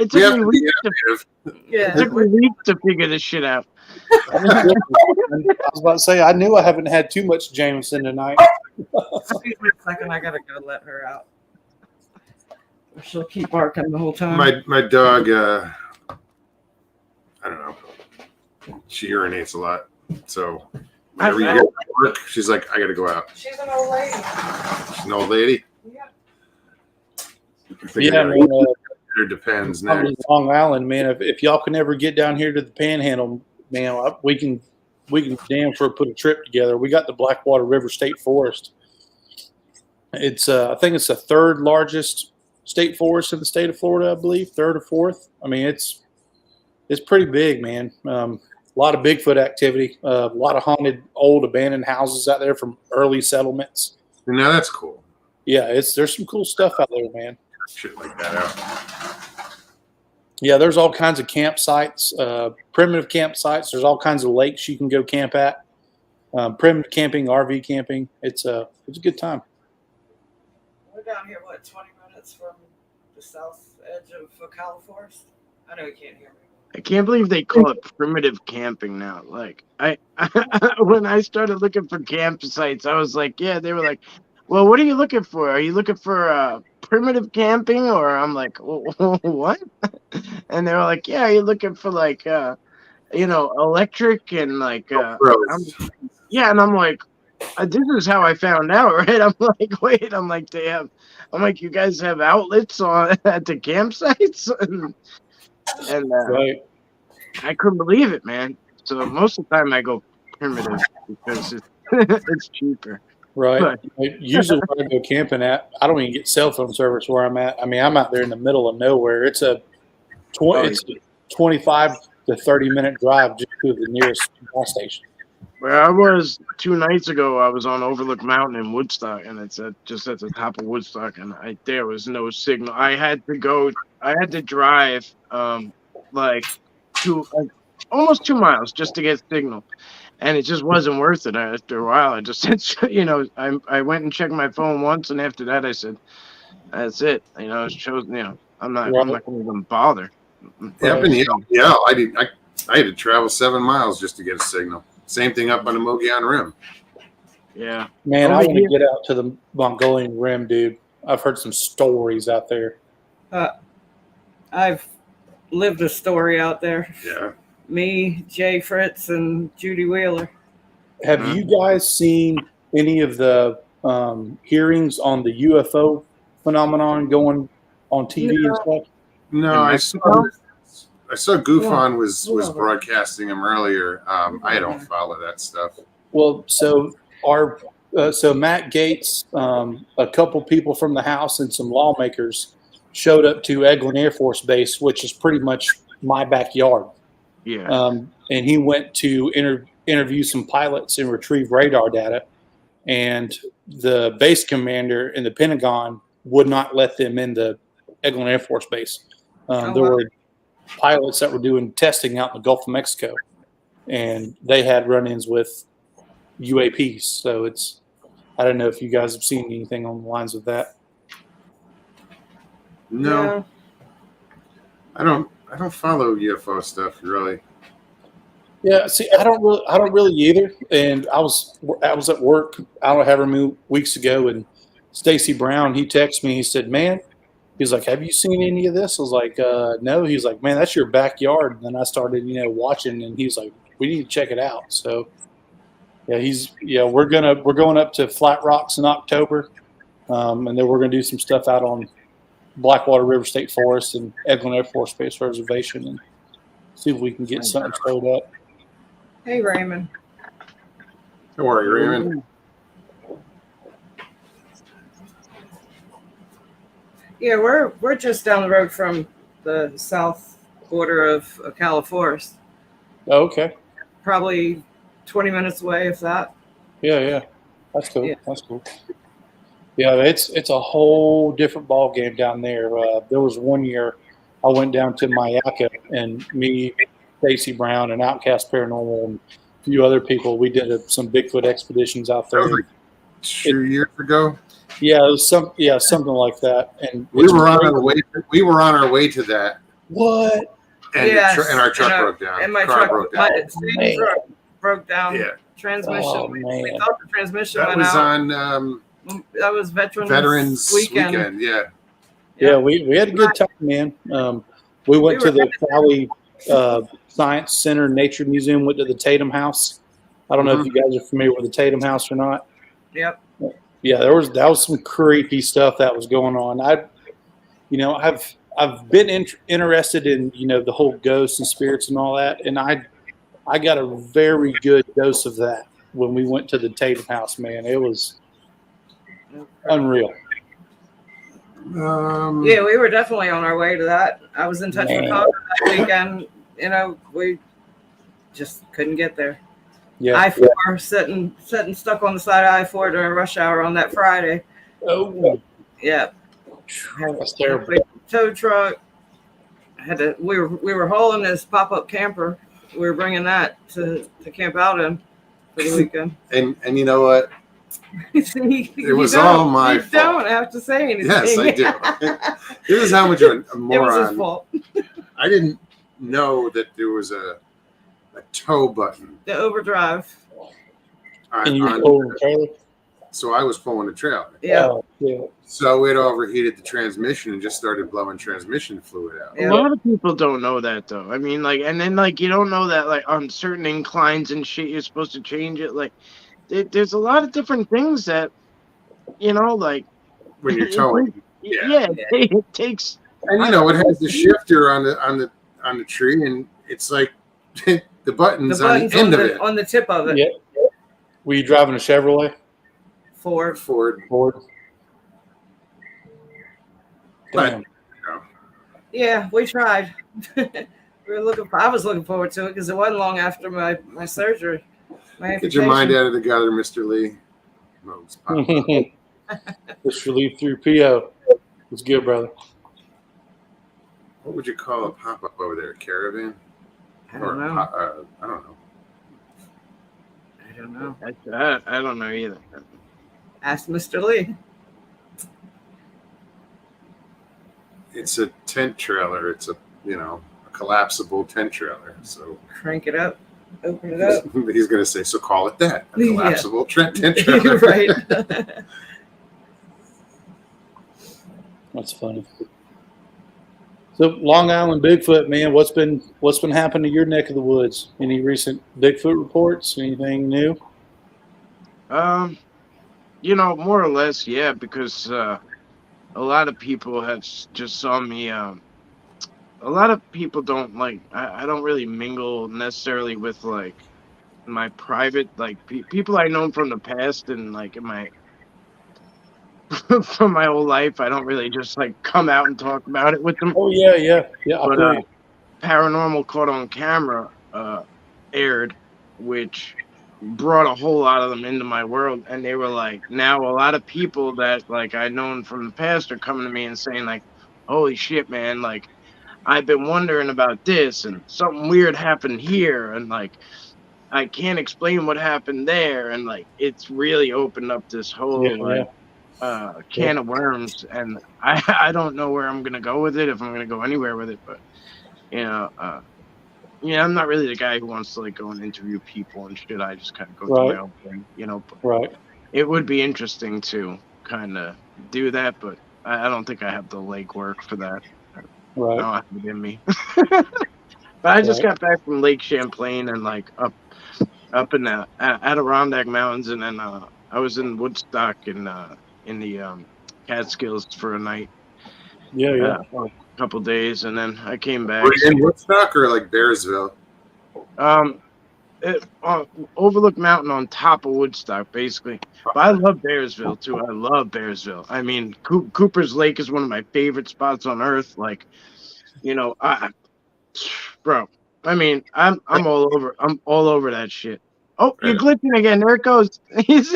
took me weeks to figure this shit out. I was about to say, I knew I haven't had too much Jameson tonight. Excuse me a second, I gotta go let her out. She'll keep barking the whole time. My dog, I don't know. She urinates a lot, so whenever you get to work, she's like, I gotta go out. She's an old lady. She's an old lady. Yeah. Man. It depends. Long Island, man. If y'all can ever get down here to the Panhandle, man, we can damn sure put a trip together. We got the Blackwater River State Forest. It's I think it's the 3rd largest state forest in the state of Florida, I believe, 3rd or 4th. I mean, it's pretty big, man. lot of Bigfoot activity, a lot of haunted old abandoned houses out there from early settlements. Now that's cool. Yeah, there's some cool stuff out there, man. Shit like that out. Yeah, there's all kinds of campsites, primitive campsites. There's all kinds of lakes you can go camp at. Primitive camping, RV camping. It's a good time. We're down here, 20 minutes from the south edge of Ocala Forest? I know you can't hear me. I can't believe they call it primitive camping now. Like I when I started looking for campsites, I was like, yeah, they were like, well, what are you looking for? Are you looking for primitive camping? Or I'm like, what? And they were like, yeah, are you looking for like electric and like yeah, and I'm like, this is how I found out, right? I'm like, wait, I'm like, you guys have outlets at the campsites? And Right. I couldn't believe it, man. So most of the time I go primitive because it's cheaper. Right. Usually when I go camping I don't even get cell phone service where I'm at. I mean, I'm out there in the middle of nowhere. It's a 25 to 30-minute drive just to the nearest gas station. Where I was 2 nights ago, I was on Overlook Mountain in Woodstock, and it's just at the top of Woodstock, and there was no signal. I had to drive like almost 2 miles just to get signal, and it just wasn't worth it. After a while, I just said, I went and checked my phone once, and after that, I said, that's it. It's chosen. I'm not going to even bother. Up in the I had to travel 7 miles just to get a signal. Same thing up on the Mogollon Rim. Yeah. Man, I want to get out to the Mongolian Rim, dude. I've heard some stories out there. I've lived a story out there. Yeah. Me, Jay Fritz, and Judy Wheeler. Have you guys seen any of the hearings on the UFO phenomenon going on TV and stuff? No, I saw Goofon was broadcasting them earlier. I don't follow that stuff. Well, so Matt Gaetz, a couple people from the House, and some lawmakers showed up to Eglin Air Force Base, which is pretty much my backyard. Yeah. And he went to interview some pilots and retrieve radar data, and the base commander in the Pentagon would not let them in the Eglin Air Force Base. There were pilots that were doing testing out in the Gulf of Mexico, and they had run-ins with UAPs. So I don't know if you guys have seen anything on the lines of that. No, Yeah. I don't follow UFO stuff really. Yeah, see, I don't really either. And I was at work, I don't know how many weeks ago, and Stacy Brown, he texted me. He said, "Man," he's like, "have you seen any of this?" I was like, "No." He's like, "Man, that's your backyard." And then I started, watching, and he's like, "We need to check it out." So, yeah, we're going up to Flat Rocks in October, and then we're gonna do some stuff out on Blackwater River State Forest and Eglin Air Force Base Reservation, and see if we can get something stowed up. Hey, Raymond. How are you, Raymond? Yeah, we're just down the road from the south border of Ocala Forest. Oh, okay. Probably 20 minutes away, if that. Yeah. That's cool. Yeah. That's cool. Yeah, it's a whole different ball game down there. There was one year I went down to Mayaca, and me, Stacy Brown, and Outcast Paranormal, and a few other people, we did some Bigfoot expeditions out there. That was like 2 years ago. Yeah, it was something like that. And We were on our way to that. What? And, Yes, and our truck broke down. And my car truck broke down. broke down. Yeah. Transmission. Oh, we man. thought the transmission That went was out. on That was Veterans Weekend. Yeah. Yeah, we had a good time, man. We went to the Valley Science Center Nature Museum, went to the Tatum House. I don't know if you guys are familiar with the Tatum House or not. Yep. Yeah, that was some creepy stuff that was going on. I've been interested in the whole ghosts and spirits and all that, and I got a very good dose of that when we went to the Tatum House. Man, it was unreal. Yeah, we were definitely on our way to that. I was in touch with Connor that weekend. just couldn't get there. Yeah. I-4 sitting stuck on the side of I-4 during rush hour on that Friday. Oh, Yeah, that's terrible. big tow truck. We were hauling this pop-up camper. We were bringing that to camp out in for the weekend. And you know what? See, It was all my you fault. Don't have to say anything. Yes, I do. This is how much of a It was his moron. fault. I didn't know that there was a tow button. The overdrive. And you pulled the trailer? So I was pulling the trailer. Yeah. Oh, yeah. So it overheated the transmission and just started blowing transmission fluid out. Yeah. A lot of people don't know that though. I mean, like, and then like you don't know that like on certain inclines and shit you're supposed to change it. Like, there's a lot of different things that, you know, like When you're towing. Yeah, it takes. And you know, it has the shifter on the tree, and it's like the buttons on the end of it. On the tip of it. Yeah. Were you driving a Chevrolet? Ford. Ford. But Damn. Yeah, we tried. I was looking forward to it because it wasn't long after my surgery. Get your mind out of the gutter, Mr. Lee. Most Just relief through PO. It's good, brother. What would you call a pop-up over there? A caravan? I don't know. I don't know. I don't know. I don't know either. Ask Mr. Lee. It's a tent trailer. It's a collapsible tent trailer. So Crank it up. Open it up. he's gonna say, so call it that. A Yeah. collapsible tent trailer. Right. That's funny. So Long Island Bigfoot, man, what's been happening to your neck of the woods? Any recent Bigfoot reports? Anything new? You know, more or less, yeah, because a lot of people have just saw me. A lot of people don't like. I don't really mingle necessarily with like my private people I know from the past and like in my from my whole life. I don't really just like come out and talk about it with them. Oh yeah. But Paranormal Caught on Camera aired, which brought a whole lot of them into my world, and they were like, now a lot of people that like I known from the past are coming to me and saying like, holy shit, man, like I've been wondering about this and something weird happened here, and like I can't explain what happened there, and like it's really opened up this whole can of worms, and I don't know where I'm gonna go with it, if I'm gonna go anywhere with it, but you know, I'm not really the guy who wants to like go and interview people and shit. I just kind of go to my own thing, you know. But right. It would be interesting to kind of do that, but I don't think I have the legwork for that. Right. I don't have it in me. But I just got back from Lake Champlain and like up in the Adirondack Mountains, and then I was in Woodstock in the Catskills for a night. Yeah. A couple days, and then I came back. Were you in Woodstock or like Bearsville? Overlook Mountain on top of Woodstock, basically. But I love Bearsville too. I love Bearsville. I mean, Cooper's Lake is one of my favorite spots on earth. Like, you know, bro. I mean, I'm all over. I'm all over that shit. Oh, you're glitching again. There it goes. He's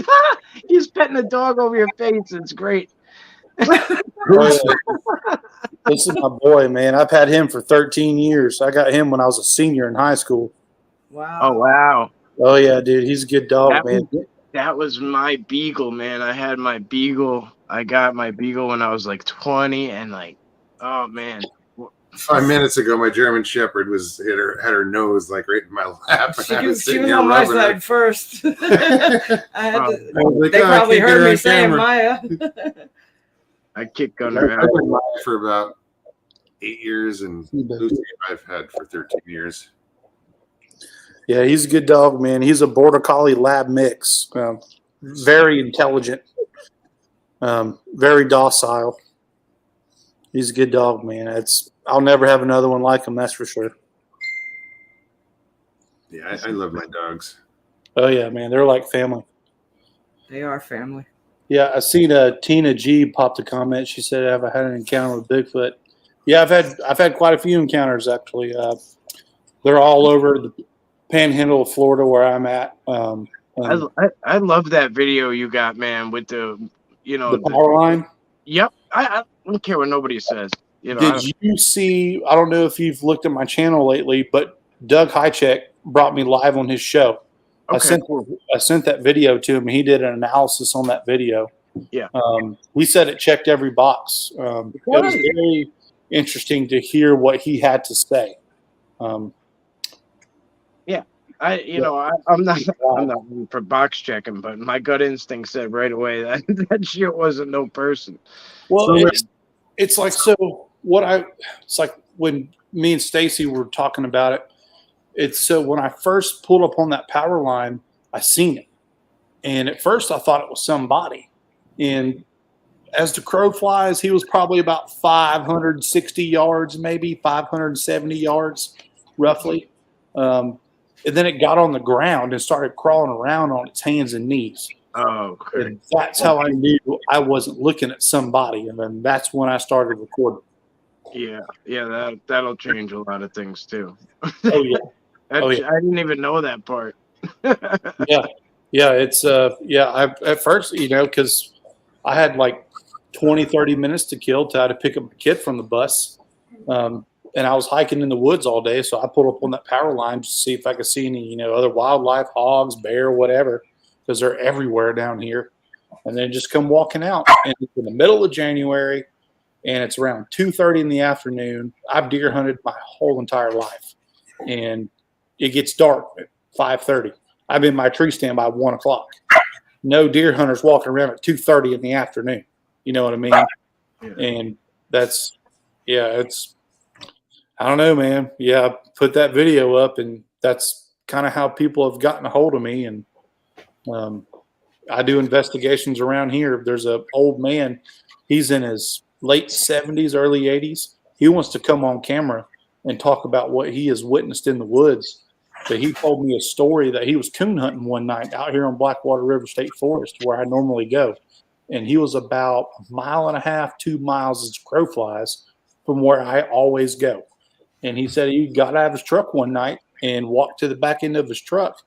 petting a dog over your face. It's great. This is my boy, man. I've had him for 13 years. I got him when I was a senior in high school. Wow. Oh, wow. Oh, yeah, dude. He's a good dog, man. That was my beagle, man. I had my beagle. I got my beagle when I was like 20, and like, oh, man. 5 minutes ago, my German Shepherd had her nose like right in my lap. She was on my side first. They Like, probably heard me saying Maya. I kicked on her. I've been Maya for about 8 years, and Lucy I've had for 13 years. Yeah, he's a good dog, man. He's a Border Collie Lab mix. Very intelligent. Very docile. He's a good dog, man. I'll never have another one like him, that's for sure. Yeah, I love my dogs. Oh yeah, man, they're like family. They are family. Yeah, I seen Tina G popped a comment. She said, "Have I had an encounter with Bigfoot?" Yeah, I've had quite a few encounters actually. They're all over Panhandle of Florida, where I'm at. I love that video you got, man, with the the power line. Yep. I don't care what nobody says. Did you see? I don't know if you've looked at my channel lately, but Doug Hycheck brought me live on his show. Okay, I sent that video to him. He did an analysis on that video. Yeah. He said it checked every box. It was very interesting to hear what he had to say. I'm not for box checking, but my gut instinct said right away that that shit wasn't no person. Well, it's like, so it's like when me and Stacy were talking about it. It's so when I first pulled up on that power line, I seen it. And at first I thought it was somebody. And as the crow flies, he was probably about 560 yards, maybe 570 yards, roughly. And then it got on the ground and started crawling around on its hands and knees. Oh, okay. And that's how I knew I wasn't looking at somebody. And then that's when I started recording. Yeah, that'll change a lot of things too. Oh yeah. I didn't even know that part. Yeah, it's at first, because I had like 20-30 minutes to kill till I had to pick up my kid from the bus. And I was hiking in the woods all day, so I pulled up on that power line just to see if I could see any, other wildlife, hogs, bear, whatever, because they're everywhere down here. And then just come walking out. And it's in the middle of January, and it's around 2:30 in the afternoon. I've deer hunted my whole entire life. And it gets dark at 5:30. I'm in my tree stand by 1 o'clock. No deer hunters walking around at 2:30 in the afternoon. You know what I mean? Yeah. And it's, I don't know, man. Yeah, I put that video up, and that's kind of how people have gotten a hold of me. And I do investigations around here. There's an old man. He's in his late 70s, early 80s. He wants to come on camera and talk about what he has witnessed in the woods. But he told me a story that he was coon hunting one night out here on Blackwater River State Forest, where I normally go. And he was about 1.5 miles, 2 miles as crow flies from where I always go. And he said he got out of his truck one night and walked to the back end of his truck.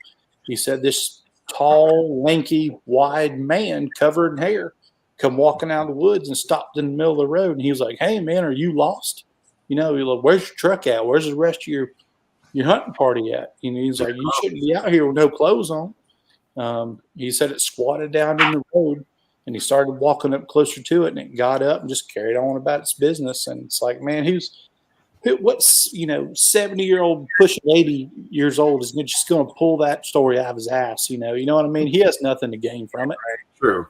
He said this tall, lanky, wide man covered in hair come walking out of the woods and stopped in the middle of the road. And he was like, "Hey, man, are you lost? He's like, where's your truck at? Where's the rest of your hunting party at?" He's like, "You shouldn't be out here with no clothes on." He said it squatted down in the road, and he started walking up closer to it, and it got up and just carried on about its business. And it's like, man, what's 70-year-old pushing 80 years old is just going to pull that story out of his ass? You know what I mean? He has nothing to gain from it. True.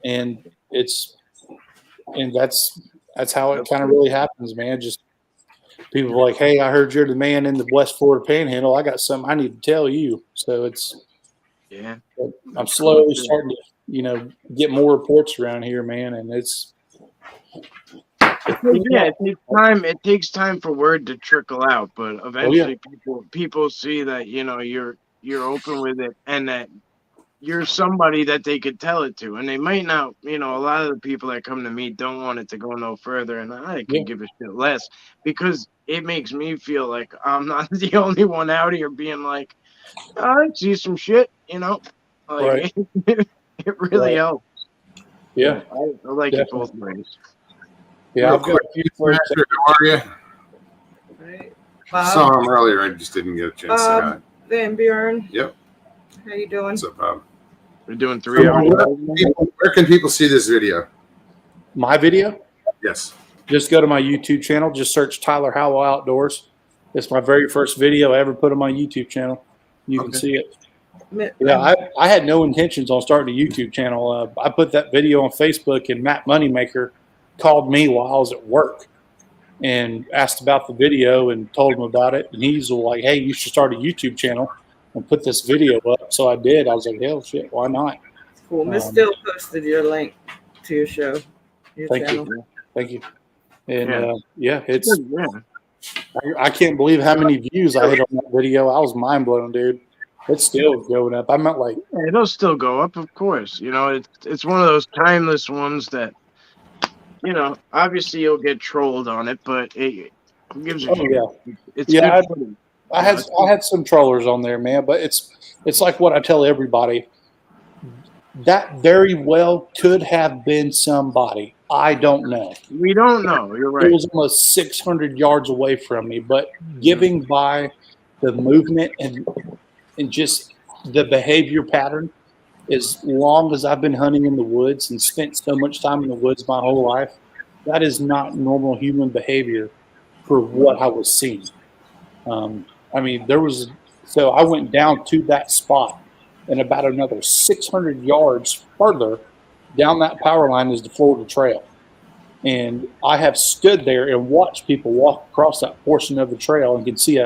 And that's how it kind of really happens, man. Just people are like, "Hey, I heard you're the man in the West Florida Panhandle. I got something I need to tell you." So I'm slowly starting to, get more reports around here, man. And it takes time for word to trickle out, but eventually people see that you're open with it, and that you're somebody that they could tell it to. And they might not, a lot of the people that come to me don't want it to go no further, and I could give a shit less, because it makes me feel like I'm not the only one out here being like, I see some shit, Right. It really helps. Yeah. I like it both ways. Yeah, I've got a few friends. How are you? Right. Saw him earlier. I just didn't get a chance to say hi. Van Buren. Yep. How you doing? What's up, Bob? We're doing 3 hours. Where can people see this video? My video? Yes. Just go to my YouTube channel. Just search Tyler Howell Outdoors. It's my very first video I ever put on my YouTube channel. You can see it. Yeah, I had no intentions on starting a YouTube channel. I put that video on Facebook, and Matt Moneymaker called me while I was at work and asked about the video and told him about it. And he's like, "Hey, you should start a YouTube channel and put this video up." So I did. I was like, "Hell, shit, why not?" Cool. Miss Still posted your link to your show. Thank you. And it's. I can't believe how many views I hit on that video. I was mind blown, dude. It's still going up. I'm not like it'll still go up, of course. It's one of those timeless ones that, obviously you'll get trolled on it, but it gives a shit. Yeah. It's yeah. good. I had some trollers on there, man, but it's like what I tell everybody. That very well could have been somebody. I don't know. We don't know. You're right. It was almost 600 yards away from me, but giving by the movement and just the behavior pattern, as long as I've been hunting in the woods and spent so much time in the woods my whole life, that is not normal human behavior for what I was seeing. I mean, so I went down to that spot, and about another 600 yards further down that power line is the Florida Trail. And I have stood there and watched people walk across that portion of the trail and can see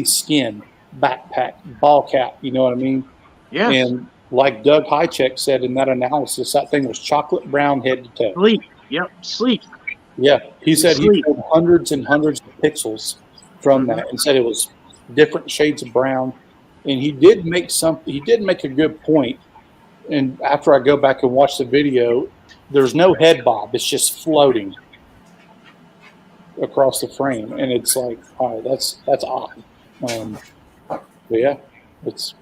skin, backpack, ball cap, you know what I mean? Yeah. And like Doug Hychek said in that analysis, that thing was chocolate brown head to toe. Sleek. Yep. Sleek. Yeah. He said he pulled hundreds and hundreds of pixels from that and said it was different shades of brown. And he did make a good point. And after I go back and watch the video, there's no head bob. It's just floating across the frame. And it's like, all right, that's odd. But yeah, it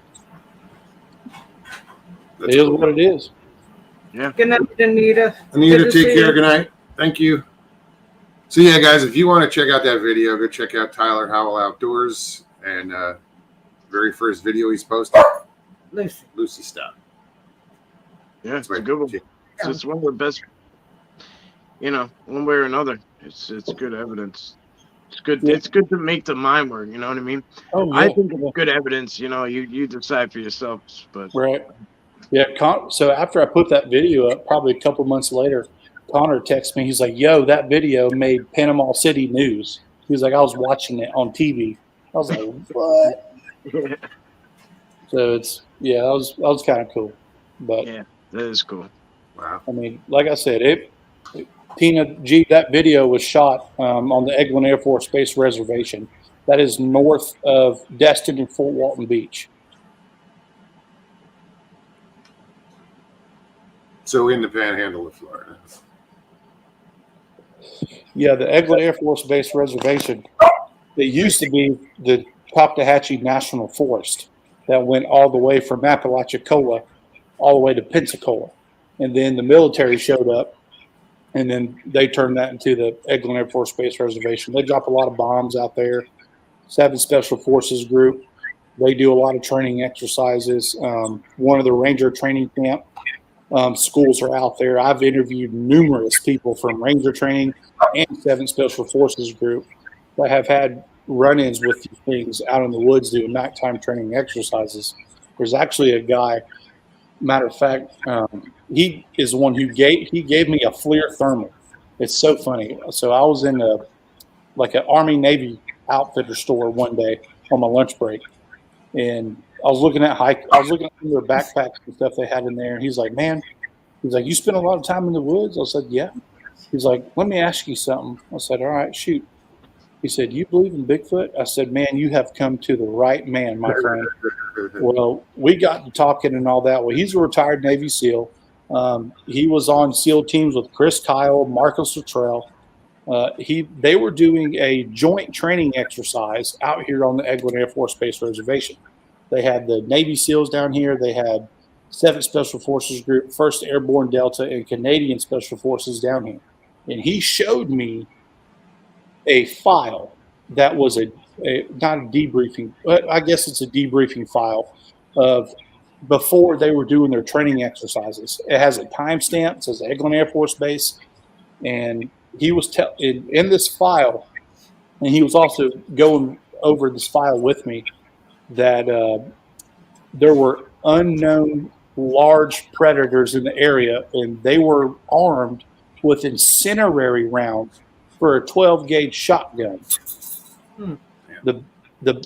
is what it is. Yeah. Good night, Anita. Anita, take care. Good night. Thank you. So yeah, guys, if you want to check out that video, go check out Tyler Howell Outdoors and very first video he's posted, Lucy stuff. Yeah, it's a good one. It's one of the best. One way or another, it's good evidence. It's good. Yeah. It's good to make the mind work. You know what I mean? Oh, yeah. I think it's good evidence. You decide for yourself. But right. Yeah. So after I put that video up, probably a couple months later, Connor texted me. He's like, "Yo, that video made Panama City news." He was like, "I was watching it on TV." I was like, "What?" So that was kind of cool. But yeah, that is cool. Wow. I mean, like I said, Tina G, that video was shot on the Eglin Air Force Base Reservation. That is north of Destin and Fort Walton Beach. So in the panhandle of Florida. Yeah, the Eglin Air Force Base Reservation. It used to be the Cockatahatchee National Forest that went all the way from Apalachicola all the way to Pensacola. And then the military showed up, and then they turned that into the Eglin Air Force Base Reservation. They drop a lot of bombs out there. 7 Special Forces Group. They do a lot of training exercises. One of the Ranger training camp schools are out there. I've interviewed numerous people from Ranger training and 7 Special Forces Group that have had run-ins with these things out in the woods doing nighttime training exercises. There's actually a guy, matter of fact, he is the one who gave me a FLIR thermal. It's so funny. So I was in an Army Navy outfitter store one day on my lunch break, and I was looking at their backpacks and stuff they had in there, and he's like, "You spend a lot of time in the woods?" I said, "Yeah." He's like, "Let me ask you something." I said, "All right, shoot." He said, "You believe in Bigfoot?" I said, "Man, you have come to the right man, my friend." Well, we got to talking and all that. Well, he's a retired Navy SEAL. He was on SEAL teams with Chris Kyle, Marcus Luttrell. They were doing a joint training exercise out here on the Eglin Air Force Base Reservation. They had the Navy SEALs down here. They had 7 Special Forces Group, 1st Airborne Delta, and Canadian Special Forces down here. And he showed me a file that was not a debriefing, but I guess it's a debriefing file of before they were doing their training exercises. It has a timestamp. It says Eglin Air Force Base. And he was in this file, and he was also going over this file with me, that there were unknown large predators in the area, and they were armed with incendiary rounds for a 12-gauge shotgun. The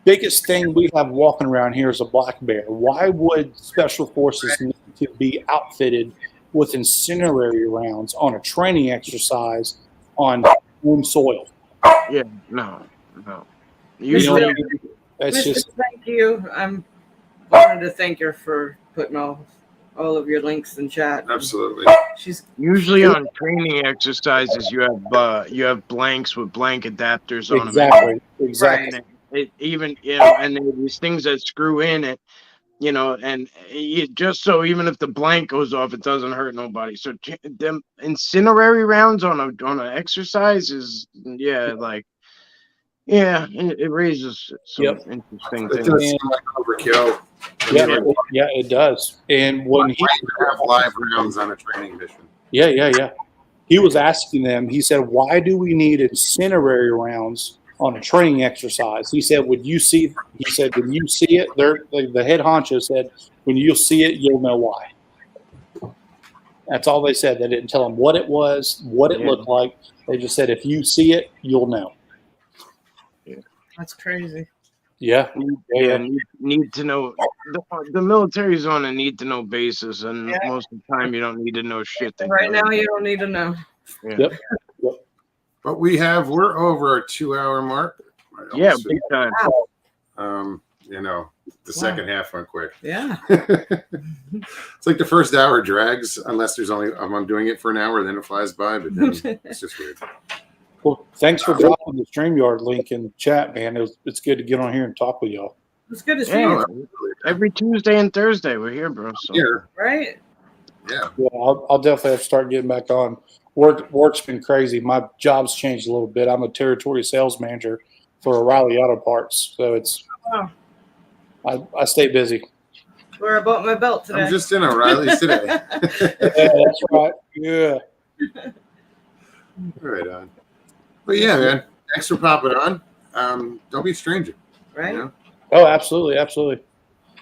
biggest thing we have walking around here is a black bear. Why would Special Forces need to be outfitted with incendiary rounds on a training exercise on home soil? Yeah, no. Usually, it's just. Thank you. Wanted to thank her for putting all of your links in chat. Absolutely. She's usually on training exercises. You have blanks with blank adapters on them. Exactly. even and there are these things that screw in it, and just so even if the blank goes off, it doesn't hurt nobody. So them incinerary rounds on an exercise is it raises some Yep. interesting It things. does seem like overkill. Yeah, it does. And when he have live rounds on a training mission. Yeah. He was asking them, he said, why do we need incinerary rounds on a training exercise? He said, when you see it, the head honcho said, when you see it, you'll know why. That's all they said. They didn't tell him what it was, what it looked like. They just said, if you see it, you'll know. That's crazy. Yeah. Need to know. The military's on a need to know basis, and most of the time you don't need to know shit. Right now, you don't need to know. Yep. But we're over our 2-hour mark. Yeah, big time. The second half went quick. Yeah. It's like the first hour drags, unless I'm doing it for an hour, then it flies by, but then it's just weird. Well, thanks for dropping the StreamYard link in the chat, man. It's good to get on here and talk with y'all. It's good to see you. Every Tuesday and Thursday we're here, bro. So. Here. Right? Yeah. I'll definitely have to start getting back on. Work's been crazy. My job's changed a little bit. I'm a territory sales manager for O'Reilly Auto Parts, so I stay busy. Where I bought my belt today. I'm just in O'Reilly's today. Yeah, that's right. Yeah. Right on. But yeah, man. Thanks for popping on. Don't be a stranger. Right? Oh, absolutely.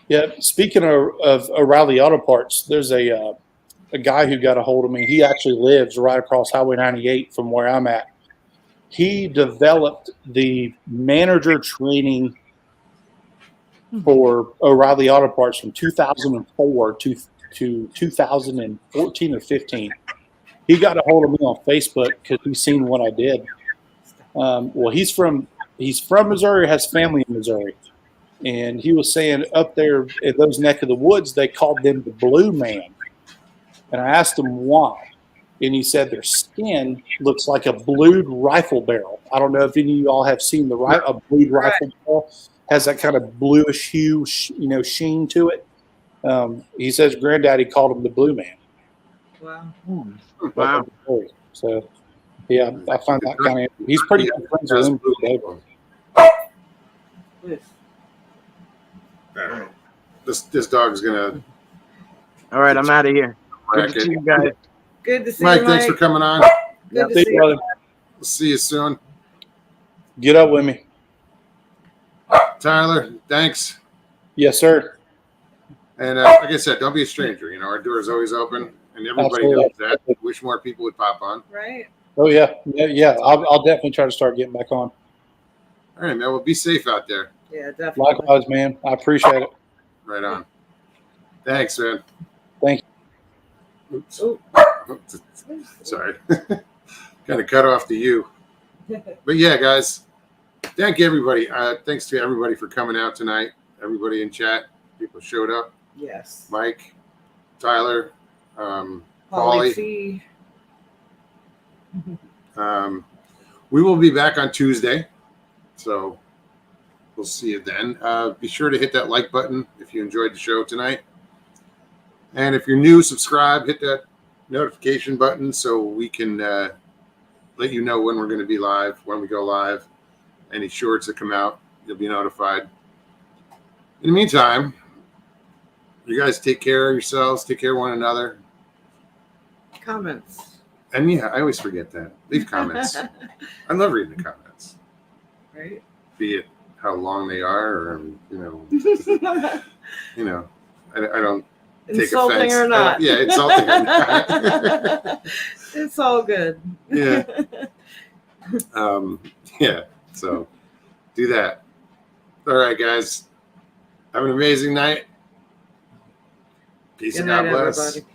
Yeah. Speaking of O'Reilly Auto Parts, there's a guy who got a hold of me. He actually lives right across Highway 98 from where I'm at. He developed the manager training for O'Reilly Auto Parts from 2004 to 2014 or 15. He got a hold of me on Facebook because he's seen what I did. Well, he's from Missouri, has family in Missouri. And he was saying up there in those neck of the woods, they called them the Blue Man. And I asked him why. And he said their skin looks like a blued rifle barrel. I don't know if any of you all have seen a blued rifle barrel. Has that kind of bluish hue, sheen to it. He says Granddaddy called him the Blue Man. Wow. So, yeah, I find that kind of. He's pretty good friends with him. This dog's gonna. All right, I'm out of here. Good to see you guys. Good to see Mike, you, thanks for coming on. Good to see you. Brother. We'll see you soon. Get up with me. Tyler, thanks. Yes, sir. And like I said, don't be a stranger. Our door is always open, and everybody knows that. Wish more people would pop on. Right. Oh yeah. I'll definitely try to start getting back on. All right, man. Well, be safe out there. Yeah, definitely. Likewise, man. I appreciate it. Right on. Thanks, man. Thank you. Oops. Sorry. Kind of cut off to you. But yeah, guys. Thank you, everybody. Thanks to everybody for coming out tonight. Everybody in chat. People showed up. Yes. Mike, Tyler, Paulie. We will be back on Tuesday. So we'll see you then. Be sure to hit that like button if you enjoyed the show tonight. And if you're new, subscribe, hit that notification button so we can let you know when we're going to be live, when we go live. Any shorts that come out, you'll be notified. In the meantime, you guys take care of yourselves, take care of one another. Comments. And yeah, I always forget that. Leave comments. I love reading the comments. Right. Be it how long they are, or I don't take insulting offense. Or not. Insulting or not. It's all good. Yeah. So do that. All right, guys. Have an amazing night. Peace and God bless. Everybody.